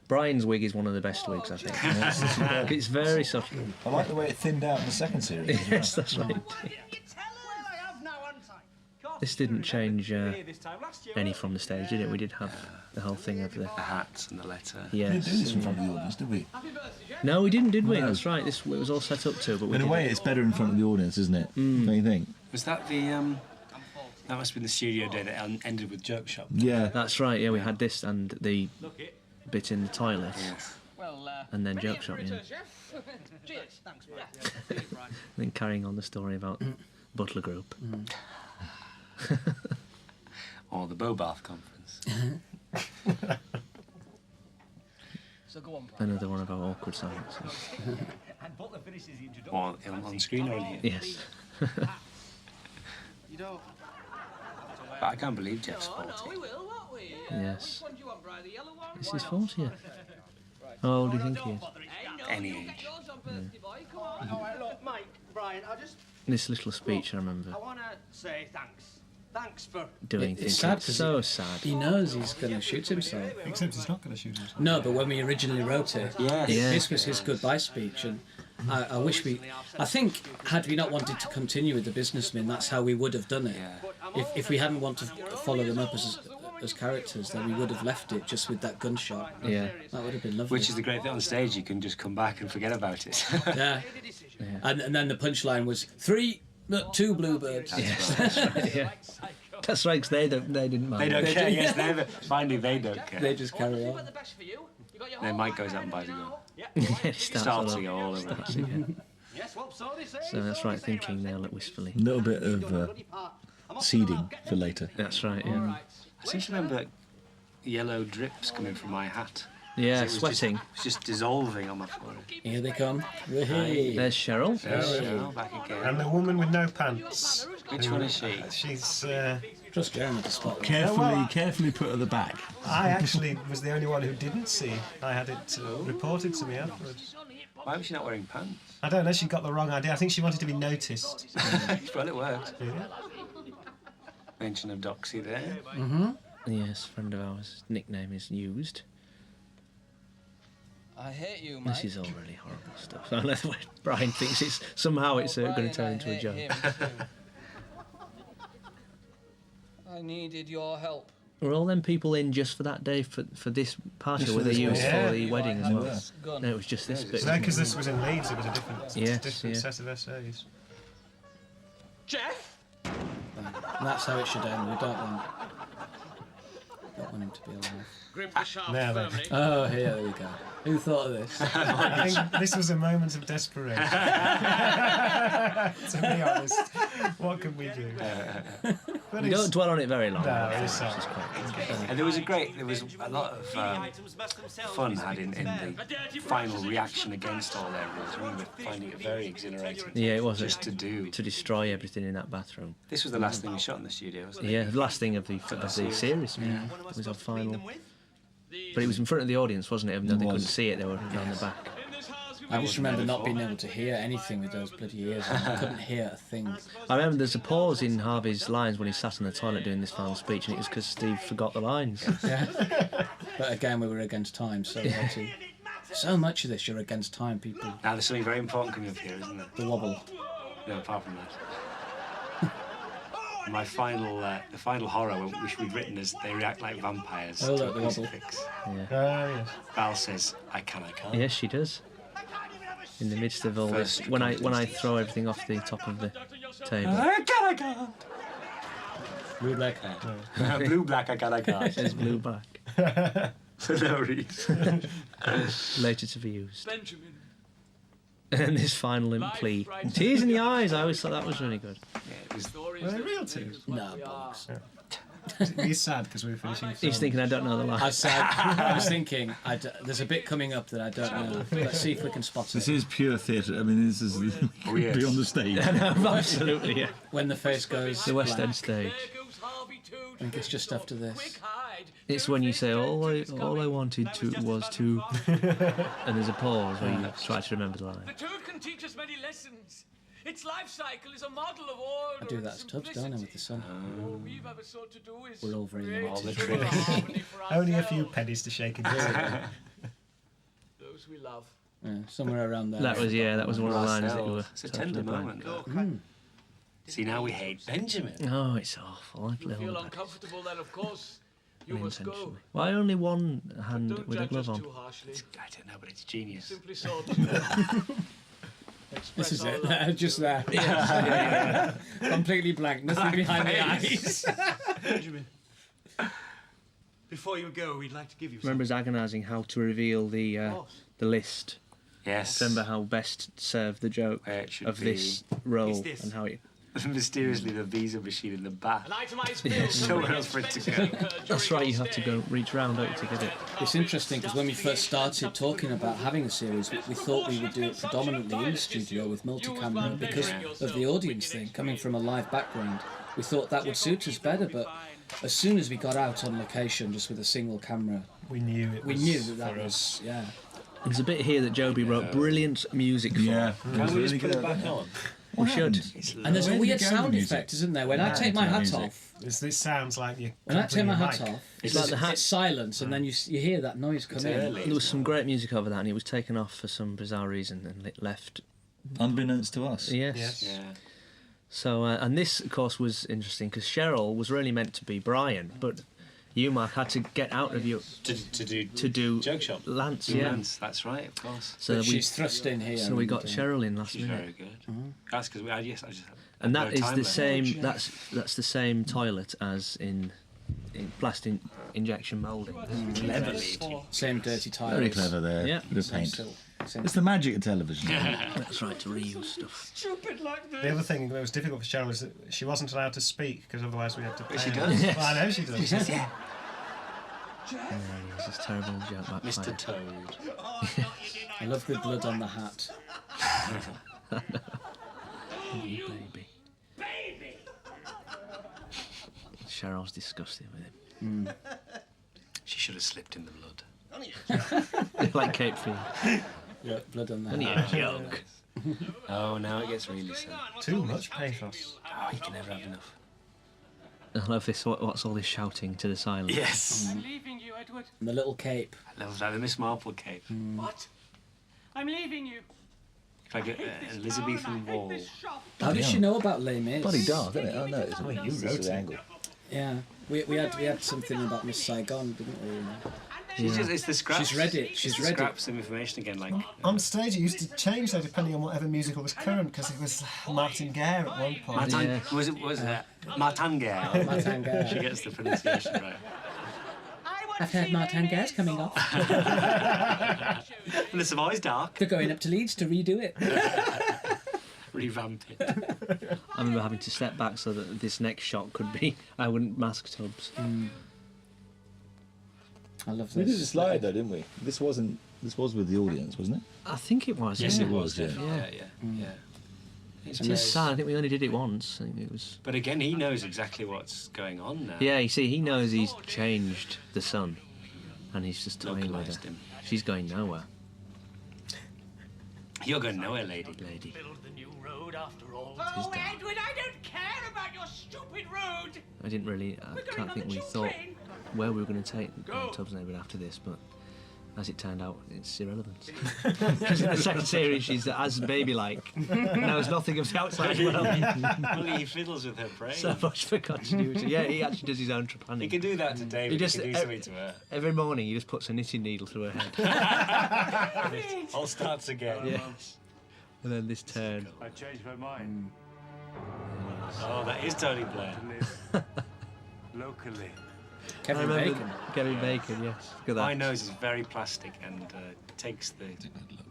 Brian's wig is one of the best wigs, I think. It's very subtle.
I like the way it thinned out in the second series. as well.
Yes, that's right. This didn't change any from the stage, did it? We did have the whole thing of the
hats and the letter.
Yes.
We didn't do this in front of the audience, did we?
No, we didn't, did we?
No.
That's right. It was all set up to, but we
In a
didn't.
way, it's better in front of the audience, isn't it? Don't you think?
Was that the that must have been the studio day that ended with Joke Shop.
Yeah.
That's right, yeah, we had this and the bit in the toilet.
Yes.
And then Joke Shop, yeah.
Cheers. Thanks,
Then carrying on the story about Butler Group.
Or the Bobath conference.
So go on, Brian.
Another one of our awkward silences.
And Butler finishes the introduction.
Or on screen or in here.
Yes.
You don't.
But I can't believe Jeff's 40.
No, we will, won't we?
Yes.
Which one do you want, Brian? The yellow one?
This is 40th. How old do you think he is?
Any age.
All right, look, Mike, Brian, I just...
This little speech, I remember
I want to say thanks. Thanks for...
doing
It's
things.
sad
It's
'cause
so sad.
he knows he's going to shoot himself.
Except he's not going to shoot himself.
No, but when we originally wrote it,
Yes.
Yeah.
this was his goodbye speech, and I wish we. I think had we not wanted to continue with the businessmen, that's how we would have done it.
Yeah.
If we hadn't wanted to follow them up as characters, then we would have left it just with that gunshot.
Yeah.
That would have been lovely.
Which is the great thing on stage, you can just come back and forget about it.
Yeah. And then the punchline was 2 bluebirds.
Yes, that's right, yeah. That's right, 'cause they didn't mind.
They don't care, yes, finally they don't care.
They just carry on.
Then Mike goes out and buys a gun.
He starts
to go all over.
starts again. So that's right, thinking they look wistfully.
A little bit of seeding for later.
That's right, yeah.
I seem to remember yellow drips coming from my hat.
Yeah,
So it was
sweating.
It was just dissolving on my forehead.
Here they come.
There's Cheryl.
Cheryl, back again.
And the woman with no pants.
Which one is she?
She's.
Trust Jeremy to spot.
Carefully put at the back.
I actually was the only one who didn't see. I had it reported to me afterwards.
Why was she not wearing pants?
I don't know. She got the wrong idea. I think she wanted to be noticed.
Well, it worked.
Yeah.
Mention of Doxy there.
Yes, friend of ours. Nickname is used.
I hate you, Mike.
This is all really horrible stuff. I know the way Brian thinks it's somehow it's going to turn into a joke.
I needed your help.
Were all them people in just for that day for this party,
Just
or were
for
they
this
used
one.
for the
Yeah.
wedding as well?
Gun.
No, it was just this bit.
No, because this was in Leeds. It was a different
Yes, yeah.
set of essays.
Jeff?
And that's how it should end. We don't want him to be alive.
Grimly sharp
There, there.
family.
Oh, here we go. Who thought of this?
I think this was a moment of desperation. To be honest, what could we do? But
We don't dwell on it very long.
No, it's
which is quite good.
And there was a lot of fun had in the final reaction against all their rules. We were finding it very exhilarating.
Yeah, it was
just to do.
To destroy everything in that bathroom.
This was the last thing we shot in the studio, wasn't it?
Yeah, the last thing of the series. Yeah, it was our final. But it was in front of the audience, wasn't it? Even though they couldn't see it, they were down the back.
I just remember not being able to hear anything with those bloody ears. I couldn't hear a thing.
I remember there's a pause in Harvey's lines when he sat in the toilet doing this final speech, and it was because Steve forgot the lines.
Yeah. But again, we were against time, so we had to... So much of this, you're against time, people.
Now, there's something very important coming up here, isn't there?
The wobble.
No, apart from that. My final, the final horror, which we'd written as they react like vampires.
Oh,
to
look,
a
the wobble.
crucifix.
Yeah.
Yes.
Val says, I can.
Yes, she does. In the midst of all this, when I throw everything off the top of the table.
I can.
Blue black.
Blue black, I can.
It says blue black.
For no reason.
Later to be used.
Benjamin.
And this final plea. Tears in the eyes, I always thought that was really good.
Yeah, it was...
Were they real tears?
No, bollocks.
He's sad because we were finishing.
He's thinking, I don't know the line.
I was thinking, there's a bit coming up that I don't know. Let's see if we can spot it.
This is pure theatre. I mean, this is beyond the stage.
Absolutely, yeah.
When the face goes
The West
black.
End stage.
I think it's just after this.
It's when you say, all I wanted was to... And there's a pause where you try to remember the line.
The toad can teach us many lessons. Its life cycle is a model of order.
I do that as Tubbs, don't I, with the sun?
All we've ever sought to do is
We're all very
create
all the
harmony for
Only a
ourselves.
few pennies to shake in.
Those we love.
Yeah, somewhere around there.
That was one of the lines that you were...
It's a tender moment. See, now we hate Benjamin.
Oh, it's awful. I
You feel uncomfortable, then of course you must go.
Why only one hand
Don't
with a
judge
glove
us
on?
too harshly.
I don't know, but it's genius.
Simply sought
This is it. Just there. Yeah. Completely blank. Nothing behind the eyes.
Benjamin, before you go, we'd like to give you
Remember us agonising how to reveal the list.
Yes.
Remember how best to serve the joke
Where it should
of
be.
this role
Is this?
and how it...
Mysteriously, the visa machine in the bath.
an itemized
Yeah.
bill.
There's nowhere else for it to go.
That's right, you have to go reach round, don't you, to get it.
It's interesting because when we first started talking about having a series, we thought we would do it predominantly in the studio with multi-camera because of the audience thing. Coming from a live background, we thought that would suit us better, but as soon as we got out on location just with a single camera,
We knew
that was, yeah.
There's a bit here that Joby wrote brilliant music for.
Yeah.
Can we just put it back on?
We should.
And there's a
Where did
weird
you go with
sound
music?
effect, isn't there? When I take my hat
music.
off,
This sounds like you.
when I take my hat
mic.
off,
It's like the hat.
it's silence, and then you hear that noise come in.
early.
There was some great music over that, and it was taken off for some bizarre reason and left.
Unbeknownst to us.
Yes.
Yeah.
So, and this, of course, was interesting because Cheryl was really meant to be Brian, but you, Mark, had to get out of your
To
do
joke shop.
Lance.
Do
Yeah.
Lance, that's right, of course.
So
But she's thrust in here.
So we got
and,
Cheryl in last
She's
minute.
very good. That's because I just
And that
no
is
time
the
left.
same. That's the same toilet as in plastic injection moulding.
Cleverly.
Same dirty tiles.
Very clever there.
Yeah.
Bit of paint.
Same
It's the magic of television.
That's right, to reuse stuff.
Stupid like this.
The other thing that was difficult for Cheryl is that she wasn't allowed to speak because otherwise we had to pay
she
her.
does.
Well, I know she does.
She says, yeah.
This is terrible joke backfire.
Mr. Toad.
I love the blood on the hat.
Oh, baby. Cheryl's disgusting with him.
She should have slipped in the blood.
Like Cape Fear.
Yeah, blood on the
Only
hat.
a joke.
Oh, now it gets really sad.
Too much pathos.
Oh, you can never have enough.
I love this. What's all this shouting to the silence?
Yes.
I'm leaving you, Edward.
And the little cape.
I love that. The Miss Marple cape.
What? I'm leaving you.
Like an Elizabethan wall.
How did she know about Les Mis?
Bloody dark, isn't it? Oh no, it's you wrote the angle.
Yeah, we had something about Miss Saigon, didn't we?
She's just, it's the scraps.
She's read it. She's
it's the
read it.
scraps of information again, like.
On stage, it used to change though, depending on whatever musical was current, because it was Martin Gare at one point.
Martin, was it Martin Gare?
Martin Gare.
She gets the pronunciation right.
I've heard Martin Gare's coming off.
And the Savoy's dark.
They're going up to Leeds to redo it.
revamp it.
I remember having to step back so that this next shot could be. I wouldn't mask Tubbs.
I love this.
We did a slide though, didn't we? This was with the audience, wasn't it?
I think it was.
Yes,
yeah.
it was. Yeah.
Yeah. It's just sad. I think we only did it once. I think it was.
But again, he knows exactly what's going on now.
Yeah, you see, he knows he's changed the son, and he's just toying with
Localised
her.
him.
She's going nowhere.
You're going nowhere, lady.
Build the new road after all.
Oh, Edward, I don't care about your stupid road.
I didn't really. I can't think we thought where we were going to take Tubbs and Edward after this, but as it turned out, it's irrelevant. Because in the second series, she's as baby-like, knows nothing of the outside world.
Well, he fiddles with her brain.
So much for continuity. Yeah, he actually does his own trepanning.
He can do that to David.
He just
he can do something to her.
every morning he just puts a knitting needle through her head.
And it all starts again.
Yes. And then this turn.
I changed my mind.
Oh, that is Tony Blair.
To live locally.
Kevin Bacon.
Kevin Bacon, yes. Look at that.
My nose is very plastic and takes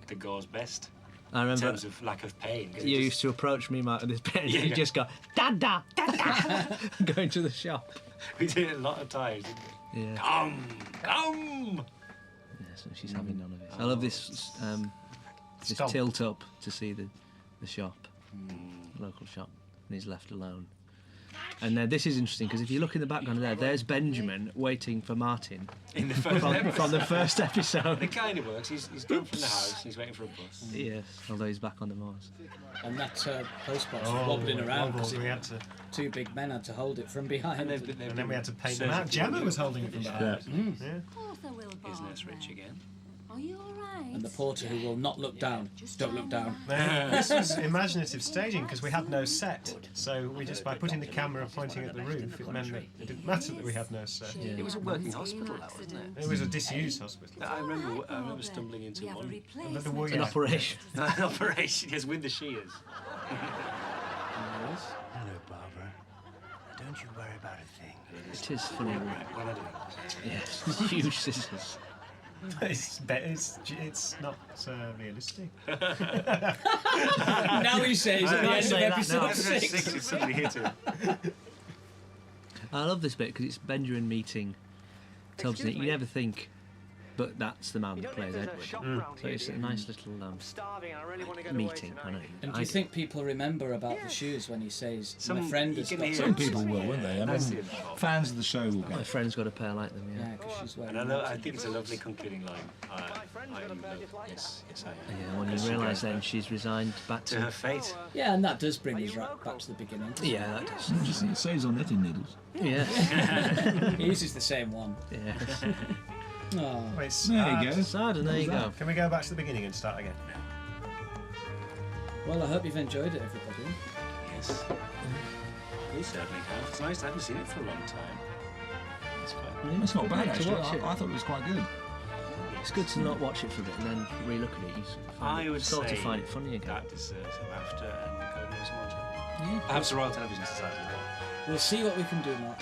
the gauze best.
I
In
remember
terms of lack of pain. 'cause it
you
just-
used to approach me, Mark, with this pen,
Yeah.
and you just go, Dada, Dada, going to the shop.
We did it a lot of times, didn't we?
Yeah.
Come!
Yeah, so she's having none of it. I love this this
Stop.
tilt up to see the shop, local shop, and he's left alone. And this is interesting because if you look in the background there's Benjamin waiting for Martin
In the first episode.
from the first episode.
It kind of works. He's gone from the house and he's waiting for a bus.
Yes, although he's back on the Mars.
And that postbox was wobbling around because
we had to.
two big men had to hold it from behind.
And
then we had to paint them out. Gemma was holding it from behind.
Yeah.
Yeah.
Of course I will, Bob.
Isn't this rich again?
Are you all right?
And the porter who will not look down. Don't look down.
This was imaginative staging because we had no set. So we just, by putting the camera pointing at the roof, it meant that it didn't matter that we had no set.
It was a working hospital, though, wasn't it?
It was a disused hospital.
I remember stumbling into one.
An operation.
An operation, yes, with the shears.
Hello, Barbara. Don't you worry about a thing.
It is funny.
What I do?
Yes, huge scissors.
It's not realistic.
Now he says at the end of episode 6.
It's suddenly hit him.
I love this bit because it's Benjamin meeting Tubbs in it. You never think, but that's the man that plays Edward. So it's a nice little meeting. I know.
And do you think people remember about the shoes when he says, my friend has got
Some people will, won't they? I mean, fans of the show will
My
get.
friend's got a pair like them, yeah.
Yeah, because she's wearing
And I think it's a lovely concluding line. I am loved. Yes, I am.
Yeah, when you realise then she's resigned back
To her fate.
Yeah, and that does bring us right back to the beginning.
Yeah, that does.
It saves on knitting needles.
Yeah.
He uses the same one.
Yeah.
Oh.
Wait,
There you go.
Sad, and there you go.
Can we go back to the beginning and start again?
Well, I hope you've enjoyed it, everybody.
Yes. We certainly have. It's nice. I haven't seen it for a long time. It's quite.
It's not bad
to
actually.
watch it.
I thought it was quite good.
It's good to not watch it for a bit and then re-look at it. You
I would
sort
say
of find it funny again.
that deserves a BAFTA and God knows more.
Yeah.
Perhaps the Royal Television Society.
We'll see what we can do, Mark.